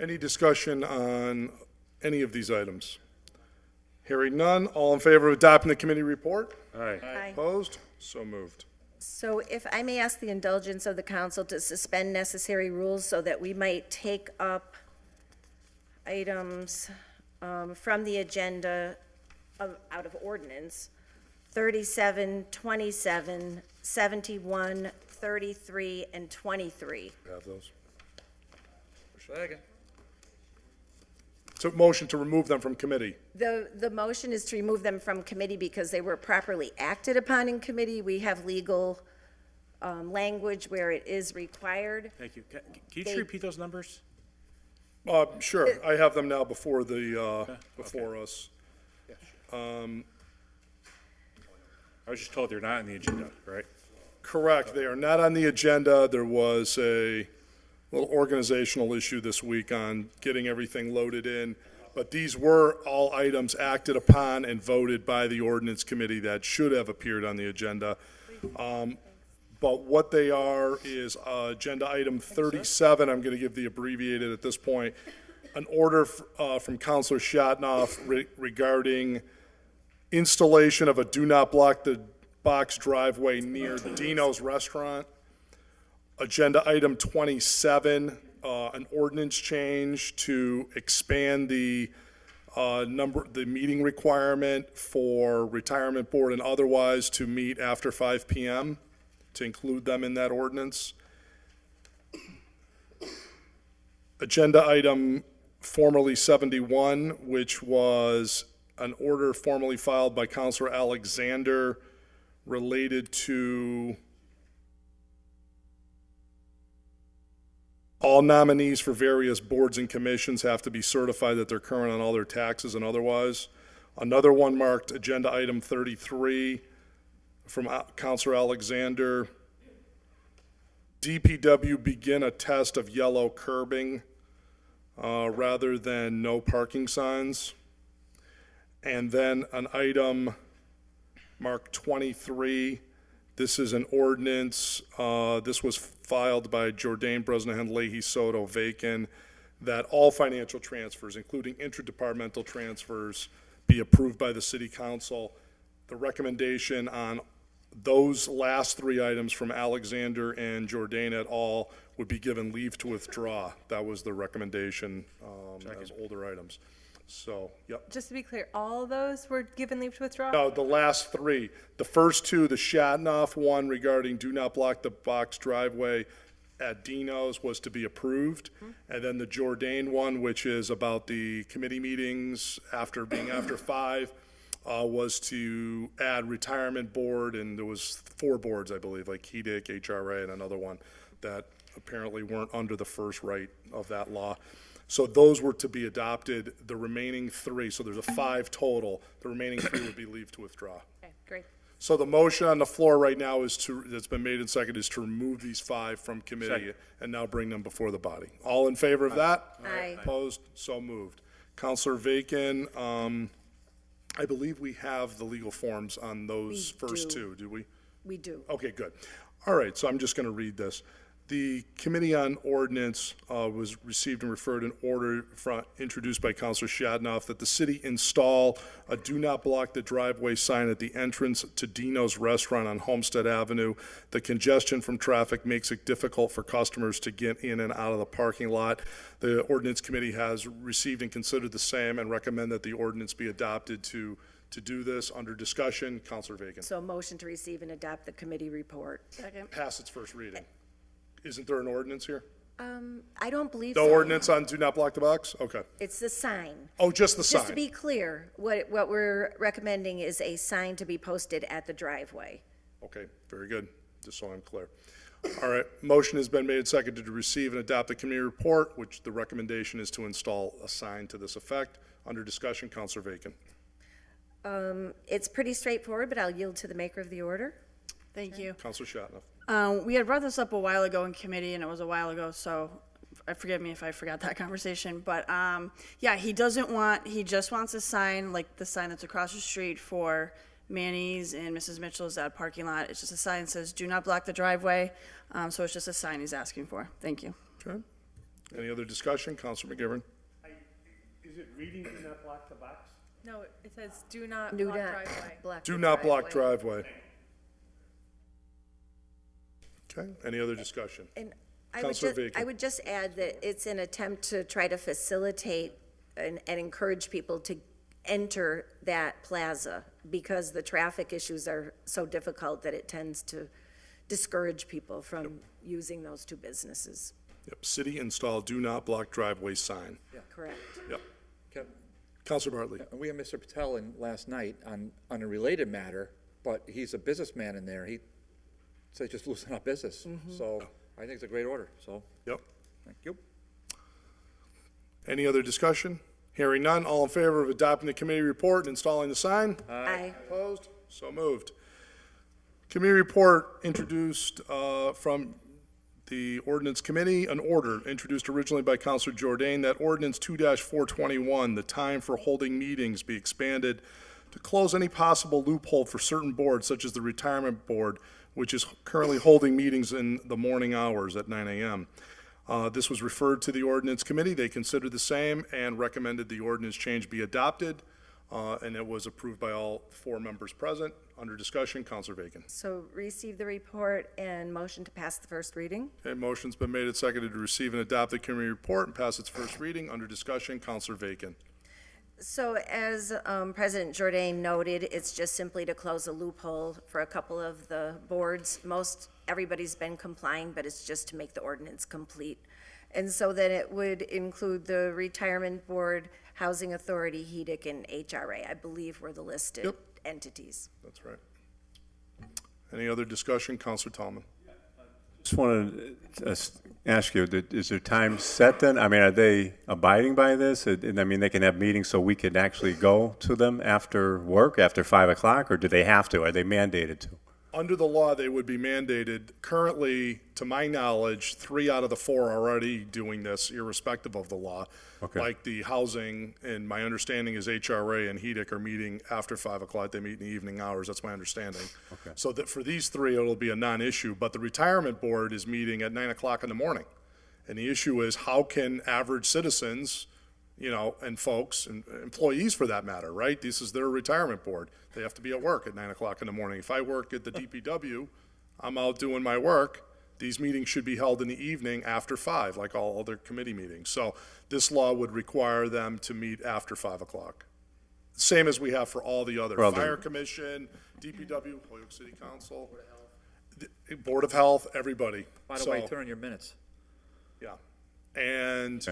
Any discussion on any of these items? Hearing none, all in favor of adopting the committee report?
Aye.
Aye.
Opposed? So moved.
So if I may ask the indulgence of the council to suspend necessary rules so that we might take up items from the agenda out of ordinance, 37, 27, 71, 33, and 23.
Have those.
Second.
So motion to remove them from committee.
The motion is to remove them from committee because they were properly acted upon in committee. We have legal language where it is required.
Thank you. Can you just repeat those numbers?
Sure, I have them now before the, before us.
I was just told they're not on the agenda, right?
Correct, they are not on the agenda. There was a little organizational issue this week on getting everything loaded in. But these were all items acted upon and voted by the Ordinance Committee that should have appeared on the agenda. But what they are is agenda item 37, I'm going to give the abbreviated at this point, an order from Councilor Shatnoff regarding installation of a do not block the box driveway near Dino's Restaurant. Agenda item 27, an ordinance change to expand the the meeting requirement for retirement board and otherwise to meet after 5 p.m., to include them in that ordinance. Agenda item formerly 71, which was an order formerly filed by Councilor Alexander related to all nominees for various boards and commissions have to be certified that they're current on all their taxes and otherwise. Another one marked agenda item 33 from Councilor Alexander. DPW begin a test of yellow curbing rather than no parking signs. And then an item marked 23. This is an ordinance. This was filed by Jordan, Bresnahan, Leahy, Soto, Vacan, that all financial transfers, including interdepartmental transfers, be approved by the city council. The recommendation on those last three items from Alexander and Jordan et al. Would be given leave to withdraw. That was the recommendation as older items. So, yep.
Just to be clear, all of those were given leave to withdraw?
No, the last three. The first two, the Shatnoff one regarding do not block the box driveway at Dino's was to be approved. And then the Jordan one, which is about the committee meetings after being after 5, was to add retirement board, and there was 4 boards, I believe, like HEDIC, HRA, and another one that apparently weren't under the first right of that law. So those were to be adopted. The remaining 3, so there's a 5 total. The remaining 3 would be leave to withdraw.
Okay, great.
So the motion on the floor right now that's been made and seconded, is to remove these 5 from committee and now bring them before the body. All in favor of that?
Aye.
Opposed? So moved. Counselor Vacan, I believe we have the legal forms on those
We
first
do.
2, do we?
We do.
Okay, good. All right, so I'm just going to read this. The Committee on Ordinance was received and referred an order introduced by Councilor Shadnoff that the city install a do not block the driveway sign at the entrance to Dino's Restaurant on Homestead Avenue. The congestion from traffic makes it difficult for customers to get in and out of the parking lot. The Ordinance Committee has received and considered the same and recommend that the ordinance be adopted to do this. Under discussion, Councilor Vacan.
So motion to receive and adopt the committee report.
Second.
Pass its first reading. Isn't there an ordinance here?
I don't believe
No
so.
ordinance on do not block the box? Okay.
It's the sign.
Oh, just the sign?
Just to be clear, what we're recommending is a sign to be posted at the driveway.
Okay, very good, just so I'm clear. All right, motion has been made and seconded to receive and adopt the committee report, which the recommendation is to install a sign to this effect. Under discussion, Councilor Vacan.
It's pretty straightforward, but I'll yield to the maker of the order.
Thank you.
Councilor Shatnoff.
We had brought this up a while ago in committee, and it was a while ago, so forgive me if I forgot that conversation. But yeah, he just wants a sign, like the sign that's across the street for Manny's and Mrs. Mitchell's, that parking lot. It's just a sign that says, do not block the driveway. So it's just a sign he's asking for. Thank you.
Okay. Any other discussion? Councilor McGivern.
Is it reading do not block the box?
No, it says do not
Do
block
not
driveway.
block
Do
the
not block
driveway.
driveway. Okay, any other discussion?
And
Councilor Vacan.
I would just add that it's an attempt to try to facilitate and encourage people to enter that plaza because the traffic issues are so difficult that it tends to discourage people from using those 2 businesses.
Yep, city install do not block driveway sign.
Correct.
Yep.
Kev,
Councilor Bartley.
we had Mr. Patel in last night on a related matter, but he's a businessman in there. He said just loosen up business. So I think it's a great order, so
Yep.
thank you.
Any other discussion? Hearing none, all in favor of adopting the committee report and installing the sign?
Aye.
Opposed? So moved. Committee report introduced from the Ordinance Committee, an order introduced originally by Councilor Jordan that Ordinance 2-421, the time for holding meetings be expanded to close any possible loophole for certain boards, such as the Retirement Board, which is currently holding meetings in the morning hours at 9 a.m. This was referred to the Ordinance Committee. They considered the same and recommended the ordinance change be adopted, and it was approved by all 4 members present. Under discussion, Councilor Vacan.
So receive the report and motion to pass the first reading.
Okay, motion's been made and seconded to receive and adopt the committee report and pass its first reading. Under discussion, Councilor Vacan.
So as President Jordan noted, it's just simply to close a loophole for a couple of the boards. Everybody's been complying, but it's just to make the ordinance complete. And so then it would include the Retirement Board, Housing Authority, HEDIC, and HRA, I believe were the listed entities.
That's right. Any other discussion? Councilor Tallman.
Just wanted to ask you, is there time set then? I mean, are they abiding by this? And I mean, they can have meetings so we can actually go to them after work, after 5 o'clock, or do they have to? Are they mandated to?
Under the law, they would be mandated. Currently, to my knowledge, 3 out of the 4 are already doing this irrespective of the law.
Okay.
Like the housing, and my understanding is HRA and HEDIC are meeting after 5 o'clock. They meet in the evening hours. That's my understanding.
Okay.
So that for these 3, it'll be a non-issue. But the Retirement Board is meeting at 9 o'clock in the morning. And the issue is, how can average citizens, and folks, and employees for that matter, right? This is their retirement board. They have to be at work at 9 o'clock in the morning. If I work at the DPW, I'm out doing my work. These meetings should be held in the evening after 5, like all other committee meetings. So this law would require them to meet after 5 o'clock. Same as we have for all the other, Fire Commission, DPW, Holyoke City Council, Board of Health, everybody.
By the way, turn on your minutes.
Yeah. And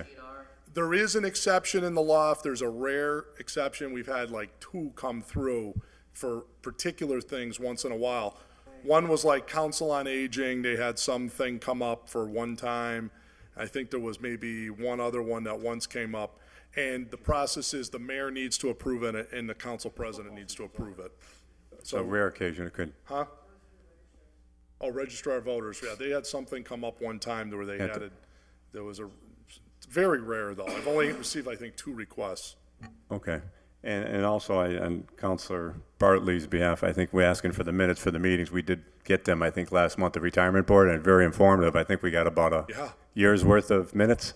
there is an exception in the law. If there's a rare exception, we've had like 2 come through for particular things once in a while. One was like Council on Aging. They had something come up for one time. I think there was maybe one other one that once came up. And the process is the mayor needs to approve it and the council president needs to approve it.
So rare occasion it could.
Huh? Oh, registrar of voters, yeah, they had something come up one time where they
Had to-
added, there was a, it's very rare though. I've only received, I think, 2 requests.
Okay. And also, on Counselor Bartley's behalf, I think we're asking for the minutes for the meetings. We did get them, I think, last month, the retirement board, and very informative. I think we got about a
Yeah.
year's worth of minutes.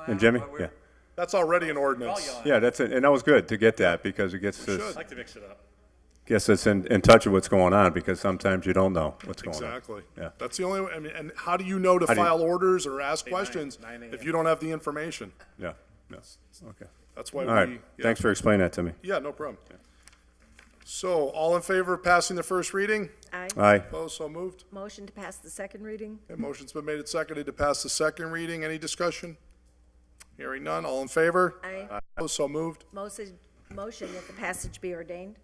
And Jimmy? Yeah.
That's already an ordinance.
Yeah, that's it. And that was good to get that because it gets
We
us,
should.
I like to mix it up.
gets us in touch with what's going on because sometimes you don't know what's going on.
Exactly.
Yeah.
That's the only, I mean, and how do you know to
How do you-
file orders or ask questions
9 a.m.
if you don't have the information?
Yeah. Yeah. Okay.
That's why
All right.
we. yeah.
Thanks for explaining that to me.
Yeah, no problem. So, all in favor of passing the first reading?
Aye.
Aye.
Opposed, so moved.
Motion to pass the second reading?
Okay, motion's been made and seconded to pass the second reading. Any discussion? Hearing none. All in favor?
Aye.
Opposed, so moved.
Motion that the passage be ordained?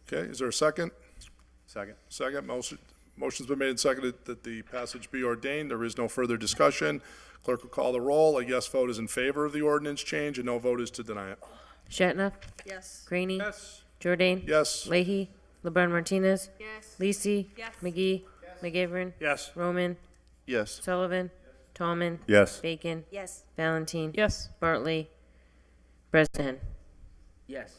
Okay, is there a second?
Second.
Second, motion's been made and seconded that the passage be ordained. There is no further discussion. Clerk will call the roll. A yes vote is in favor of the ordinance change, a no vote is to deny it.
Shatna.
Yes.
Graney.
Yes.
Jordan.
Yes.
Leahy. LeBron Martinez.
Yes.
Lisi.
Yes.
McGee. McGivern.
Yes.
Roman.
Yes.
Sullivan. Tallman.
Yes.
Bacon.
Yes.
Valentine.
Yes.
Bartley. Bresnahan.
Yes.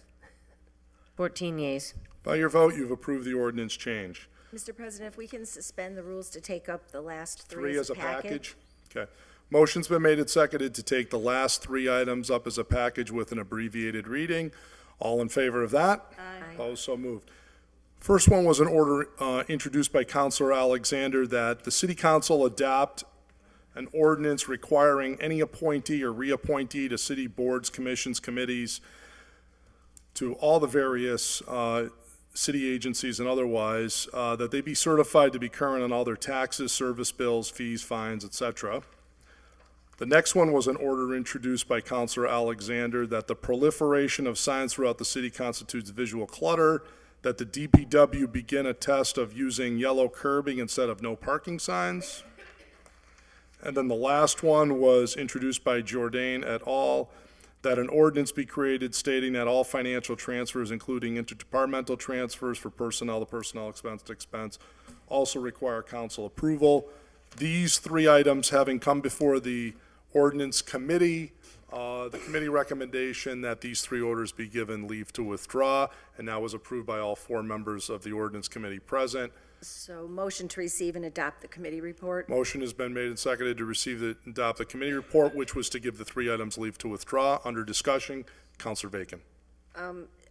14 yeas.
By your vote, you've approved the ordinance change.
Mr. President, if we can suspend the rules to take up the last
Three
three
as a package? Okay. Motion's been made and seconded to take the last 3 items up as a package with an abbreviated reading. All in favor of that?
Aye.
Opposed, so moved. First one was an order introduced by Councilor Alexander that the city council adopt an ordinance requiring any appointee or reappointee to city boards, commissions, committees, to all the various city agencies and otherwise, that they be certified to be current on all their taxes, service bills, fees, fines, et cetera. The next one was an order introduced by Councilor Alexander that the proliferation of signs throughout the city constitutes visual clutter, that the DPW begin a test of using yellow curbing instead of no parking signs. And then the last one was introduced by Jordan et al., that an ordinance be created stating that all financial transfers, including interdepartmental transfers for personnel to personnel, expense to expense, also require council approval. These 3 items having come before the Ordinance Committee, the committee recommendation that these 3 orders be given leave to withdraw, and that was approved by all 4 members of the Ordinance Committee present.
So motion to receive and adopt the committee report?
Motion has been made and seconded to receive and adopt the committee report, which was to give the 3 items leave to withdraw. Under discussion, Counselor Bacon.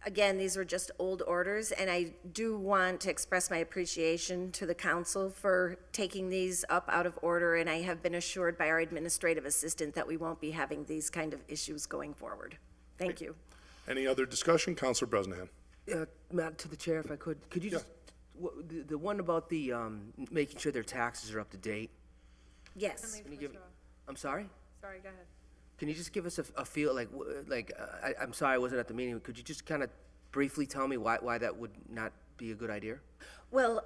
Again, these were just old orders, and I do want to express my appreciation to the council for taking these up out of order, and I have been assured by our administrative assistant that we won't be having these kind of issues going forward. Thank you.
Any other discussion? Counselor Bresnahan.
Matt, to the chair, if I could you just, the one about the, making sure their taxes are up to date?
Yes.
Can you give, I'm sorry?
Sorry, go ahead.
Can you just give us a feel, I'm sorry I wasn't at the meeting, could you just kind of briefly tell me why that would not be a good idea?
Well,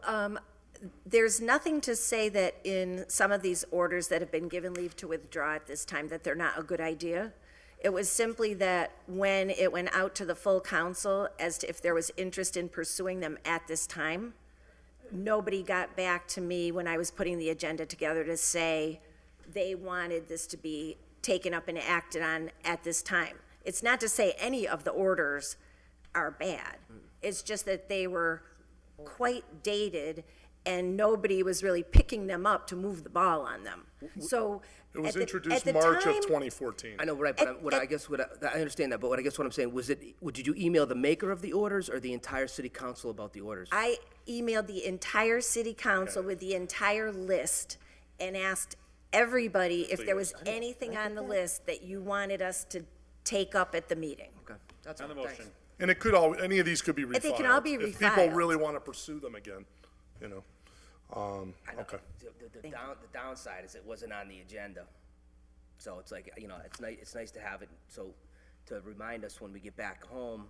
there's nothing to say that in some of these orders that have been given leave to withdraw at this time that they're not a good idea. It was simply that when it went out to the full council as to if there was interest in pursuing them at this time, nobody got back to me when I was putting the agenda together to say they wanted this to be taken up and acted on at this time. It's not to say any of the orders are bad. It's just that they were quite dated and nobody was really picking them up to move the ball on them. So
It was
at the
introduced
time-
March of 2014.
I know, right, but I understand that, but I guess what I'm saying, did you email the maker of the orders or the entire city council about the orders?
I emailed the entire city council with the entire list and asked everybody if there was anything on the list that you wanted us to take up at the meeting.
Okay, that's
On the
all, thanks.
motion.
And it could any of these could be refiled.
They can all be
If people
refiled.
really want to pursue them again, you know. Okay.
The downside is it wasn't on the agenda. So it's like, it's nice to have it, so to remind us when we get back home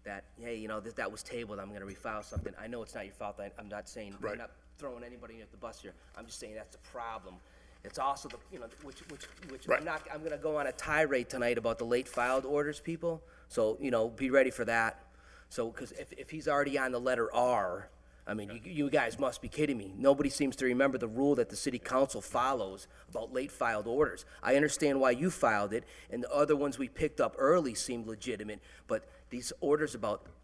that, hey, that was tabled, I'm gonna refile something. I know it's not your fault, I'm not saying,
Right.
I'm not throwing anybody at the bus here. I'm just saying that's a problem. It's also the, which
Right.
I'm gonna go on a tirade tonight about the late filed orders, people. So, be ready for that. So, because if he's already on the letter R, I mean, you guys must be kidding me. Nobody seems to remember the rule that the city council follows about late filed orders. I understand why you filed it, and the other ones we picked up early seemed legitimate, but these orders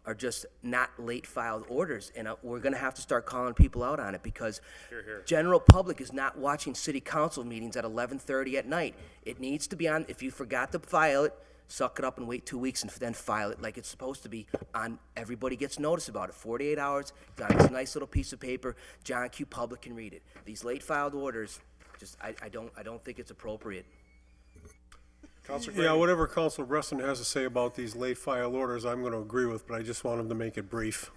are just not late filed orders, and we're gonna have to start calling people out on it, because general public is not watching city council meetings at 11:30 at night. It needs to be on, if you forgot to file it, suck it up and wait 2 weeks and then file it like it's supposed to be on. Everybody gets notice about it. 48 hours, got this nice little piece of paper. John Q. Public can read it. These late filed orders, I don't think it's appropriate.
Counselor
Yeah,
Grady?
whatever Council Bresson has to say about these late file orders, I'm going to agree with, but I just want him to make it brief.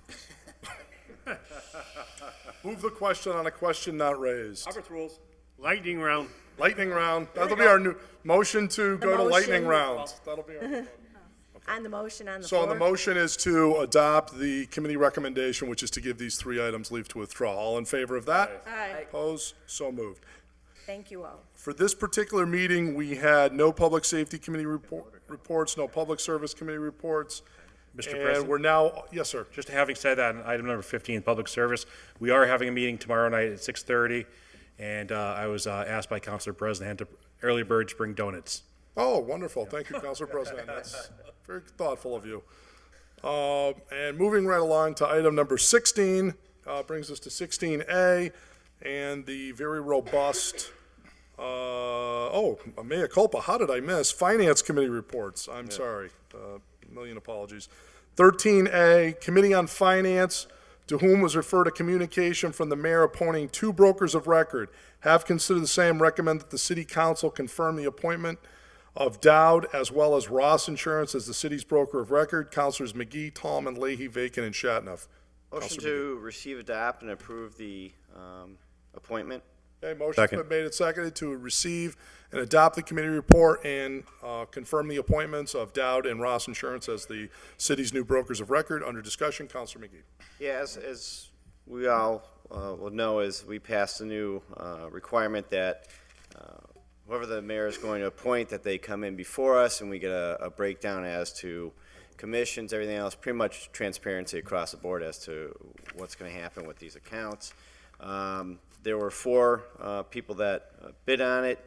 Move the question on a question not raised.
Robert's rules.
Lightning round.
Lightning round. That'll be our new motion to go to lightning
motion.
round. That'll be our.
On the motion on the
So
floor.
the motion is to adopt the committee recommendation, which is to give these 3 items leave to withdraw. All in favor of that?
Aye.
Opposed? So moved.
Thank you all.
For this particular meeting, we had no public safety committee reports, no public service committee reports.
Mr.
And
President?
we're now, yes, sir.
Just having said that, on item number 15, public service, we are having a meeting tomorrow night at 6:30, and I was asked by Councilor President to early birds bring donuts.
Oh, wonderful. Thank you, Councilor President. That's very thoughtful of you. And moving right along to item number 16, brings us to 16A, and the very robust, mea culpa, how did I miss? Finance Committee reports. I'm sorry. A million apologies. 13A, Committee on Finance, to whom was referred a communication from the mayor appointing 2 brokers of record. Have considered the same, recommend that the city council confirm the appointment of Dowd as well as Ross Insurance as the city's broker of record. Councilors McGee, Tallman, Leahy, Vacan, and Shatnoff.
Motion to receive, adopt, and approve the appointment.
Okay, motion's
Second.
been made and seconded to receive and adopt the committee report and confirm the appointments of Dowd and Ross Insurance as the city's new brokers of record. Under discussion, Councilor McGee.
Yeah, as we all will know, is we passed a new requirement that whoever the mayor is going to appoint, that they come in before us and we get a breakdown as to commissions, everything else, pretty much transparency across the board as to what's going to happen with these accounts. There were 4 people that bid on it.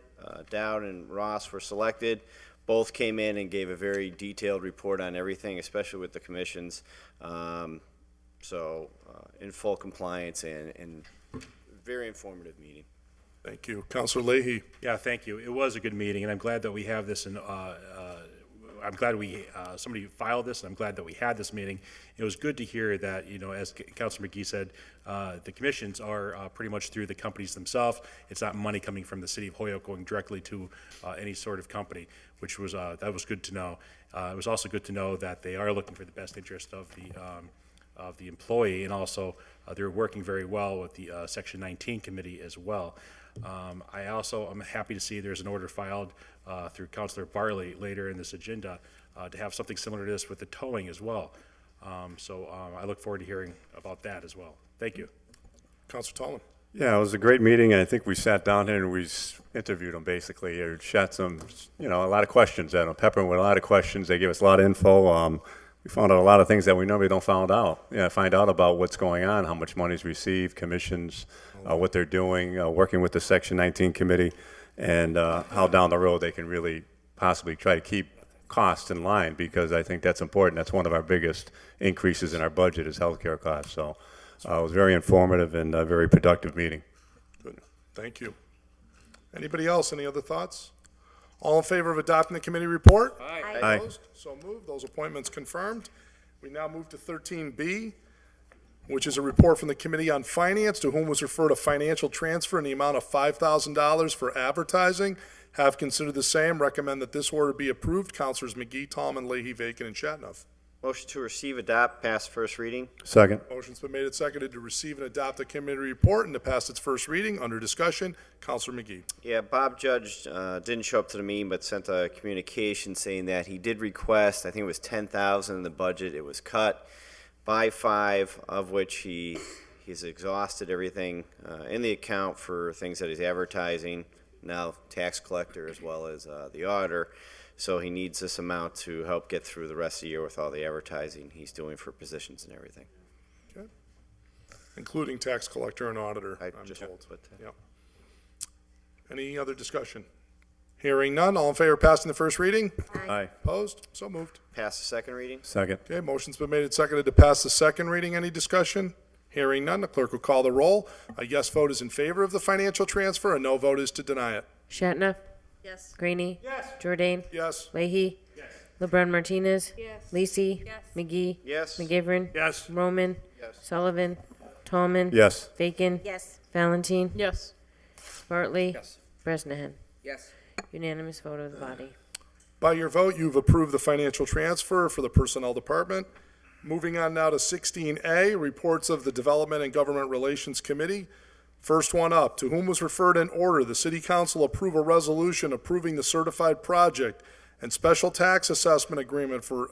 Dowd and Ross were selected. Both came in and gave a very detailed report on everything, especially with the commissions. In full compliance and very informative meeting.
Thank you. Councilor Leahy.
Yeah, thank you. It was a good meeting, and I'm glad that we have this, and I'm glad somebody filed this, and I'm glad that we had this meeting. It was good to hear that, as Councilor McGee said, the commissions are pretty much through the companies themselves. It's not money coming from the city of Holyoke going directly to any sort of company, which was, that was good to know. It was also good to know that they are looking for the best interest of the employee, and also they're working very well with the Section 19 committee as well. I also am happy to see there's an order filed through Councilor Bartley later in this agenda to have something similar to this with the towing as well. I look forward to hearing about that as well. Thank you.
Councilor Tallman.
Yeah, it was a great meeting, and I think we sat down here and we interviewed them basically, or shot some, a lot of questions at them, pepper them with a lot of questions. They gave us a lot of info. We found out a lot of things that we normally don't find out about what's going on, how much money's received, commissions, what they're doing, working with the Section 19 committee, and how down the road they can really possibly try to keep costs in line, because I think that's important. That's one of our biggest increases in our budget is healthcare costs. So it was very informative and a very productive meeting.
Good. Thank you. Anybody else? Any other thoughts? All in favor of adopting the committee report?
Aye.
Opposed? So moved. Those appointments confirmed. We now move to 13B, which is a report from the Committee on Finance, to whom was referred a financial transfer in the amount of $5,000 for advertising. Have considered the same. Recommend that this order be approved. Councilors McGee, Tallman, Leahy, Vacan, and Shatnoff.
Motion to receive, adopt, pass first reading.
Second.
Motion's been made and seconded to receive and adopt the committee report and to pass its first reading. Under discussion, Councilor McGee.
Yeah, Bob Judge didn't show up to the meeting, but sent a communication saying that he did request, I think it was $10,000 in the budget. It was cut by 5, of which he's exhausted everything in the account for things that he's advertising. now tax collector as well as the auditor. So he needs this amount to help get through the rest of the year with all the advertising he's doing for positions and everything.
Okay. Including tax collector and auditor, I'm
just
told.
put that.
Yep. Any other discussion? Hearing none, all in favor of passing the first reading?
Aye.
Opposed? So moved.
Pass the second reading?
Second.
Okay, motion's been made and seconded to pass the second reading. Any discussion? Hearing none, the clerk will call the roll. A yes vote is in favor of the financial transfer, a no vote is to deny it.
Shatna.
Yes.
Graney. Jordan.
Yes.
Leahy. LeBron Martinez.
Yes.
Lisi.
Yes.
McGee.
Yes.
McGivern.
Yes.
Roman. Sullivan. Tallman.
Yes.
Bacon.
Yes.
Valentine.
Yes.
Bartley.
Yes.
Bresnahan.
Yes.
Unanimous vote of the body.
By your vote, you've approved the financial transfer for the Personnel Department. Moving on now to 16A, reports of the Development and Government Relations Committee. First one up, to whom was referred in order, the City Council approve a resolution approving the certified project and special tax assessment agreement for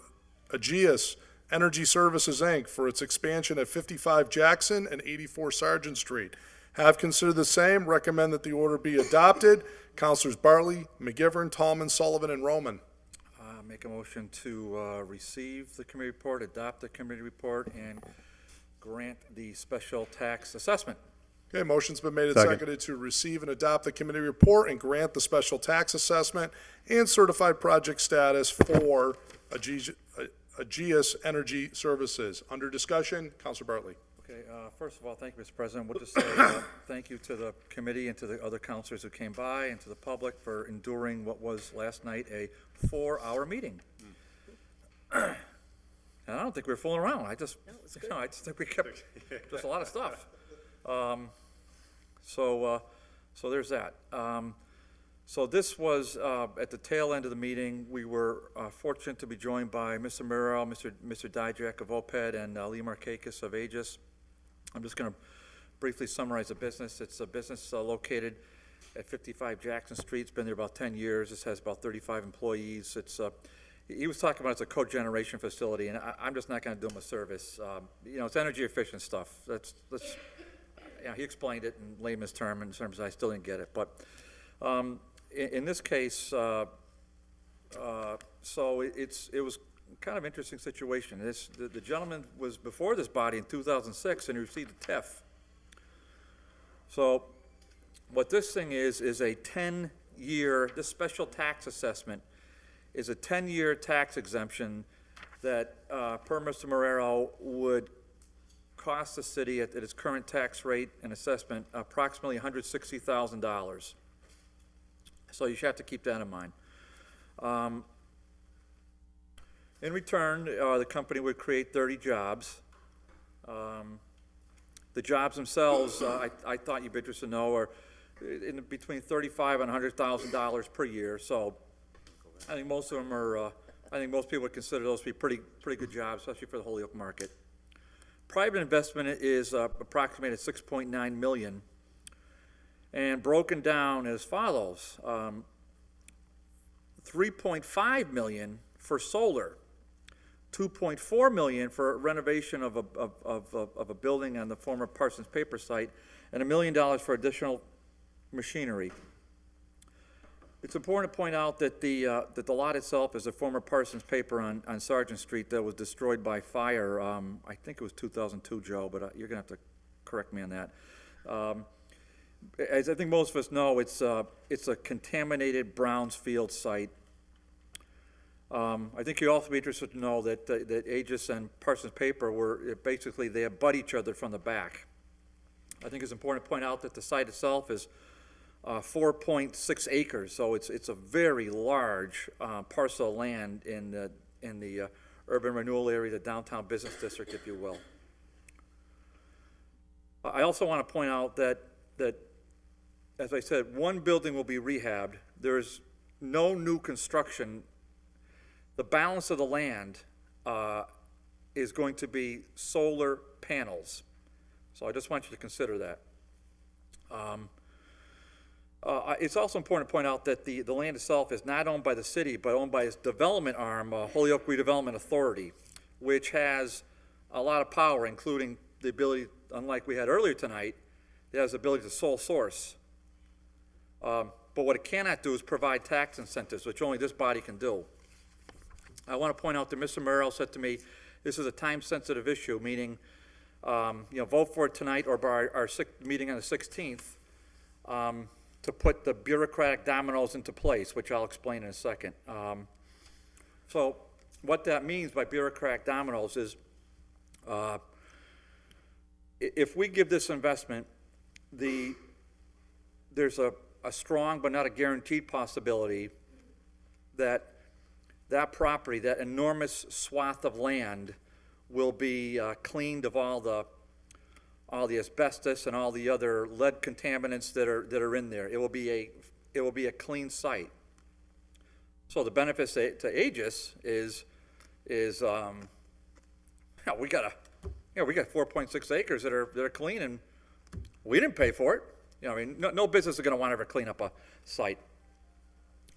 Aegeus Energy Services, Inc. for its expansion at 55 Jackson and 84 Sargent Street. Have considered the same, recommend that the order be adopted. Councilors Bartley, McGivern, Tallman, Sullivan, and Roman.
Make a motion to receive the committee report, adopt the committee report, and grant the special tax assessment.
Okay, motion's been made and
Second.
seconded to receive and adopt the committee report and grant the special tax assessment and certified project status for Aegeus Energy Services. Under discussion, Councilor Bartley.
Okay, first of all, thank you, Mr. President. We'll just say thank you to the committee and to the other councilors who came by and to the public for enduring what was last night a 4-hour meeting. And I don't think we were fooling around. I just think we kept just a lot of stuff. So there's that. So this was at the tail end of the meeting. We were fortunate to be joined by Mr. Murrell, Mr. Dijak of OPED, and Lee Markakis of Aegis. I'm just going to briefly summarize the business. It's a business located at 55 Jackson Street. It's been there about 10 years. This has about 35 employees. It's he was talking about it's a cogeneration facility, and I'm just not going to do him a service. It's energy efficient stuff. He explained it in layman's terms I still didn't get it. But in this case, so it was kind of interesting situation. The gentleman was before this body in 2006 and he received a TIF. So what this thing is a 10-year, this special tax assessment is a 10-year tax exemption that, per Mr. Marrero, would cost the city at its current tax rate and assessment approximately $160,000. So you should have to keep that in mind. In return, the company would create 30 jobs. The jobs themselves, I thought you'd be interested to know, are in between $35,000 and $100,000 per year. So I think most of them are. I think most people would consider those to be pretty good jobs, especially for the Holyoke market. Private investment is approximated $6.9 million, and broken down as follows: $3.5 million for solar, $2.4 million for renovation of a building on the former Parsons Paper site, and $1 million for additional machinery. It's important to point out that the lot itself is a former Parsons Paper on Sargent Street that was destroyed by fire. I think it was 2002, Joe, but you're going to have to correct me on that. As I think most of us know, it's a contaminated Brownsfield site. I think you'd also be interested to know that Aegis and Parsons Paper they abut each other from the back. I think it's important to point out that the site itself is 4.6 acres, so it's a very large parcel of land in the urban renewal area, the downtown business district, if you will. I also want to point out that, as I said, one building will be rehabbed. There's no new construction. The balance of the land is going to be solar panels. So I just want you to consider that. It's also important to point out that the land itself is not owned by the city, but owned by its development arm, Holyoke Redevelopment Authority, which has a lot of power, including the ability, unlike we had earlier tonight, it has the ability to sole source. But what it cannot do is provide tax incentives, which only this body can do. I want to point out that Mr. Morrell said to me, this is a time-sensitive issue, meaning, vote for it tonight or by our meeting on the 16th to put the bureaucratic dominoes into place, which I'll explain in a second. So what that means by bureaucratic dominoes is if we give this investment, there's a strong but not a guaranteed possibility that that property, that enormous swath of land, will be cleaned of all the asbestos and all the other lead contaminants that are in there. It will be a clean site. So the benefits to Aegis is we got 4.6 acres that are clean, and we didn't pay for it. No business is going to want to ever clean up a site.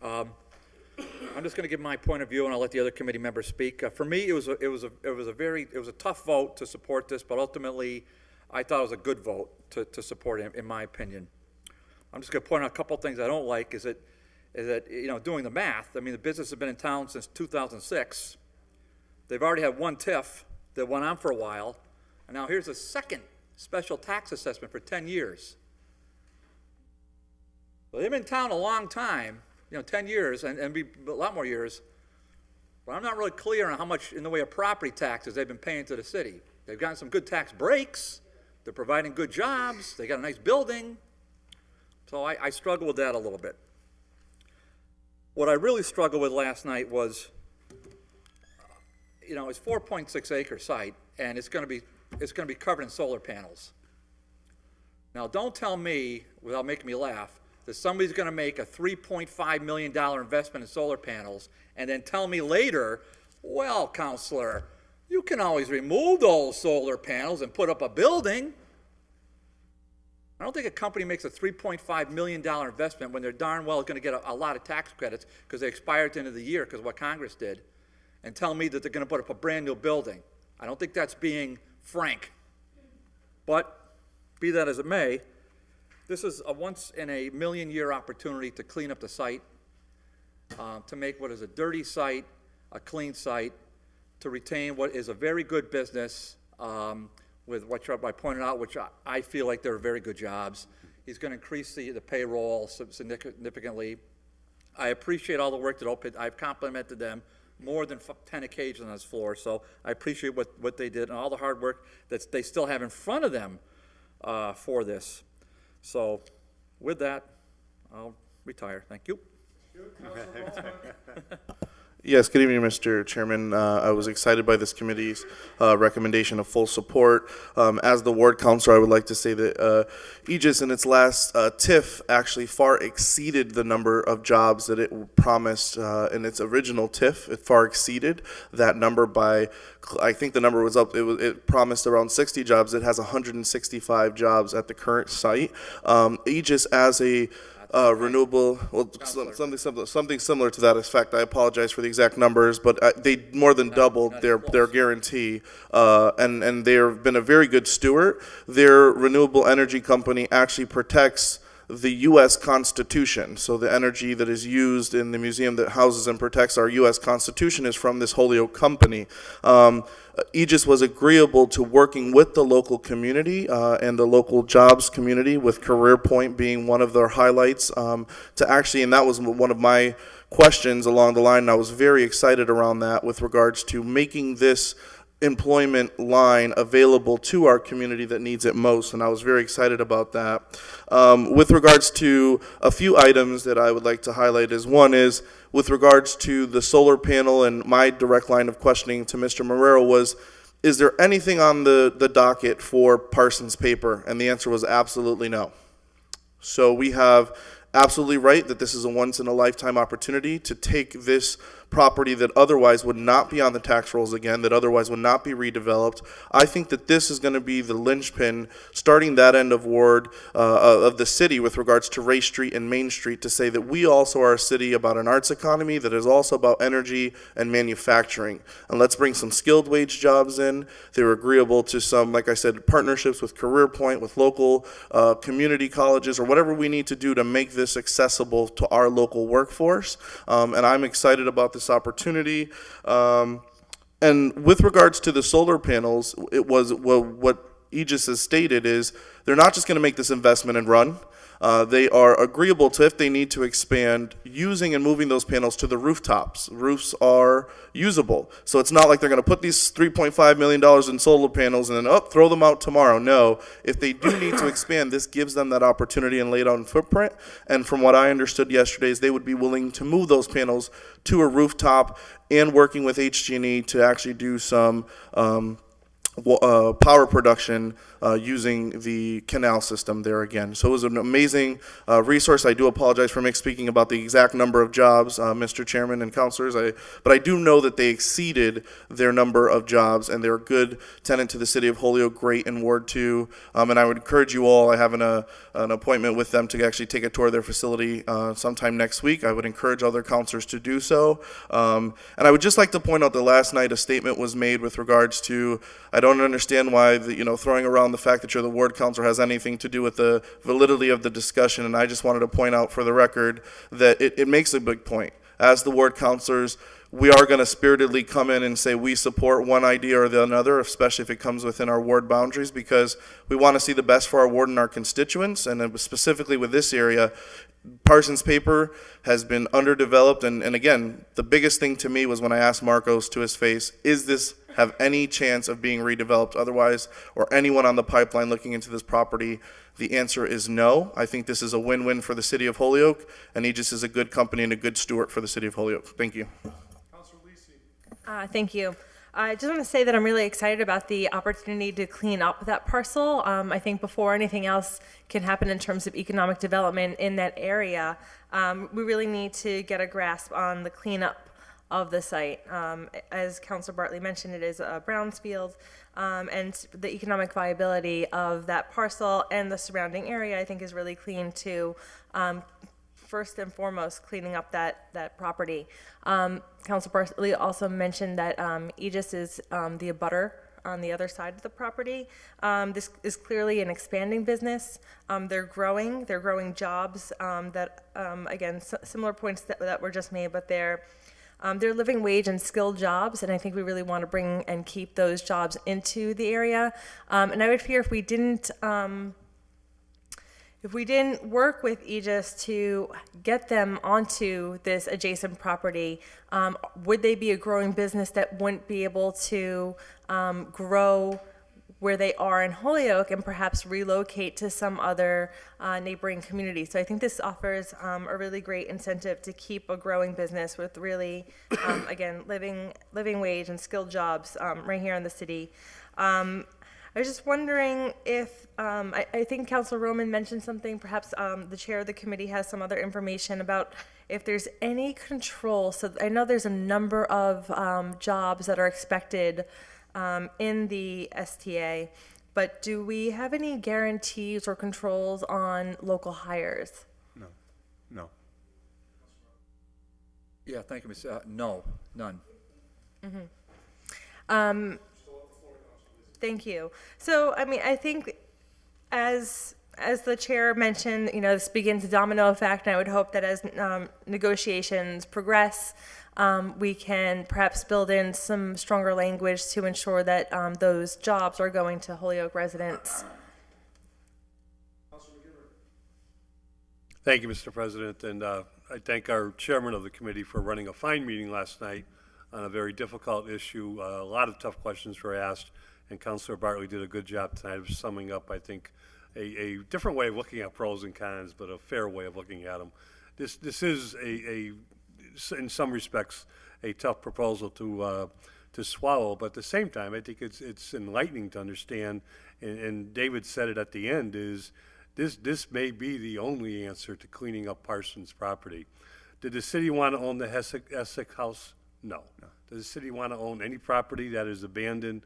I'm just going to give my point of view, and I'll let the other committee members speak. For me, it was a tough vote to support this, but ultimately, I thought it was a good vote to support it, in my opinion. I'm just going to point out a couple things I don't like. Is that doing the math? I mean, the business has been in town since 2006. They've already had one TIF that went on for a while, and now here's a second special tax assessment for 10 years. So they've been in town a long time, 10 years, and be a lot more years, but I'm not really clear on how much in the way of property taxes they've been paying to the city. They've gotten some good tax breaks, they're providing good jobs, they got a nice building, so I struggle with that a little bit. What I really struggled with last night was, it's 4.6 acre site, and it's going to be covered in solar panels. Now, don't tell me, without making me laugh, that somebody's going to make a $3.5 million investment in solar panels and then tell me later, well, counselor, you can always remove those solar panels and put up a building. I don't think a company makes a $3.5 million investment when they're darn well going to get a lot of tax credits because they expire at the end of the year because of what Congress did, and tell me that they're going to put up a brand new building. I don't think that's being frank. But be that as it may, this is a once-in-a-million-year opportunity to clean up the site, to make what is a dirty site a clean site, to retain what is a very good business with what I pointed out, which I feel like they're very good jobs. He's going to increase the payroll significantly. I appreciate all the work that OPID, I've complimented them more than 10 occasions on this floor, so I appreciate what they did and all the hard work that they still have in front of them for this. So, with that, I'll retire. Thank you.
Yes, good evening, Mr. Chairman. I was excited by this committee's recommendation of full support. As the ward councilor, I would like to say that Aegis in its last TIF actually far exceeded the number of jobs that it promised in its original TIF. It far exceeded that number by, I think the number was up, it promised around 60 jobs. It has 165 jobs at the current site. Aegis as a renewable, something similar to that effect. I apologize for the exact numbers, but they more than doubled their guarantee, and they've been a very good steward. Their renewable energy company actually protects the U.S. Constitution. So the energy that is used in the museum that houses and protects our U.S. Constitution is from this Holyoke company. Aegis was agreeable to working with the local community and the local jobs community, with Career Point being one of their highlights, to actually, and that was one of my questions along the line, and I was very excited around that with regards to making this employment line available to our community that needs it most, and I was very excited about that. With regards to a few items that I would like to highlight is with regards to the solar panel, and my direct line of questioning to Mr. Marrero was, is there anything on the docket for Parsons paper? And the answer was absolutely no. So we have absolutely right that this is a once-in-a-lifetime opportunity to take this property that otherwise would not be on the tax rolls again, that otherwise would not be redeveloped. I think that this is going to be the linchpin starting that end of ward of the city with regards to Ray Street and Main Street to say that we also are a city about an arts economy that is also about energy and manufacturing. And let's bring some skilled wage jobs in. They were agreeable to some, like I said, partnerships with Career Point, with local community colleges, or whatever we need to do to make this accessible to our local workforce. And I'm excited about this opportunity. And with regards to the solar panels, it was what Aegis has stated is they're not just going to make this investment and run. They are agreeable to, if they need to expand, using and moving those panels to the rooftops. Roofs are usable. So it's not like they're going to put these $3.5 million in solar panels and then, throw them out tomorrow. No, if they do need to expand, this gives them that opportunity and laid out in footprint. And from what I understood yesterday is they would be willing to move those panels to a rooftop and working with HG&E to actually do some power production using the canal system there again. So it was an amazing resource. I do apologize for speaking about the exact number of jobs, Mr. Chairman and councilors, but I do know that they exceeded their number of jobs, and they're a good tenant to the city of Holyoke, great in Ward 2, and I would encourage you all, I have an appointment with them to actually take a tour of their facility sometime next week. I would encourage other councilors to do so. And I would just like to point out that last night a statement was made with regards to, I don't understand why throwing around the fact that you're the ward councilor has anything to do with the validity of the discussion, and I just wanted to point out for the record that it makes a big point. As the ward councilors, we are going to spiritedly come in and say we support one idea or the another, especially if it comes within our ward boundaries, because we want to see the best for our ward and our constituents, and specifically with this area, Parsons Paper has been underdeveloped, and again, the biggest thing to me was when I asked Marcos to his face, is this have any chance of being redeveloped otherwise, or anyone on the pipeline looking into this property? The answer is no. I think this is a win-win for the city of Holyoke, and Aegis is a good company and a good steward for the city of Holyoke. Thank you.
Thank you. I just want to say that I'm really excited about the opportunity to clean up that parcel. I think before anything else can happen in terms of economic development in that area, we really need to get a grasp on the cleanup of the site. As Councilor Bartley mentioned, it is a Brownsfield, and the economic viability of that parcel and the surrounding area, I think, is really clean to first and foremost cleaning up that property. Councilor Bartley also mentioned that Aegis is the abutter on the other side of the property. This is clearly an expanding business. They're growing jobs that, again, similar points that were just made, but they're living wage and skilled jobs, and I think we really want to bring and keep those jobs into the area. And I would fear if we didn't work with Aegis to get them onto this adjacent property, would they be a growing business that wouldn't be able to grow where they are in Holyoke and perhaps relocate to some other neighboring community? So I think this offers a really great incentive to keep a growing business with really, again, living wage and skilled jobs right here in the city. I was just wondering if, I think Councilor Roman mentioned something, perhaps the chair of the committee has some other information about if there's any control. So I know there's a number of jobs that are expected in the STA, but do we have any guarantees or controls on local hires?
No.
Yeah, thank you, Ms. No, none.
Mm-hmm. Thank you. So, I mean, I think as the chair mentioned, this begins a domino effect, and I would hope that as negotiations progress, we can perhaps build in some stronger language to ensure that those jobs are going to Holyoke residents.
Thank you, Mr. President, and I thank our chairman of the committee for running a fine meeting last night on a very difficult issue. A lot of tough questions were asked, and Councilor Bartley did a good job tonight of summing up, I think, a different way of looking at pros and cons, but a fair way of looking at them. This is in some respects, a tough proposal to swallow, but at the same time, I think it's enlightening to understand, and David said it at the end, is this may be the only answer to cleaning up Parsons property. Did the city want to own the Essex house? No. Does the city want to own any property that is abandoned,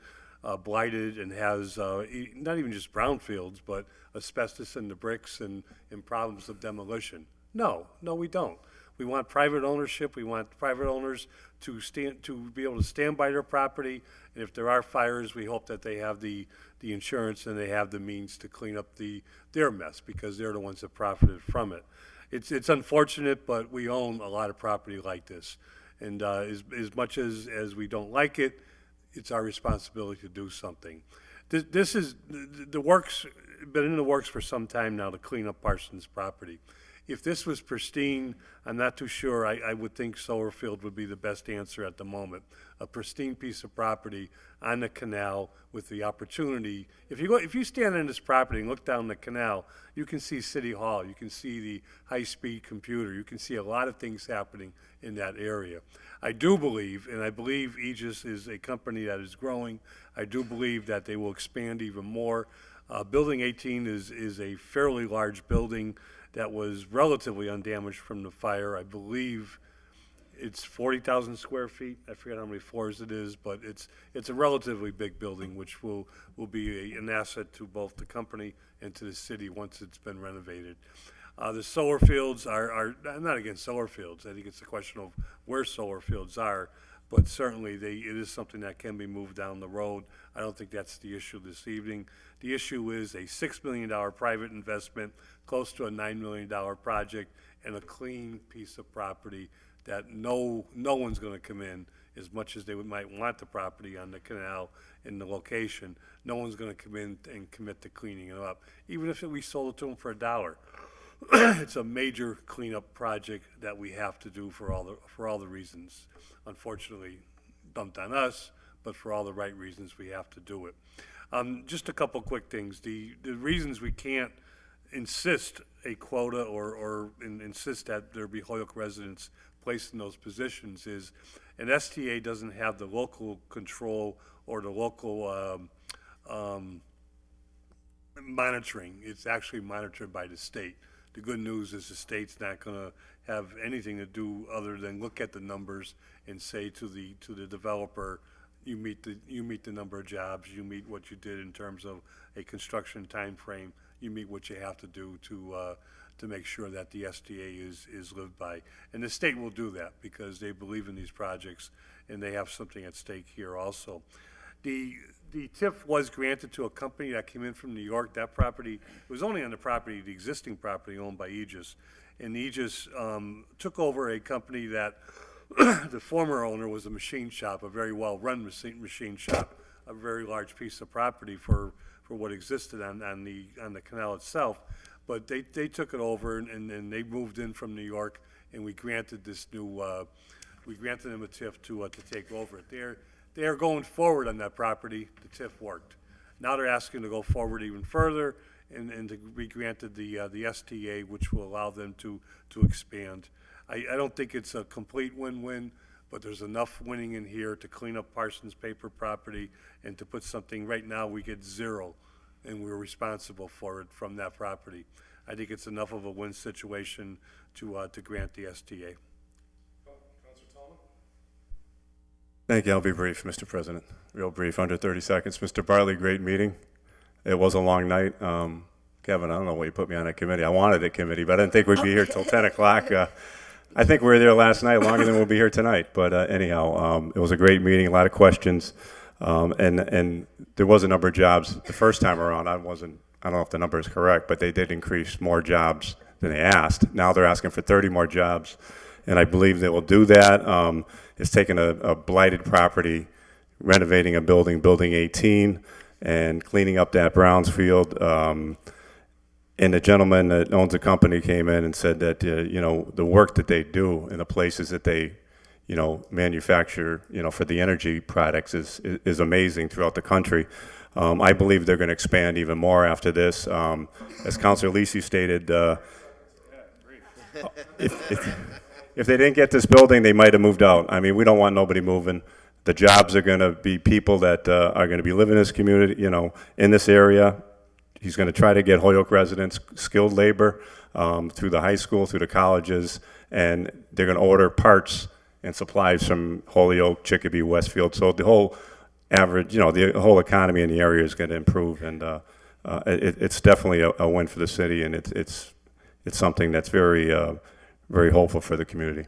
blighted, and has not even just brownfields, but asbestos in the bricks and problems of demolition? No, we don't. We want private ownership. We want private owners to be able to stand by their property. And if there are fires, we hope that they have the insurance and they have the means to clean up their mess, because they're the ones that profited from it. It's unfortunate, but we own a lot of property like this. And as much as we don't like it, it's our responsibility to do something. This is the works, been in the works for some time now to clean up Parsons' property. If this was pristine, I'm not too sure. I would think Sowerfield would be the best answer at the moment. A pristine piece of property on the canal with the opportunity. If you stand on this property and look down the canal, you can see City Hall. You can see the high-speed computer. You can see a lot of things happening in that area. I do believe, and I believe Aegis is a company that is growing. I do believe that they will expand even more. Building 18 is a fairly large building that was relatively undamaged from the fire. I believe it's 40,000 square feet. I forget how many floors it is, but it's a relatively big building, which will be an asset to both the company and to the city once it's been renovated. The solar fields are I'm not against solar fields. I think it's a question of where solar fields are, but certainly it is something that can be moved down the road. I don't think that's the issue this evening. The issue is a $6 million private investment, close to a $9 million project, and a clean piece of property that no one's going to come in, as much as they might want the property on the canal in the location. No one's going to come in and commit to cleaning it up, even if we sold it to them for $1. It's a major cleanup project that we have to do for all the reasons, unfortunately, dumped on us, but for all the right reasons we have to do it. Just a couple quick things. The reasons we can't insist a quota or insist that there be Holyoke residents placed in those positions is an STA doesn't have the local control or the local monitoring. It's actually monitored by the state. The good news is the state's not going to have anything to do other than look at the numbers and say to the developer, you meet the number of jobs, you meet what you did in terms of a construction time frame, you meet what you have to do to make sure that the STA is lived by. And the state will do that because they believe in these projects and they have something at stake here also. The TIF was granted to a company that came in from New York. That property, it was only on the property, the existing property owned by Aegis. And Aegis took over a company that the former owner was a machine shop, a very well-run machine shop, a very large piece of property for what existed on the canal itself. But they took it over and they moved in from New York, and we granted this new, we granted them a TIF to take over it. They are going forward on that property. The TIF worked. Now they're asking to go forward even further and to be granted the STA, which will allow them to expand. I don't think it's a complete win-win, but there's enough winning in here to clean up Parsons paper property and to put something. Right now we get zero, and we're responsible for it from that property. I think it's enough of a win situation to grant the STA.
Thank you. I'll be brief, Mr. President. Real brief, under 30 seconds. Mr. Bartley, great meeting. It was a long night. Kevin, I don't know why you put me on a committee. I wanted a committee, but I didn't think we'd be here till 10 o'clock. I think we were there last night longer than we'll be here tonight. But anyhow, it was a great meeting, a lot of questions. And there was a number of jobs the first time around. I don't know if the number is correct, but they did increase more jobs than they asked. Now they're asking for 30 more jobs, and I believe they will do that. It's taking a blighted property, renovating a building, Building 18, and cleaning up that Brownsfield. And the gentleman that owns the company came in and said that, the work that they do in the places that they, manufacture, for the energy products is amazing throughout the country. I believe they're going to expand even more after this. As Councilor Lisi stated, if they didn't get this building, they might have moved out. I mean, we don't want nobody moving. The jobs are going to be people that are going to be living in this community, in this area. He's going to try to get Holyoke residents skilled labor through the high school, through the colleges, and they're going to order parts and supplies from Holyoke, Chicopee, Westfield. So the whole average, the whole economy in the area is going to improve, and it's definitely a win for the city, and it's something that's very very hopeful for the community.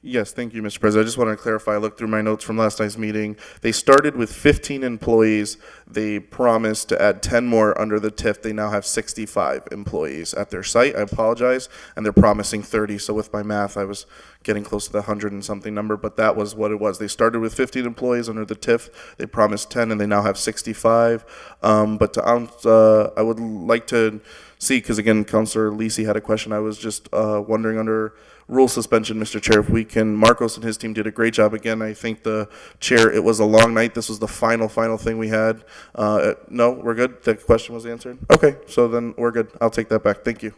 Yes, thank you, Mr. President. I just wanted to clarify. I looked through my notes from last night's meeting. They started with 15 employees. They promised to add 10 more under the TIF. They now have 65 employees at their site. I apologize. And they're promising 30. So with my math, I was getting close to the 100 and something number, but that was what it was. They started with 15 employees under the TIF. They promised 10, and they now have 65. But I would like to see, because again, Councilor Lisi had a question. I was just wondering under rule suspension, Mr. Chair, if we can, Marcos and his team did a great job. Again, I think the chair, it was a long night. This was the final thing we had. No, we're good? The question was answered? Okay, so then we're good. I'll take that back. Thank you.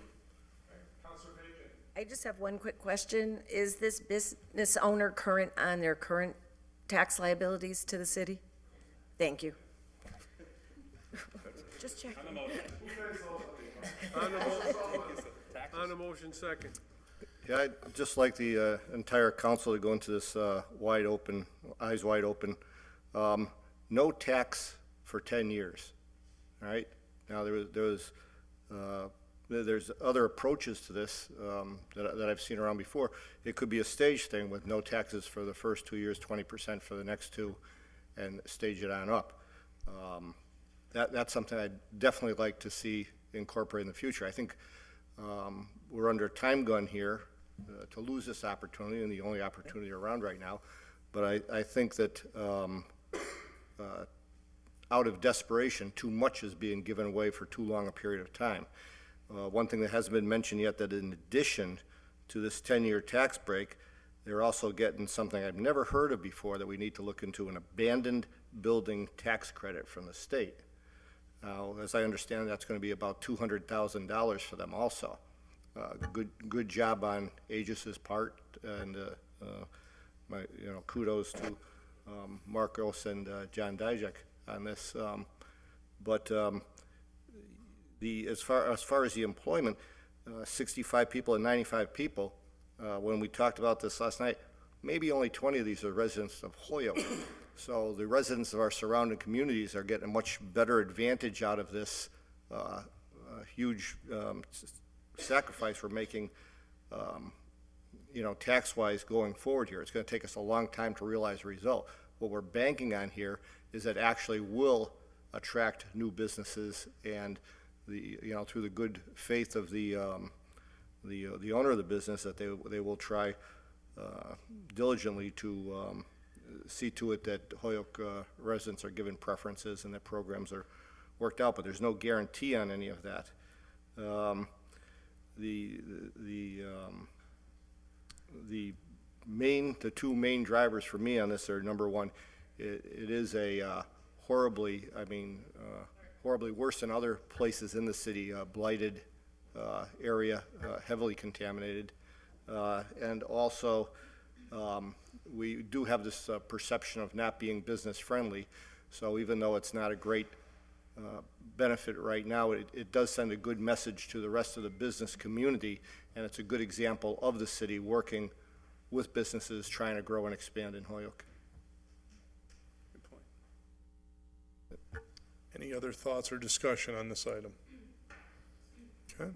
I just have one quick question. Is this business owner current on their current tax liabilities to the city? Thank you. Just checking.
On the motion, second.
Yeah, I'd just like the entire council to go into this wide open, eyes wide open. No tax for 10 years, all right? Now, there's other approaches to this that I've seen around before. It could be a stage thing with no taxes for the first 2 years, 20% for the next 2, and stage it on up. That's something I'd definitely like to see incorporated in the future. I think we're under a time gun here to lose this opportunity, and the only opportunity around right now. But I think that out of desperation, too much is being given away for too long a period of time. One thing that hasn't been mentioned yet, that in addition to this 10-year tax break, they're also getting something I've never heard of before that we need to look into, an abandoned building tax credit from the state. Now, as I understand, that's going to be about $200,000 for them also. Good job on Aegis's part, and my kudos to Marcos and John Dijak on this. But as far as the employment, 65 people and 95 people. When we talked about this last night, maybe only 20 of these are residents of Holyoke. So the residents of our surrounding communities are getting a much better advantage out of this huge sacrifice we're making, tax-wise going forward here. It's going to take us a long time to realize the result. What we're banking on here is that actually will attract new businesses, and through the good faith of the owner of the business, that they will try diligently to see to it that Holyoke residents are given preferences and that programs are worked out, but there's no guarantee on any of that. The two main drivers for me on this are, number one, it is a horribly worse than other places in the city, blighted area, heavily contaminated, and also we do have this perception of not being business friendly. So even though it's not a great benefit right now, it does send a good message to the rest of the business community, and it's a good example of the city working with businesses trying to grow and expand in Holyoke.
Good point. Any other thoughts or discussion on this item? Okay.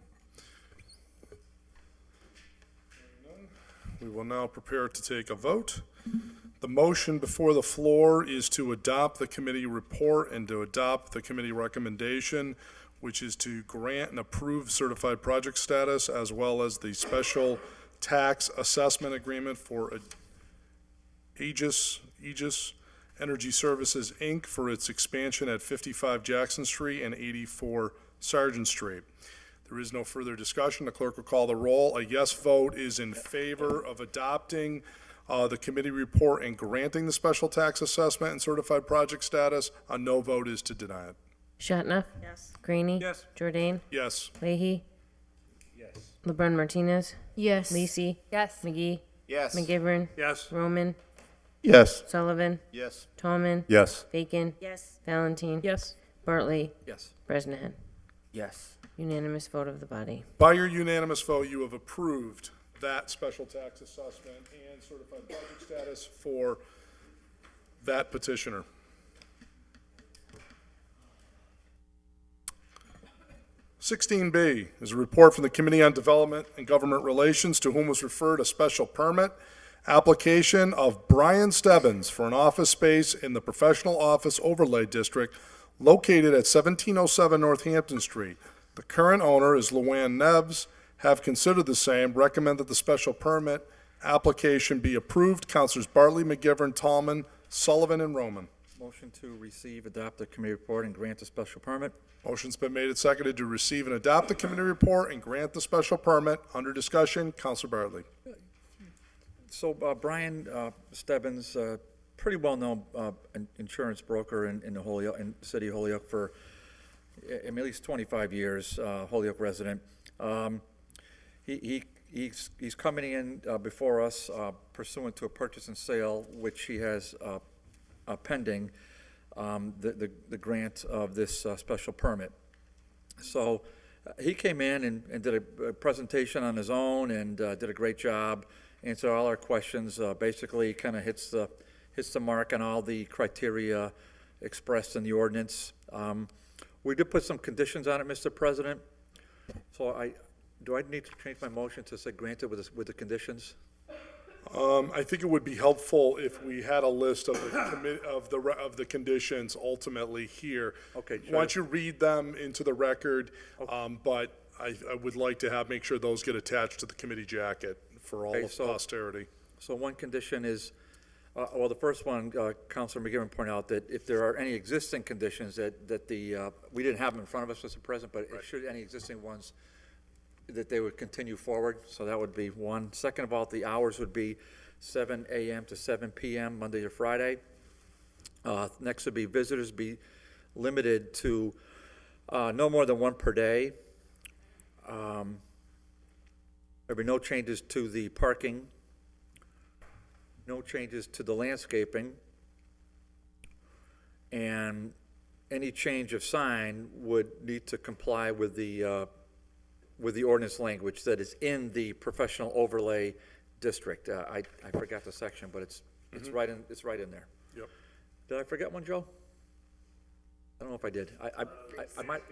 We will now prepare to take a vote. The motion before the floor is to adopt the committee report and to adopt the committee recommendation, which is to grant and approve certified project status, as well as the special tax assessment agreement for Aegis Energy Services, Inc. for its expansion at 55 Jackson Street and 84 Sargent Street. There is no further discussion. The clerk will call the roll. A yes vote is in favor of adopting the committee report and granting the special tax assessment and certified project status. A no vote is to deny it.
Shatna?
Yes.
Graney?
Yes.
Jourdain?
Yes.
Leahy?
Yes.
LeBrun Martinez?
Yes.
Lisi?
Yes.
McGee?
Yes.
McGivern?
Yes.
Roman?
Yes.
Sullivan?
Yes.
Tallman?
Yes.
Bacon?
Yes.
Valentine?
Yes.
Bartley?
Yes.
Bresnahan?
Yes.
Unanimous vote of the body.
By your unanimous vote, you have approved that special tax assessment and certified project status for that petitioner. (16B) is a report from the Committee on Development and Government Relations, to whom was referred a special permit application of Brian Stebbins for an office space in the Professional Office Overlay District located at 1707 Northampton Street. The current owner is Luann Neves. Have considered the same, recommend that the special permit application be approved. Councilors Bartley, McGivern, Tallman, Sullivan, and Roman.
Motion to receive, adopt the committee report, and grant a special permit.
Motion's been made and seconded to receive and adopt the committee report and grant the special permit. Under discussion, Councilor Bartley.
So Brian Stebbins, pretty well-known insurance broker in the Holyoke, in the city of Holyoke for at least 25 years, Holyoke resident. He's coming in before us pursuant to a purchase and sale, which he has pending the grant of this special permit. So he came in and did a presentation on his own and did a great job, answered all our questions, basically kind of hits the mark on all the criteria expressed in the ordinance. We did put some conditions on it, Mr. President. So do I need to change my motion to say granted with the conditions?
I think it would be helpful if we had a list of the conditions ultimately here.
Okay, sure.
Why don't you read them into the record? But I would like to make sure those get attached to the committee jacket for all of posterity.
So one condition is, well, the first one, Councilor McGivern pointed out that if there are any existing conditions that we didn't have them in front of us, Mr. President, but if should any existing ones, that they would continue forward. So that would be one. Second of all, the hours would be 7 a.m. to 7 p.m. Monday to Friday. Next would be visitors be limited to no more than one per day. There'll be no changes to the parking, no changes to the landscaping, and any change of sign would need to comply with the ordinance language that is in the professional overlay district. I forgot the section, but it's right in there.
Yep.
Did I forget one, Joe? I don't know if I did. I might.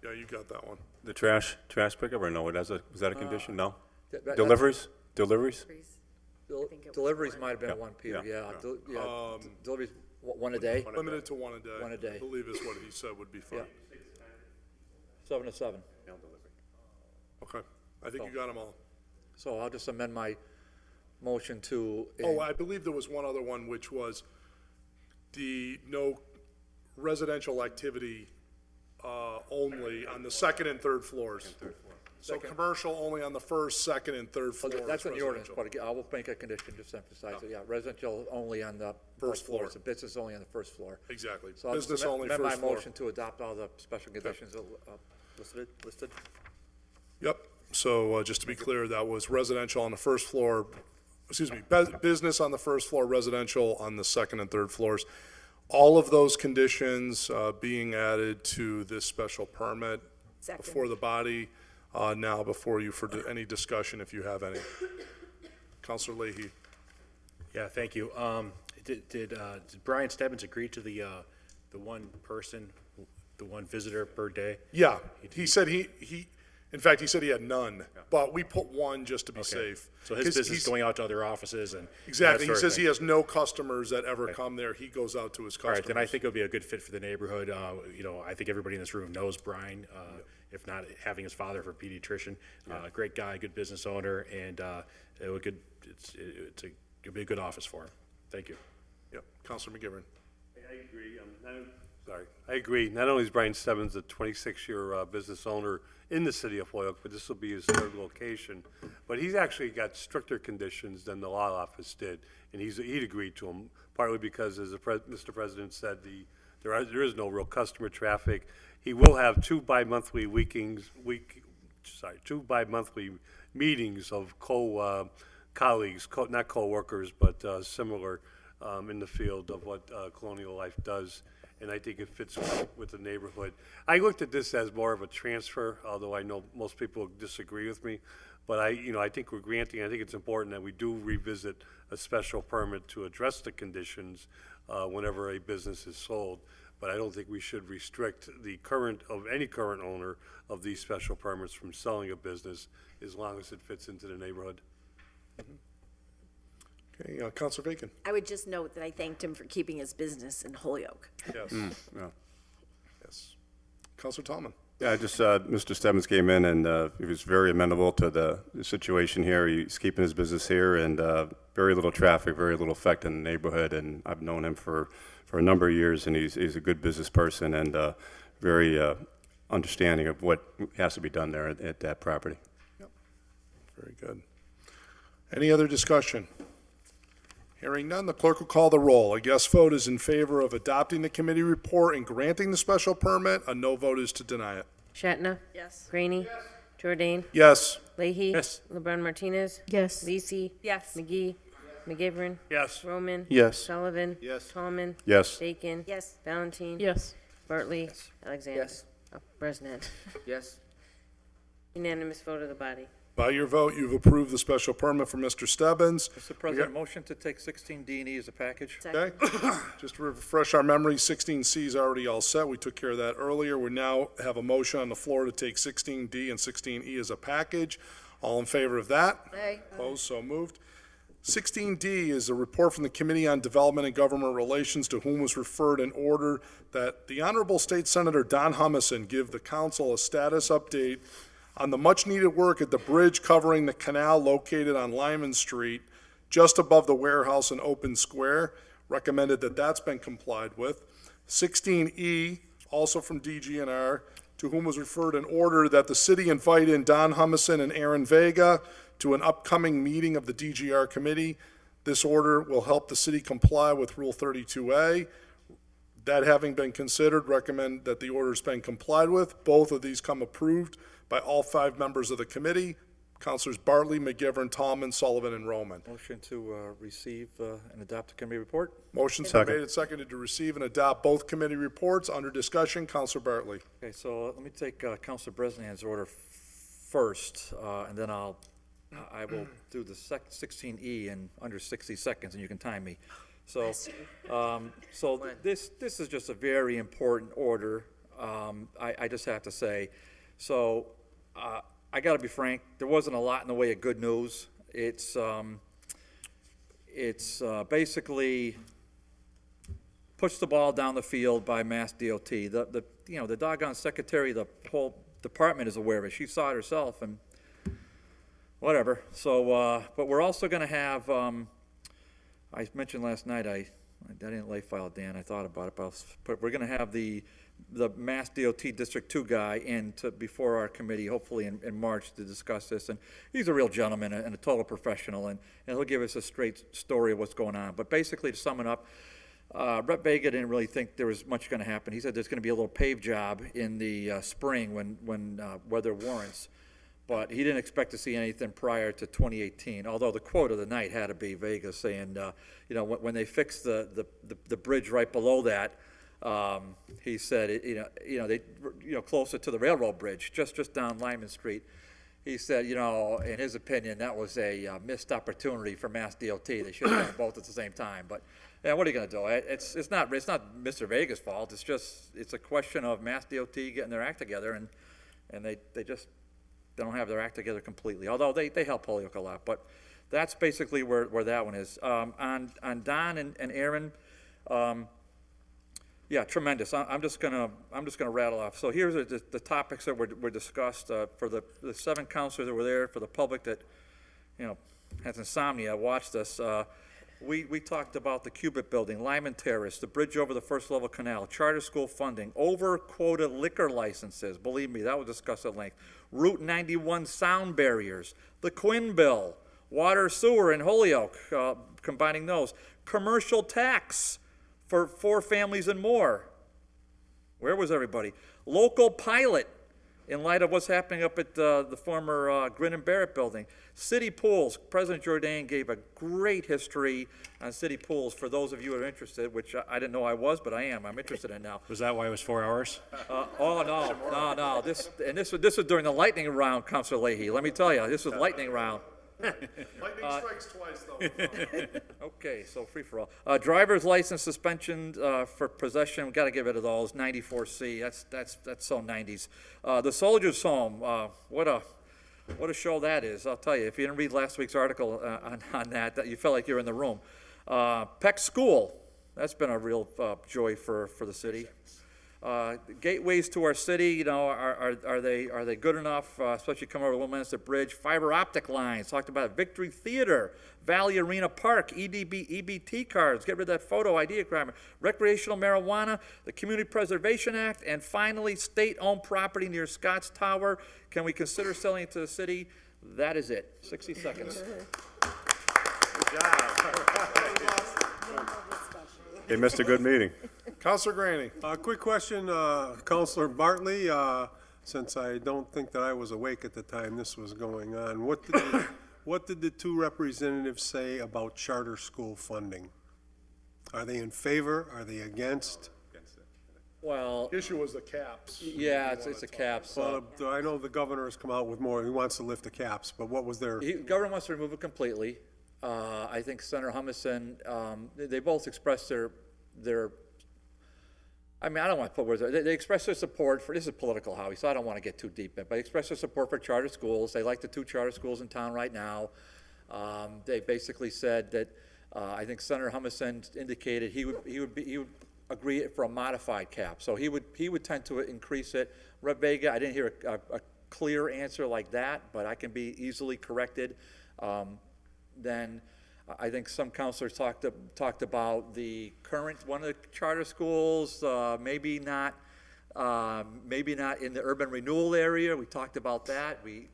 Yeah, you got that one.
The trash pickup, or no? Was that a condition? No.
Deliveries.
Deliveries.
Deliveries might have been 1 p.m. Yeah. Deliveries 1 a day.
Limited to 1 a day.
1 a day.
I believe is what he said would be fine.
7 to 7.
Okay, I think you got them all.
So I'll just amend my motion to.
Oh, I believe there was one other one, which was the no residential activity only on the second and third floors. So commercial only on the first, second, and third floors.
That's in the ordinance, but again, I will make a condition, just to emphasize it. Yeah, residential only on the first floor. So business only on the first floor.
Exactly.
So I'll just
Business only
amend
first
my
floor.
motion to adopt all the special conditions listed.
Yep. So just to be clear, that was residential on the first floor, business on the first floor, residential on the second and third floors. All of those conditions being added to this special permit before the body, now before you for any discussion, if you have any. Councilor Leahy.
Yeah, thank you. Did Brian Stebbins agree to the one person, the one visitor per day?
Yeah, he said in fact, he said he had none, but we put one just to be safe.
So his business going out to other offices and
exactly. He says he has no customers that ever come there. He goes out to his customers.
All right, then I think it would be a good fit for the neighborhood. I think everybody in this room knows Brian, if not having his father for a pediatrician. Great guy, good business owner, and it'll be a good office for him. Thank you.
Yep, Councilor McGivern.
I agree. I agree. Not only is Brian Stebbins a 26-year business owner in the city of Holyoke, but this will be his third location. But he's actually got stricter conditions than the law office did, and he'd agreed to them, partly because, as Mr. President said, there is no real customer traffic. He will have two bi-monthly meetings of colleagues, not co-workers, but similar in the field of what Colonial Life does. and I think it fits with the neighborhood. I looked at this as more of a transfer, although I know most people disagree with me. But I think we're granting, I think it's important that we do revisit a special permit to address the conditions whenever a business is sold. But I don't think we should restrict any current owner of these special permits from selling a business as long as it fits into the neighborhood.
Okay, Counselor Bacon.
I would just note that I thanked him for keeping his business in Holyoke.
Yes.
Yeah.
Yes. Counselor Tallman.
Yeah, Mr. Stebbins came in and he was very amenable to the situation here. He's keeping his business here and very little traffic, very little effect in the neighborhood. And I've known him for a number of years, and he's a good business person and very understanding of what has to be done there at that property.
Yep. Very good. Any other discussion? Hearing none, the clerk will call the roll. A yes vote is in favor of adopting the committee report and granting the special permit. A no vote is to deny it.
Shatna?
Yes.
Graney? Jordan?
Yes.
Leahy?
Yes.
LeBron Martinez?
Yes.
Lisi?
Yes.
McGee? McGivern?
Yes.
Roman?
Yes.
Sullivan?
Yes.
Tallman?
Yes.
Bacon?
Yes.
Valentine?
Yes.
Bartley? Alexander?
Yes.
Bresnahan?
Yes.
Unanimous vote of the body.
By your vote, you've approved the special permit for Mr. Stebbins.
Mr. President, motion to take 16D and E as a package?
Okay? Just to refresh our memory, 16C is already all set. We took care of that earlier. We now have a motion on the floor to take 16D and 16E as a package. All in favor of that?
Aye.
Opposed, so moved. 16D is a report from the Committee on Development and Government Relations, to whom was referred an order that the Honorable State Senator Don Humison give the council a status update on the much-needed work at the bridge covering the canal located on Lyman Street, just above the warehouse in Open Square. Recommended that that's been complied with. 16E, also from DGNR, to whom was referred an order that the city invite in Don Humison and Aaron Vega to an upcoming meeting of the DGR committee. This order will help the city comply with Rule 32A. That having been considered, recommend that the order's been complied with. Both of these come approved by all 5 members of the committee, Councilors Bartley, McGivern, Tallman, Sullivan, and Roman.
Motion to receive and adopt the committee report?
Motion's been made and seconded to receive and adopt both committee reports. Under discussion, Councilor Bartley.
Okay, so let me take Councilor Bresnahan's order first, and then I will do the 16E in under 60 seconds, and you can time me. So, this is just a very important order. I just have to say. So, I got to be frank. There wasn't a lot in the way of good news. It's basically push the ball down the field by Mass DOT. The doggone secretary of the whole department is aware of it. She saw it herself, and whatever. So, but we're also going to have. I mentioned last night. I didn't lay file, Dan. I thought about it, but we're going to have the Mass DOT District 2 guy in before our committee, hopefully in March, to discuss this. And he's a real gentleman and a total professional, and he'll give us a straight story of what's going on. But basically, to sum it up, Rep. Vega didn't really think there was much going to happen. He said there's going to be a little pave job in the spring when weather warrants. But he didn't expect to see anything prior to 2018, although the quote of the night had to be Vega saying, when they fix the bridge right below that, he said, closer to the railroad bridge, just down Lyman Street. He said, in his opinion, that was a missed opportunity for Mass DOT. They should have done both at the same time. But what are you going to do? It's not Mr. Vega's fault. It's a question of Mass DOT getting their act together, and they just don't have their act together completely. Although they help Holyoke a lot. But that's basically where that one is. On Don and Aaron. Yeah, tremendous. I'm just gonna rattle off. So here's the topics that were discussed for the 7 counselors that were there, for the public that has insomnia, watched us. We talked about the Cubit building, Lyman Terrace, the bridge over the first level canal, charter school funding, over quota liquor licenses. Believe me, that was discussed at length. Route 91 sound barriers, the Quinn bill, water sewer in Holyoke, combining those, commercial tax for 4 families and more. Where was everybody? Local pilot in light of what's happening up at the former Grin and Barrett building. City pools, President Jourdain gave a great history on city pools for those of you who are interested, which I didn't know I was, but I am. I'm interested in now.
Was that why it was 4 hours?
Oh, no. This was during the lightning round, Councilor Leahy. Let me tell you, this was lightning round.
Lightning strikes twice, though.
Okay, so free for all. Driver's license suspension for possession. We got to get rid of those. 94C. That's so 90s. The Soldier's Home. What a show that is. I'll tell you. If you didn't read last week's article on that, you felt like you're in the room. Peck School. That's been a real joy for the city. Gateways to our city, you know, are they good enough, especially coming over the Wilmanster Bridge? Fiber optic lines, talked about Victory Theater, Valley Arena Park, EBT cards, get rid of that photo ID requirement, recreational marijuana, the Community Preservation Act, and finally, state-owned property near Scotts Tower. Can we consider selling it to the city? That is it. 60 seconds.
Good job. They missed a good meeting.
Counselor Graney.
Quick question, Counselor Bartley, since I don't think that I was awake at the time this was going on, what did the two representatives say about charter school funding? Are they in favor? Are they against?
Well,
Issue was the caps.
yeah, it's a caps.
Well, I know the governor has come out with more, he wants to lift the caps, but what was their?
Governor wants to remove it completely. I think Senator Humison, they both expressed their I mean, I don't want to put words. They expressed their support for, this is political, Howie, so I don't want to get too deep in it, but they expressed their support for charter schools. They like the 2 charter schools in town right now. They basically said that, I think Senator Humison indicated he would agree for a modified cap. So he would tend to increase it. Rep. Vega, I didn't hear a clear answer like that, but I can be easily corrected. Then I think some counselors talked about the current one of the charter schools, maybe not in the urban renewal area. We talked about that. We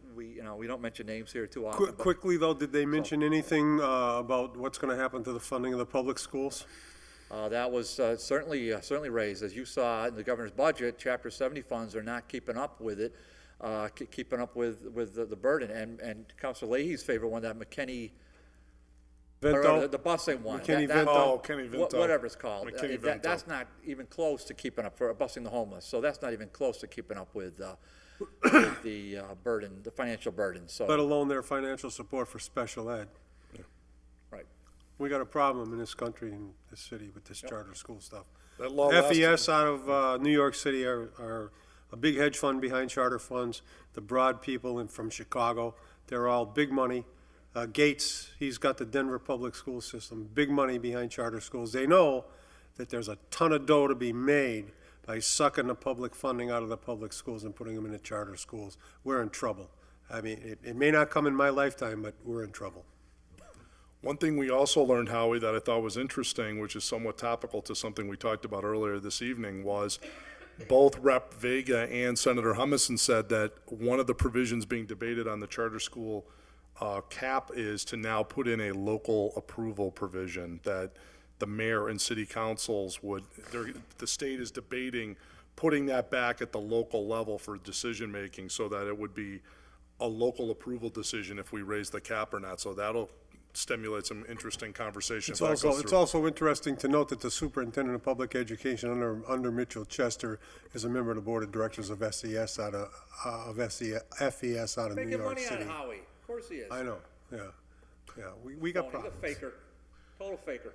don't mention names here too often.
Quickly though, did they mention anything about what's going to happen to the funding of the public schools?
That was certainly raised. As you saw in the governor's budget, Chapter 70 funds are not keeping up with it, keeping up with the burden. And Councilor Leahy's favorite one, that McKinney.
Vento?
The busing one.
McKinney
Vento.
Oh,
Kenny Vento.
Whatever it's called.
McKinney Vento.
That's not even close to keeping up for busing the homeless. So that's not even close to keeping up with the burden, the financial burden. So
Let alone their financial support for special ed.
right.
We got a problem in this country, in this city, with this charter school stuff.
That law
FES out of New York City are a big hedge fund behind charter funds. The Broad people from Chicago, they're all big money. Gates, he's got the Denver public school system, big money behind charter schools. They know that there's a ton of dough to be made by sucking the public funding out of the public schools and putting them into charter schools. We're in trouble. I mean, it may not come in my lifetime, but we're in trouble.
One thing we also learned, Howie, that I thought was interesting, which is somewhat topical to something we talked about earlier this evening, was both Rep. Vega and Senator Humison said that one of the provisions being debated on the charter school cap is to now put in a local approval provision that the mayor and city councils the state is debating putting that back at the local level for decision-making so that it would be a local approval decision if we raise the cap or not. So that'll stimulate some interesting conversation.
It's also interesting to note that the superintendent of public education under Mitchell Chester is a member of the board of directors of FES out of FES out of New
Making
York
money on
City.
it, Howie. Of course he is.
I know. Yeah. We got
He's
problems.
a faker. Total faker.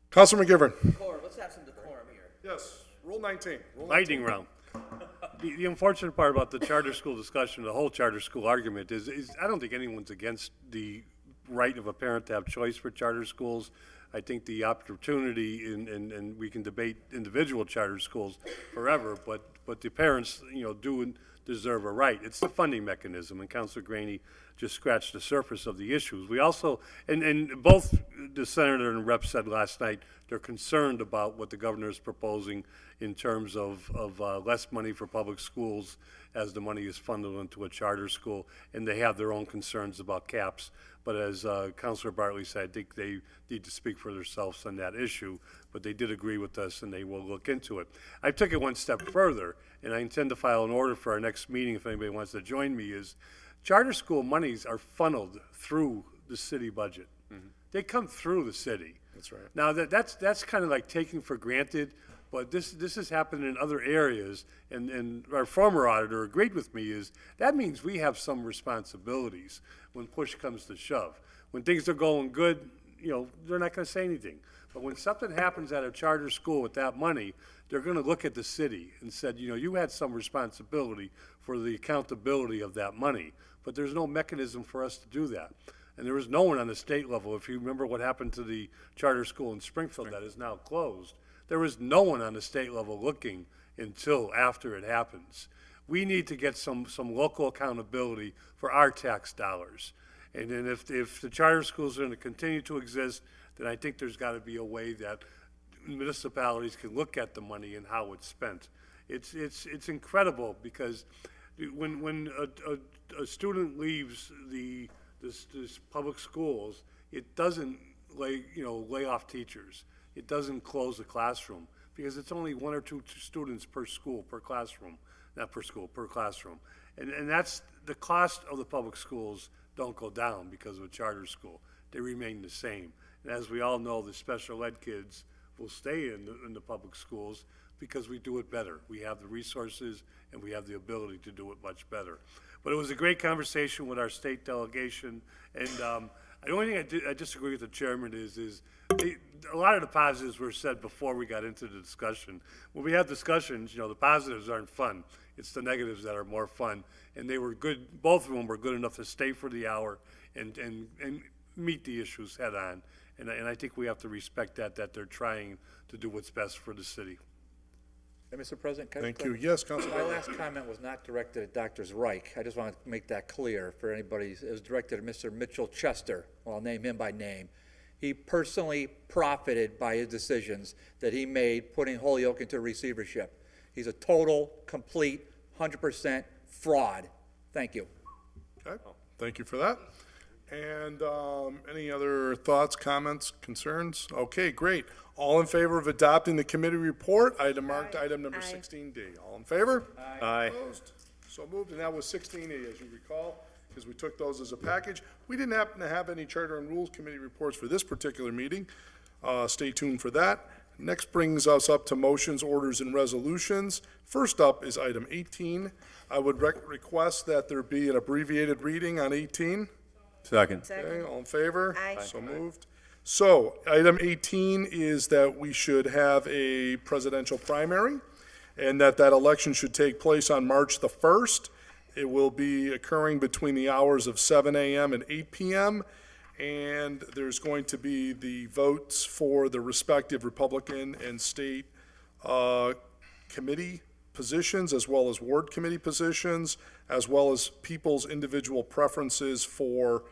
Councilor McGivern.
Let's have some decorum here.
Yes. Rule 19.
Lightning round. The unfortunate part about the charter school discussion, the whole charter school argument is I don't think anyone's against the right of a parent to have choice for charter schools. I think the opportunity, and we can debate individual charter schools forever, but the parents, do deserve a right. It's the funding mechanism, and Councilor Graney just scratched the surface of the issues. We also, and both the senator and rep said last night, they're concerned about what the governor is proposing in terms of less money for public schools as the money is funneled into a charter school, and they have their own concerns about caps. But as Councilor Bartley said, I think they need to speak for for themselves on that issue, but they did agree with us and they will look into it. I took it one step further, and I intend to file an order for our next meeting if anybody wants to join me, is charter school monies are funneled through the city budget. They come through the city.
That's right.
Now, that's kind of like taking for granted, but this has happened in other areas, and our former auditor agreed with me, is that means we have some responsibilities when push comes to shove. When things are going good, they're not going to say anything. But when something happens at a charter school with that money, they're going to look at the city and said, you had some responsibility for the accountability of that money, but there's no mechanism for us to do that. And there was no one on the state level. If you remember what happened to the charter school in Springfield that is now closed, there was no one on the state level looking until after it happens. We need to get some local accountability for our tax dollars. And then if the charter schools are going to continue to exist, then I think there's got to be a way that municipalities can look at the money and how it's spent. It's incredible, because when a student leaves this public schools, it doesn't lay off teachers. It doesn't close the classroom, because it's only 1 or 2 students per school, per classroom, not per school, per classroom. And that's the cost of the public schools don't go down because of a charter school. They remain the same. And as we all know, the special ed kids will stay in the public schools because we do it better. We have the resources and we have the ability to do it much better. But it was a great conversation with our state delegation, and the only thing I disagree with the chairman is a lot of the positives were said before we got into the discussion. When we have discussions, the positives aren't fun. It's the negatives that are more fun, and they were good. Both of them were good enough to stay for the hour and meet the issues head on. And I think we have to respect that they're trying to do what's best for the city.
Hey, Mr. President, can I
Thank you. Yes, Councilman.
My last comment was not directed at Dr. Reich. I just want to make that clear for anybody. It was directed at Mr. Mitchell Chester. Well, I'll name him by name. He personally profited by his decisions that he made putting Holyoke into receivership. He's a total, complete, 100% fraud. Thank you.
Okay, thank you for that. And any other thoughts, comments, concerns? Okay, great. All in favor of adopting the committee report, item marked item number 16D. All in favor?
Aye.
Opposed? So moved, and that was 16E, as you recall, because we took those as a package. We didn't happen to have any Charter and Rules Committee reports for this particular meeting. Stay tuned for that. Next brings us up to motions, orders, and resolutions. First up is item 18. I would request that there be an abbreviated reading on 18.
Second.
Okay, all in favor?
Aye.
So moved. So, item 18 is that we should have a presidential primary, and that election should take place on March the 1st. It will be occurring between the hours of 7 a.m. and 8 p.m., and there's going to be the votes for the respective Republican and state committee positions, as well as ward committee positions, as well as people's individual preferences for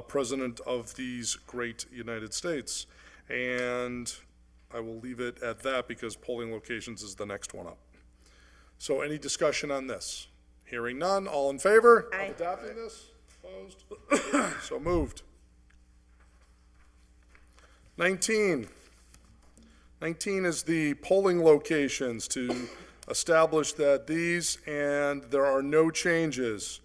president of these great United States. And I will leave it at that because polling locations is the next one up. So any discussion on this? Hearing none, all in favor of adopting this? Opposed? So moved. 19. 19 is the polling locations, to establish that these, and there are no changes.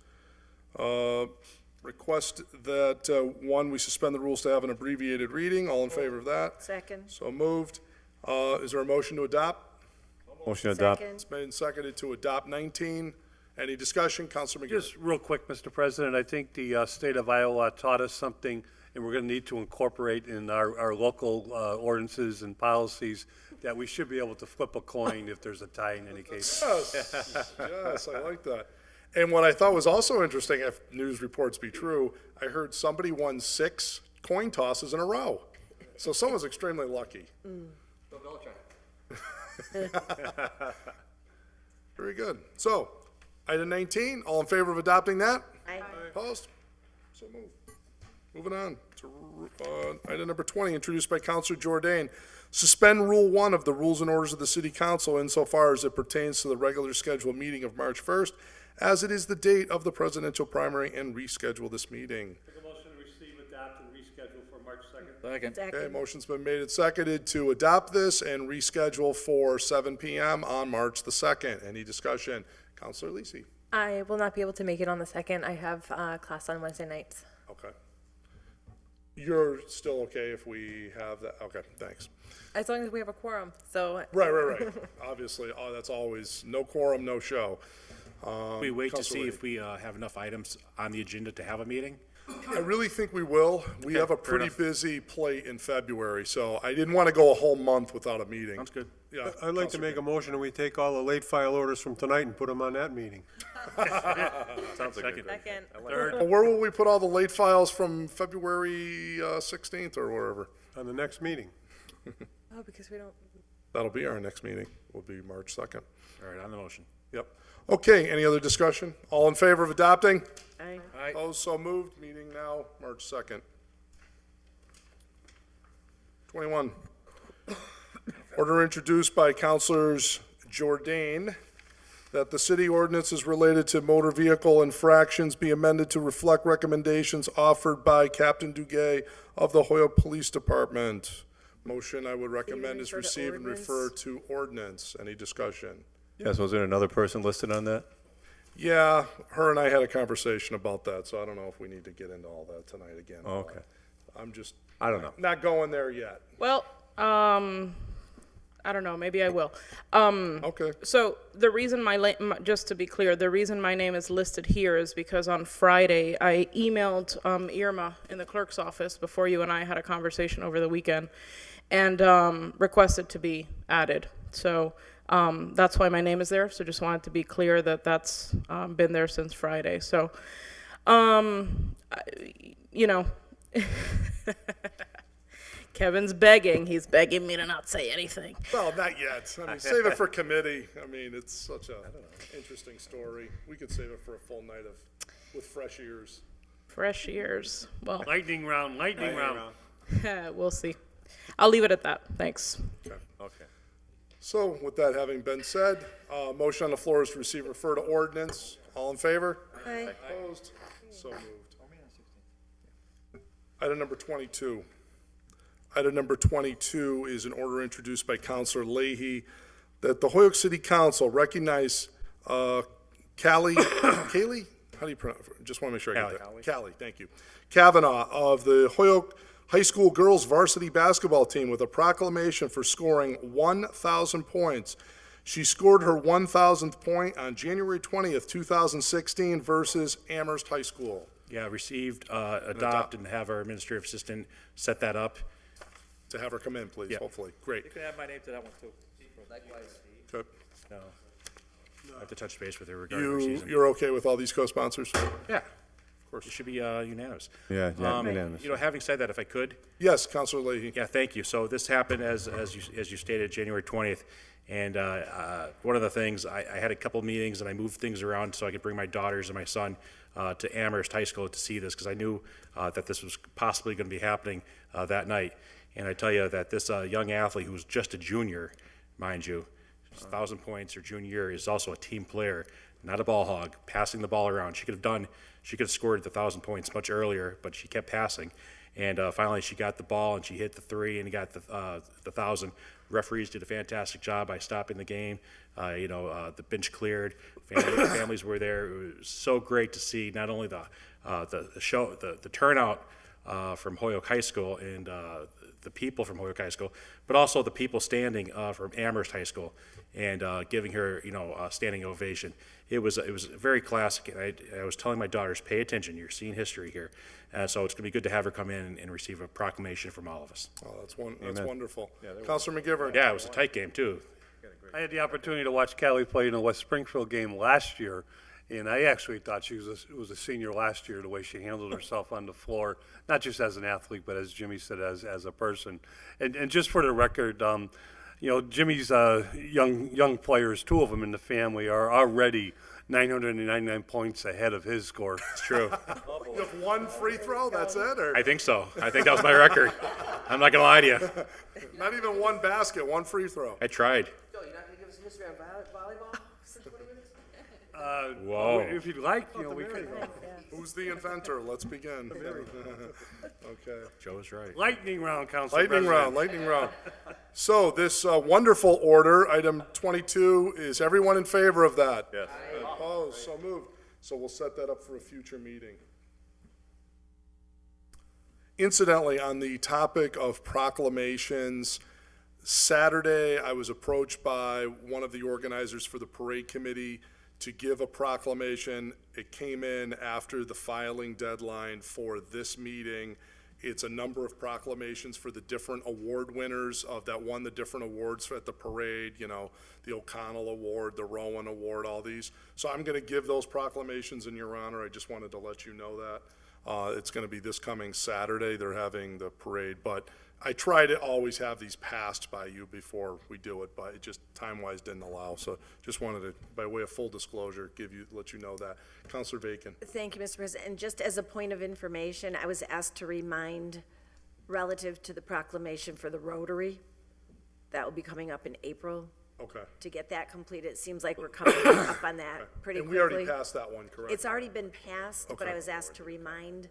Request that, one, we suspend the rules to have an abbreviated reading. All in favor of that?
Second.
So moved. Is there a motion to adopt?
Motion to adopt.
Second.
It's made and seconded to adopt 19. Any discussion? Councilor McGee.
Just real quick, Mr. President, I think the state of Iowa taught us something, and we're going to need to incorporate in our local ordinances and policies that we should be able to flip a coin if there's a tie in any case.
Yes, yes, I like that. And what I thought was also interesting, if news reports be true, I heard somebody won 6 coin tosses in a row. So someone's extremely lucky.
Bill
Very good. So, item 19, all in favor of adopting that?
Aye.
Opposed? So moved. Moving on to item number 20, introduced by Councilor Jordan. Suspend Rule 1 of the Rules and Orders of the City Council insofar as it pertains to the regular scheduled meeting of March 1st, as it is the date of the presidential primary, and reschedule this meeting.
Take a motion to receive, adopt, and reschedule for March 2nd.
Second.
Okay, motion's been made and seconded to adopt this and reschedule for 7 PM on March the 2nd. Any discussion? Counselor Lisi?
I will not be able to make it on the 2nd. I have class on Wednesday nights.
Okay. You're still okay if we have that? Okay, thanks.
As long as we have a quorum, so.
Right. Obviously, that's always, no quorum, no show.
We wait to see
Counselor
if we have enough items on the agenda to have a meeting?
I really think we will. We
Okay,
have a
fair
pretty
enough.
busy plate in February, so I didn't want to go a whole month without a meeting.
Sounds good.
Yeah.
I'd like to make a motion and we take all the late file orders from tonight and put them on that meeting.
Sounds like a
Second.
good.
Second.
Well, where will we put all the late files from February 16th or wherever?
On the next meeting.
Oh, because we don't.
That'll be our next meeting, will be March 2nd.
All right, on the motion.
Yep. Okay, any other discussion? All in favor of adopting?
Aye.
Opposed, so moved. Meeting now, March 2nd. 21. Order introduced by Councilors Jordan that the city ordinances related to motor vehicle infractions be amended to reflect recommendations offered by Captain Duguay of the Hoyoke Police Department. Motion I would recommend is
refer to
receive and
ordinance?
refer to ordinance. Any discussion?
Yes, was there another person listed on that?
Yeah, her and I had a conversation about that, so I don't know if we need to get into all that tonight again.
Oh, okay.
I'm just.
I don't know.
Not going there yet.
Well, I don't know, maybe I will.
Okay.
So the reason just to be clear, the reason my name is listed here is because on Friday, I emailed Irma in the clerk's office before you and I had a conversation over the weekend and requested to be added. So that's why my name is there. So just wanted to be clear that that's been there since Friday. So, you know, Kevin's begging. He's begging me to not say anything.
Well, not yet. I mean, save it for committee. I mean, it's such a interesting story. We could save it for a full night with fresh ears.
Fresh ears. Well,
Lightning round.
we'll see. I'll leave it at that. Thanks.
Okay.
So with that having been said, motion on the floor is to receive and refer to ordinance. All in favor?
Aye.
Opposed? So moved. Item number 22. Item number 22 is an order introduced by Councilor Leahy that the Hoyoke City Council recognize Callie, how do you pronounce it? Just want to make sure I get that. Callie, thank you. Kavanaugh of the Hoyoke High School Girls Varsity Basketball Team with a proclamation for scoring 1,000 points. She scored her 1,000th point on January 20th, 2016 versus Amherst High School.
Yeah, received, adopt, and have our administrative assistant set that up.
To have her come in, please,
Yeah.
hopefully. Great.
You can add my name to that one, too.
Okay.
No. I have to touch base with her regarding her season.
You're okay with all these co-sponsors?
Yeah, of course. It should be unanimous.
Yeah, unanimous.
You know, having said that, if I could,
Yes, Councilor Leahy.
yeah, thank you. So this happened as you stated, January 20th. And one of the things, I had a couple meetings and I moved things around so I could bring my daughters and my son to Amherst High School to see this because I knew that this was possibly going to be happening that night. And I tell you that this young athlete who's just a junior, mind you, 1,000 points her junior year, is also a team player, not a ball hog, passing the ball around. She could have scored the 1,000 points much earlier, but she kept passing. And finally, she got the ball and she hit the three and got the 1,000. Referees did a fantastic job by stopping the game. The bench cleared. Families were there. It was so great to see not only the turnout from Hoyoke High School and the people from Hoyoke High School, but also the people standing from Amherst High School and giving her, a standing ovation. It was very classic. And I was telling my daughters, pay attention. You're seeing history here. So it's going to be good to have her come in and receive a proclamation from all of us.
Oh, that's wonderful. Councilor McGivern.
Yeah, it was a tight game, too.
I had the opportunity to watch Callie play in a West Springfield game last year, and I actually thought she was a senior last year, the way she handled herself on the floor, not just as an athlete, but as Jimmy said, as a person. And just for the record, Jimmy's young players, two of them in the family, are already 999 points ahead of his score.
It's true.
You have one free throw, that's it? Or?
I think so. I think that was my record. I'm not going to lie to you.
Not even one basket, one free throw.
I tried.
Joe, you're not gonna give us Mr. Volleyball?
Whoa. If you'd like, we could.
Who's the inventor? Let's begin. Okay.
Joe's right.
Lightning round, Council
Lightning round,
President.
lightning round. So this wonderful order, item 22, is everyone in favor of that?
Yes.
Opposed, so moved. So we'll set that up for a future meeting. Incidentally, on the topic of proclamations, Saturday, I was approached by one of the organizers for the parade committee to give a proclamation. It came in after the filing deadline for this meeting. It's a number of proclamations for the different award winners that won the different awards at the parade, the O'Connell Award, the Rowan Award, all these. So I'm going to give those proclamations in your honor. I just wanted to let you know that. It's going to be this coming Saturday. They're having the parade, but I try to always have these passed by you before we do it, but it just time-wise didn't allow. So just wanted to, by way of full disclosure, let you know that. Councilor Bacon.
Thank you, Mr. President. And just as a point of information, I was asked to remind relative to the proclamation for the Rotary. That will be coming up in April.
Okay.
To get that completed. It seems like we're coming up on that pretty
And
quickly.
we already passed that one, correct?
It's already been passed, but
Okay.
I was asked to remind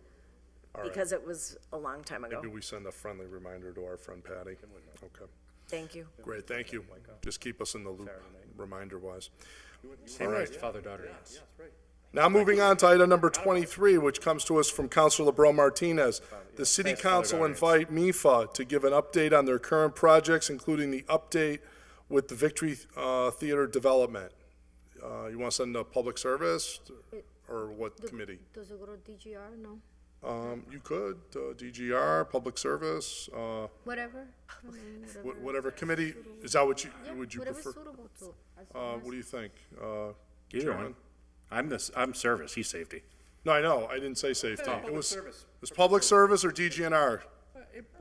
All right.
because it was a long time ago.
Maybe we send a friendly reminder to our friend Patty. Okay.
Thank you.
Great, thank you. Just keep us in the loop, reminder-wise.
Same
All
right.
right.
as father-daughter dance.
Now moving on to item number 23, which comes to us from Councilor LeBron Martinez. The City
Thanks,
Council
Father
invite MIFA to give an update on their current projects, including the update with the Victory Theater development. You want to send a public service, or what committee?
Does it go to DGR? No.
You could, DGR, public service,
Whatever.
whatever committee, is that what would you
Whatever's
prefer?
suitable to.
What do you think?
Either
Chairman?
one. I'm service, he's safety.
No, I know, I didn't say safety.
Public
It was
service.
public service or DGNR?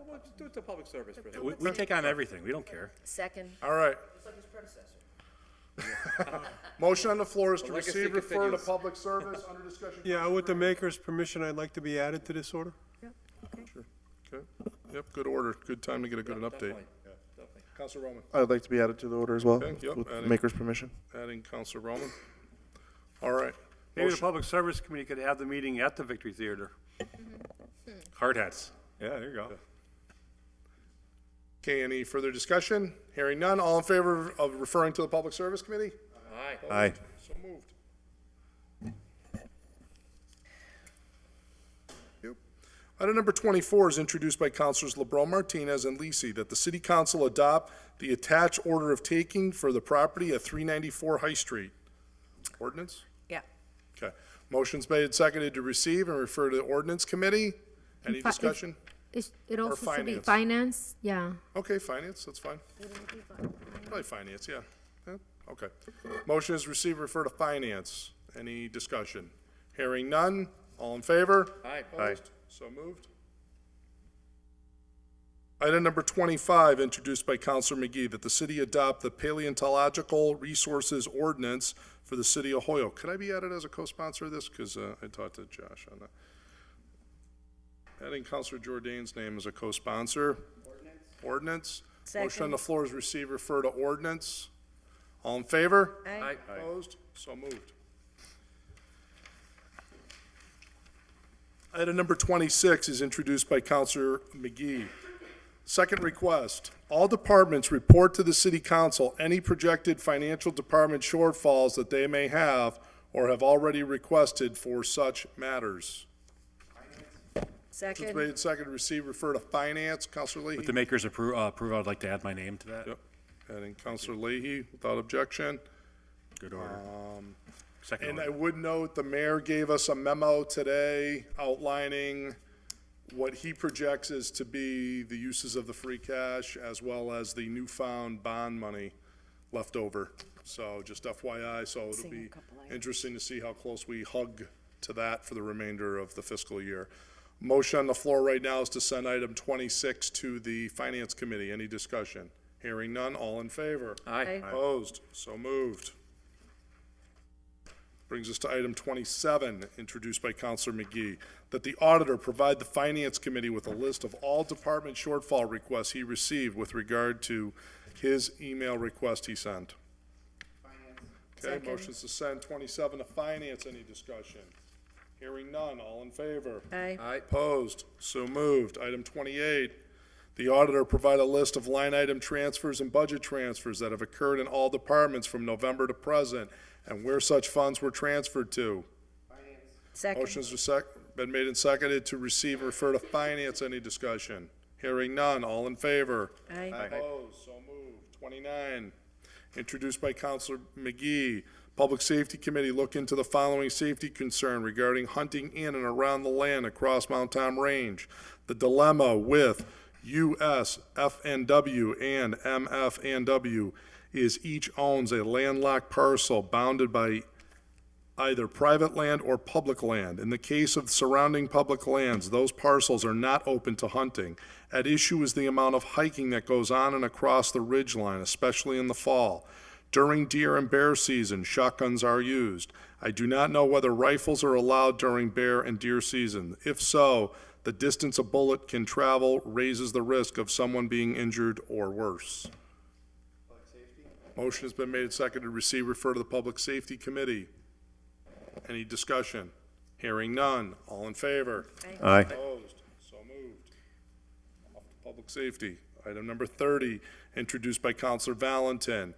We'll do it to public service, President.
We take on everything, we don't care.
Second.
All right.
Just like his predecessor.
Motion on the floor is to
The legacy
receive, refer to
continues.
public service, under discussion.
Yeah, with the maker's permission, I'd like to be added to this order.
Okay, yep, good order, good time to get a good update.
Definitely, definitely.
Counselor Roman,
I'd like to be added to the order as well,
Okay, yep,
with the
adding.
maker's permission.
adding Counselor Roman. All right.
Maybe the
Motion-
Public Service Committee could have the meeting at the Victory Theater.
Hard hats.
Yeah, there you go.
Okay, any further discussion? Hearing none, all in favor of referring to the Public Service Committee?
Aye.
Aye.
So moved. Yep. Item number 24 is introduced by Councilors LeBron Martinez and Lisi, that the City Council adopt the attached order of taking for the property at 394 High Street. Ordinance?
Yeah.
Okay. Motion's made and seconded to receive and refer to the Ordinance Committee. Any
Fi- if-
discussion?
It
Or
also should be
finance.
finance, yeah.
Okay, finance, that's fine. Probably finance, yeah. Yeah, okay. Motion is received, refer to finance. Any discussion? Hearing none, all in favor?
Aye.
Opposed? So moved. Item number 25, introduced by Counselor McGee, that the city adopt the Paleontological Resources Ordinance for the city of Hoyoke. Could I be added as a co-sponsor of this? Because I talked to Josh on that. Adding Counselor Jordan's name as a co-sponsor. Ordinance. Motion on the floor is receive, refer to ordinance. All in favor?
Aye.
Opposed? So moved. Item number 26 is introduced by Counselor McGee. Second request, all departments report to the city council any projected financial department shortfalls that they may have or have already requested for such matters. Motion's
Second.
made and seconded, receive, refer to finance. Counselor Leahy.
With the makers approve, I'd like to add my name to that.
Yep. Adding Counselor Leahy without objection.
Good order. Second
And I
order.
would note, the mayor gave us a memo today outlining what he projects is to be the uses of the free cash as well as the newfound bond money left over. So just FYI, so it'll be interesting to see how close we hug to that for the remainder of the fiscal year. Motion on the floor right now is to send item 26 to the Finance Committee. Any discussion? Hearing none, all in favor?
Aye.
Opposed? So moved. Brings us to item 27, introduced by Counselor McGee, that the auditor provide the Finance Committee with a list of all department shortfall requests he received with regard to his email request he sent. Okay, motion's to send 27 to finance. Any discussion? Hearing none. All in favor?
Aye.
Opposed? So moved. Item 28, the auditor provide a list of line item transfers and budget transfers that have occurred in all departments from November to present and where such funds were transferred to.
Second.
Motion's been made and seconded to receive and refer to finance. Any discussion? Hearing none. All in favor?
Aye.
Opposed? So moved. 29, introduced by Counselor McGee. Public Safety Committee look into the following safety concern regarding hunting in and around the land across Mount Tom Range. The dilemma with US, FNW, and MFNW is each owns a landlocked parcel bounded by either private land or public land. In the case of surrounding public lands, those parcels are not open to hunting. At issue is the amount of hiking that goes on and across the ridgeline, especially in the fall. During deer and bear season, shotguns are used. I do not know whether rifles are allowed during bear and deer season. If so, the distance a bullet can travel raises the risk of someone being injured or worse. Motion has been made and seconded to receive, refer to the Public Safety Committee. Any discussion? Hearing none. All in favor?
Aye.
Opposed? So moved. Off to Public Safety. Item number 30, introduced by Counselor Valentin,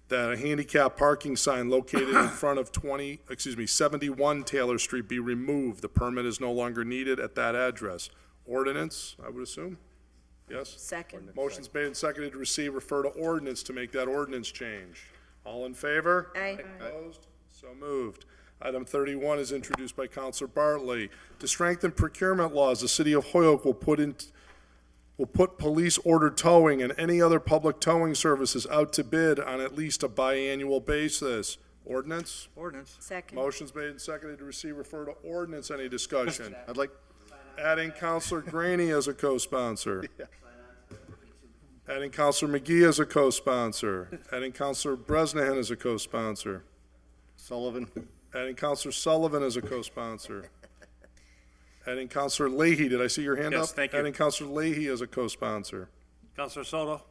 that a handicap parking sign located in front of 71 Taylor Street be removed. The permit is no longer needed at that address. Ordinance, I would assume? Yes?
Second.
Motion's made and seconded to receive, refer to ordinance to make that ordinance change. All in favor?
Aye.
Opposed? So moved. Item 31 is introduced by Counselor Bartley. To strengthen procurement laws, the city of Holyoke will put police-ordered towing and any other public towing services out to bid on at least a biannual basis. Ordinance?
Ordinance.
Second.
Motion's made and seconded to receive, refer to ordinance. Any discussion?
I'd like,
Adding Counselor Graney as a co-sponsor. Adding Counselor McGee as a co-sponsor. Adding Counselor Bresnahan as a co-sponsor.
Sullivan.
Adding Counselor Sullivan as a co-sponsor. Adding Counselor Leahy, did I see your hand up?
Yes, thank you.
Adding Counselor Leahy as a co-sponsor.
Counselor Soto?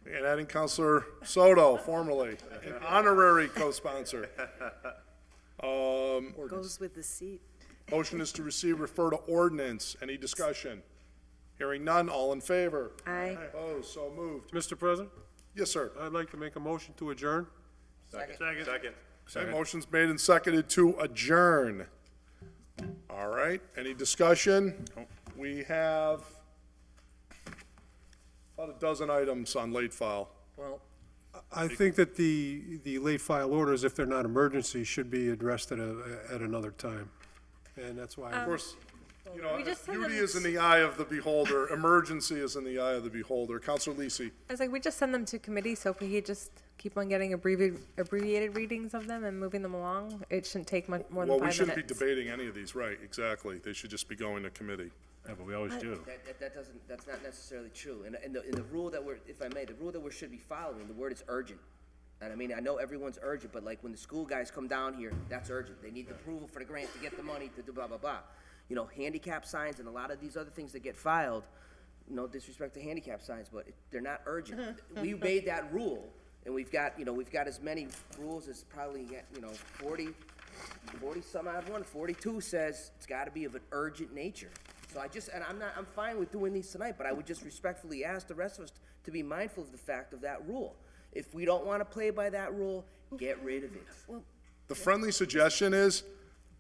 And adding Counselor Soto, formerly, an honorary co-sponsor.
Goes with the seat.
Motion is to receive, refer to ordinance. Any discussion? Hearing none, all in favor?
Aye.
Opposed, so moved.
Mr. President,
Yes, sir.
I'd like to make a motion to adjourn.
Second.
Okay, motion's made and seconded to adjourn. All right, any discussion? We have about a dozen items on late file.
Well,
I think that the late file orders, if they're not emergency, should be addressed at another time. And that's why.
Of course, you know,
We just sent
beauty
them-
is in the eye of the beholder, emergency is in the eye of the beholder. Counselor Lisi.
I was like, we just send them to committee, so if we could just keep on getting abbreviated readings of them and moving them along, it shouldn't take much more than 5
Well, we
minutes.
shouldn't be debating any of these, right, exactly. They should just be going to committee.
Yeah, but we always do.
That's not necessarily true. In the rule that we're, if I may, the rule that we should be following, the word is urgent. And I mean, I know everyone's urgent, but like when the school guys come down here, that's urgent. They need the approval for the grant to get the money to do blah, blah, blah. You know, handicap signs and a lot of these other things that get filed, no disrespect to handicap signs, but they're not urgent. We made that rule, and we've got as many rules as probably, 40 some odd one, 42 says it's gotta be of an urgent nature. So I'm fine with doing these tonight, but I would just respectfully ask the rest of us to be mindful of the fact of that rule. If we don't wanna play by that rule, get rid of it.
The friendly suggestion is,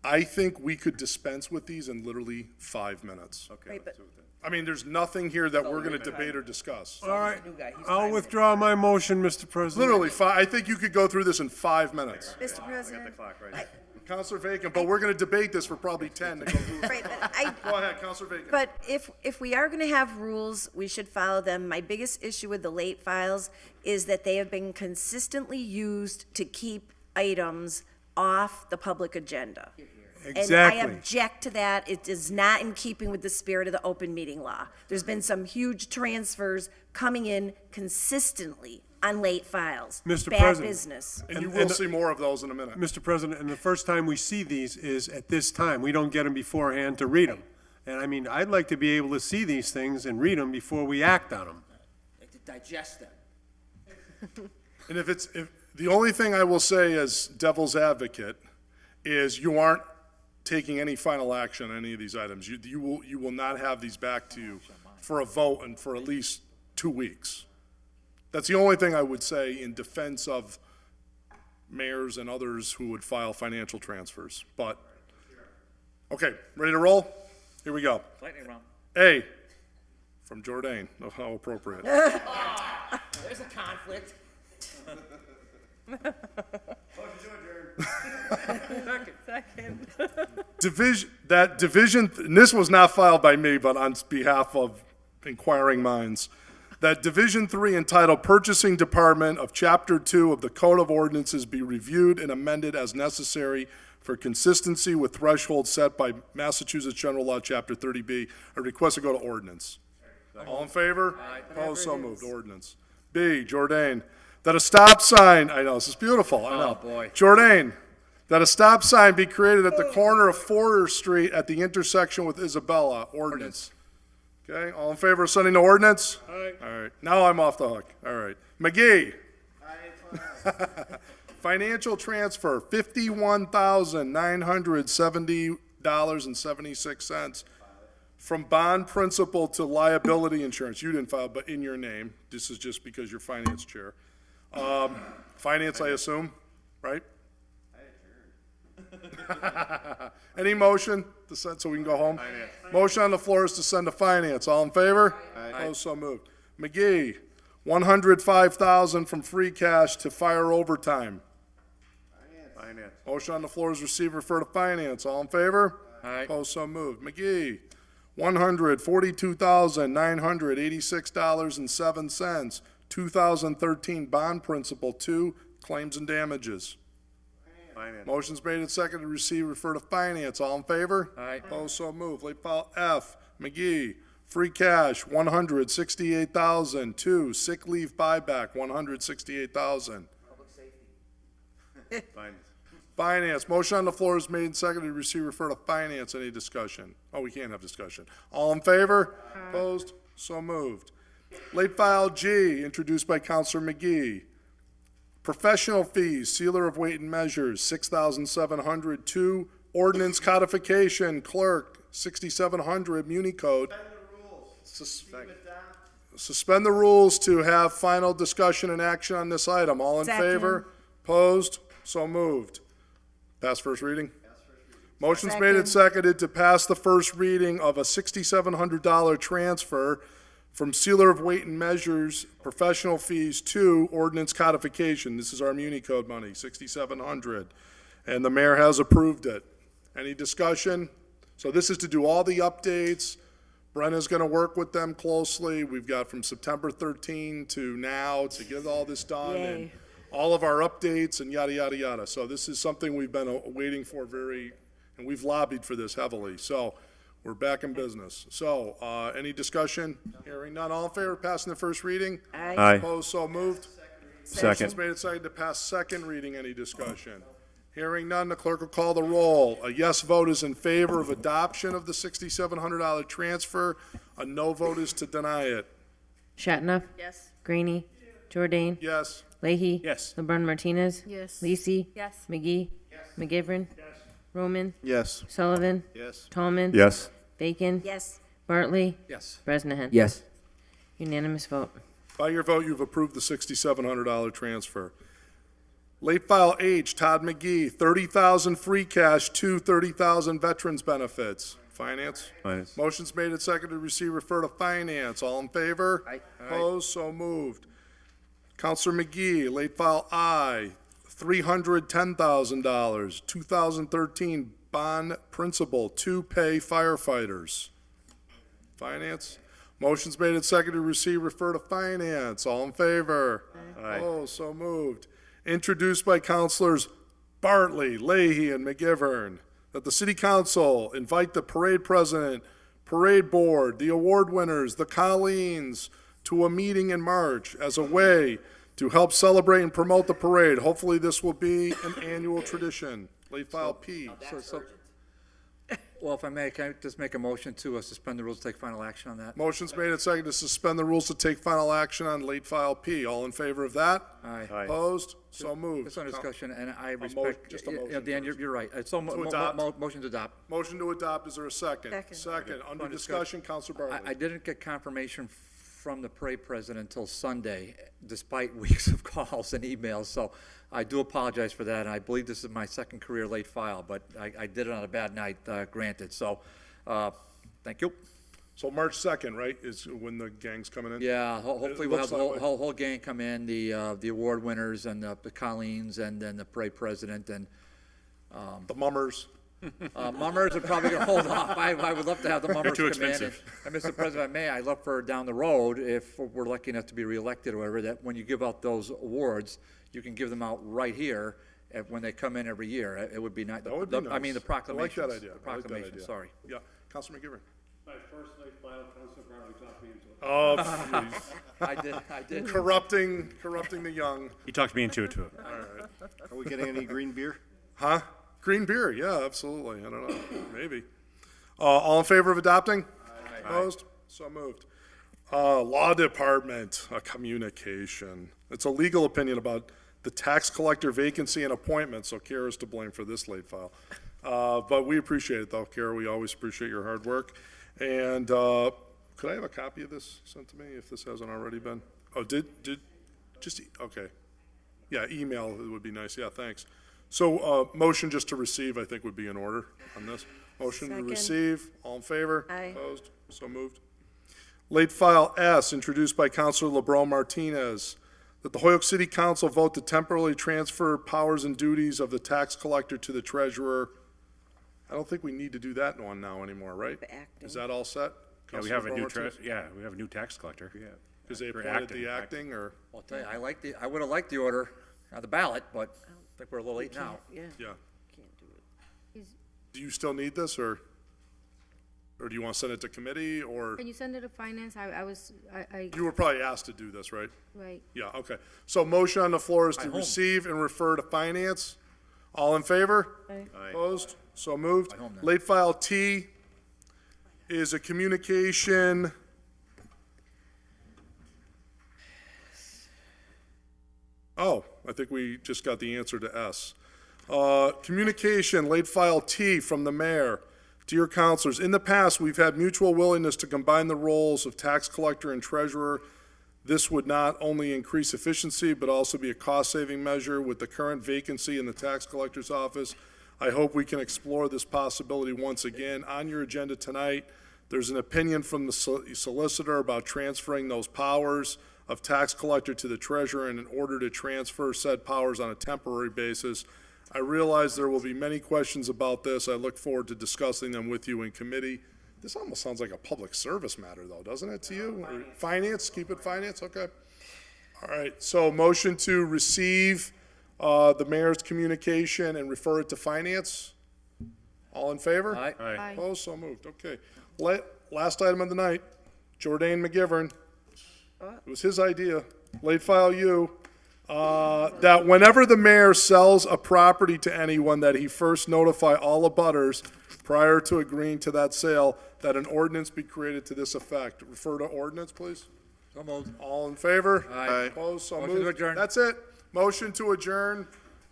I think we could dispense with these in literally 5 minutes.
Okay,
Right,
let's
but-
do it then.
I mean, there's nothing here that we're gonna debate or discuss.
All right,
New guy, he's
I'll
fine with it.
withdraw my motion, Mr. President.
Literally, I think you could go through this in 5 minutes.
Mr.
I got the
President,
clock right.
Counselor Bacon, but we're gonna debate this for probably 10 to go through.
right, but I,
Go ahead, Counselor Bacon.
but if we are gonna have rules, we should follow them. My biggest issue with the late files is that they have been consistently used to keep items off the public agenda.
Exactly.
And I object to that. It is not in keeping with the spirit of the open meeting law. There's been some huge transfers coming in consistently on late files.
Mr.
Bad
President.
business.
And you will see more of those in a minute.
Mr. President, and the first time we see these is at this time. We don't get them beforehand to read them. And I mean, I'd like to be able to see these things and read them before we act on them.
Like to digest them.
And if The only thing I will say as devil's advocate is you aren't taking any final action on any of these items. You will not have these back to you for a vote and for at least 2 weeks. That's the only thing I would say in defense of mayors and others who would file financial transfers. But, okay, ready to roll? Here we go.
Lightning round.
A, from Jourdain. Oh, how appropriate.
There's a conflict.
Second.
Division, and this was not filed by me, but on behalf of inquiring minds, that Division 3 entitled Purchasing Department of Chapter 2 of the Code of Ordinances be reviewed and amended as necessary for consistency with thresholds set by Massachusetts General Law, Chapter 30B. I request to go to ordinance. All in favor? Opposed, so moved. Ordinance. B, Jourdain, that a stop sign, I know, this is beautiful, I know.
Oh, boy.
Jourdain, that a stop sign be created at the corner of Forder Street at the intersection with Isabella. Ordinance. Okay, all in favor of sending to ordinance? Aye. All right, now I'm off the hook. All right. McGee. Financial transfer, $51,970.76 from bond principal to liability insurance. You didn't file, but in your name. This is just because you're finance chair. Finance, I assume, right? Any motion to send, so we can go home? Finance. Motion on the floor is to send to finance. All in favor? Aye. Opposed, so moved. McGee, $105,000 from free cash to fire overtime.
Finance.
Motion on the floor is receive, refer to finance. All in favor?
Aye.
Opposed, so moved. McGee, $142,986.07, 2013 bond principal 2, claims and damages.
Finance.
Motion's made and seconded to receive, refer to finance. All in favor?
Aye.
Opposed, so moved. Late file F, McGee, free cash, $168,000. 2, sick leave buyback, $168,000.
Finance.
Finance, motion on the floor is made and seconded to receive, refer to finance. Any discussion? Oh, we can't have discussion. All in favor? Opposed, so moved. Late file G, introduced by Counselor McGee. Professional fees, sealer of weight and measures, $6,700. 2, ordinance codification, clerk, $6,700. Muni code. Suspend the rules to have final discussion and action on this item. All in favor? Opposed? So moved. Pass first reading? Motion's made and seconded to pass the first reading of a $6,700 transfer from sealer of weight and measures, professional fees to ordinance codification. This is our Muni code money, $6,700. And the mayor has approved it. Any discussion? So this is to do all the updates. Brenna's going to work with them closely. We've got from September 13 to now to get all this done.
Yay.
And all of our updates and yada, yada, yada. So this is something we've been waiting for and we've lobbied for this heavily. So we're back in business. So, any discussion? Hearing none. All in favor of passing the first reading?
Aye.
Aye.
Opposed, so moved.
Second.
Motion's made and seconded to pass second reading. Any discussion? Hearing none, the clerk will call the roll. A yes vote is in favor of adoption of the $6,700 transfer. A no vote is to deny it.
Shatna.
Yes.
Greenie. Jourdain.
Yes.
Leahy.
Yes.
LeBrun Martinez.
Yes.
Lisi.
Yes.
McGee. McGivern. Roman.
Yes.
Sullivan.
Yes.
Tallman.
Yes.
Bacon.
Yes.
Bartley.
Yes.
Bresnahan.
Yes.
Unanimous vote.
By your vote, you've approved the $6,700 transfer. Late file H, Todd McGee, $30,000 free cash, 2, $30,000 veterans benefits. Finance?
Finance.
Motion's made and seconded to receive, refer to finance. All in favor?
Aye.
Opposed, so moved. Counselor McGee, late file I, $310,000, 2013 bond principal, 2, pay firefighters. Finance? Motion's made and seconded to receive, refer to finance. All in favor?
Aye.
Oh, so moved. Introduced by Counselors Bartley, Leahy, and McGivern, that the City Council invite the parade president, parade board, the award winners, the Colleens, to a meeting in March as a way to help celebrate and promote the parade. Hopefully, this will be an annual tradition. Late file P.
Well, if I may, can I just make a motion to suspend the rules, take final action on that?
Motion's made and seconded to suspend the rules to take final action on late file P. All in favor of that?
Aye.
Opposed? So moved.
Just on discussion, and I
mo-
respect,
just a motion
Dan, you're right. So,
To adopt.
motion to adopt.
Motion to adopt, is there a second?
Second.
Second, under
On
discussion, Counselor
I
Bartley.
didn't get confirmation from the parade president until Sunday, despite weeks of calls and emails, so I do apologize for that, and I believe this is my second career late file, but I did it on a bad night, granted, so, thank you.
So March 2nd, right, is when the gang's coming in?
Yeah, hopefully we'll have
looks
the
that way.
whole gang come in, the award winners and the Colleens and then the parade president and,
The mummers.
mummers are probably gonna hold off. I would love to have the mummers
too
come in.
expensive.
And Mr. President, may I love for down the road, if we're lucky enough to be reelected or whatever, that when you give out those awards, you can give them out right here when they come in every year. It would be nice.
That would be nice.
I mean, the proclamations.
I like that idea.
The
I like that
proclamations,
idea.
sorry.
Yeah, Counselor McGivern.
My first late file, Council Bartley talked me into it.
Oh, please.
I did.
Corrupting the young.
He talked me into it, too.
All right.
Are we getting any green beer?
Huh? Green beer, yeah, absolutely. I don't know, maybe. All in favor of adopting? Opposed? So moved. Law Department, a communication. It's a legal opinion about the tax collector vacancy and appointment, so Kara's to blame for this late file. But we appreciate it, though, Kara. We always appreciate your hard work. And could I have a copy of this sent to me, if this hasn't already been? Oh, okay. Yeah, email would be nice. Yeah, thanks. So, motion just to receive, I think, would be in order on this. Motion to
Second.
receive, all in favor?
Aye.
Opposed? So moved. Late file S, introduced by Councilor LeBron Martinez, that the Hoyoke City Council vote to temporarily transfer powers and duties of the tax collector to the treasurer. I don't think we need to do that one now anymore, right? Is that all set?
Yeah, we
Councilor
have a
LeBron
new,
Martinez?
we have a new tax collector. Yeah.
Because they
For
appointed
acting,
the
in fact.
acting, or?
I'll tell you, I would have liked the order on the ballot, but I think we're a little late now.
Yeah.
Yeah. Do you still need this, or do you want to send it to committee, or?
Can you send it to finance? I
You were probably asked to do this, right?
right.
Yeah, okay. So motion on the floor is to
home.
receive and refer to finance. All in favor?
Aye.
Opposed? So moved.
home then.
Late file T is a communication. Oh, I think we just got the answer to S. Communication, late file T from the mayor. Dear councilors, in the past, we've had mutual willingness to combine the roles of tax collector and treasurer. This would not only increase efficiency, but also be a cost-saving measure with the current vacancy in the tax collector's office. I hope we can explore this possibility once again. On your agenda tonight, there's an opinion from the solicitor about transferring those powers of tax collector to the treasurer, and in order to transfer said powers on a temporary basis. I realize there will be many questions about this. I look forward to discussing them with you in committee. This almost sounds like a public service matter, though, doesn't it to you? Or finance, keep it finance, okay. All right, so motion to receive the mayor's communication and refer it to finance. All in favor?
Aye.
Aye.
Opposed, so moved, okay. Last item of the night, Jordan McGivern. It was his idea, late file U, that whenever the mayor sells a property to anyone, that he first notify all abutters prior to agreeing to that sale, that an ordinance be created to this effect. Refer to ordinance, please.
So moved.
All in favor?
Aye.
Opposed, so
Motion to
moved.
adjourn.
That's it. Motion to adjourn.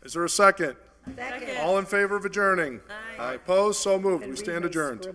Is there a second?
Second.
All in favor of adjourning? Aye. Opposed, so moved. We stand adjourned.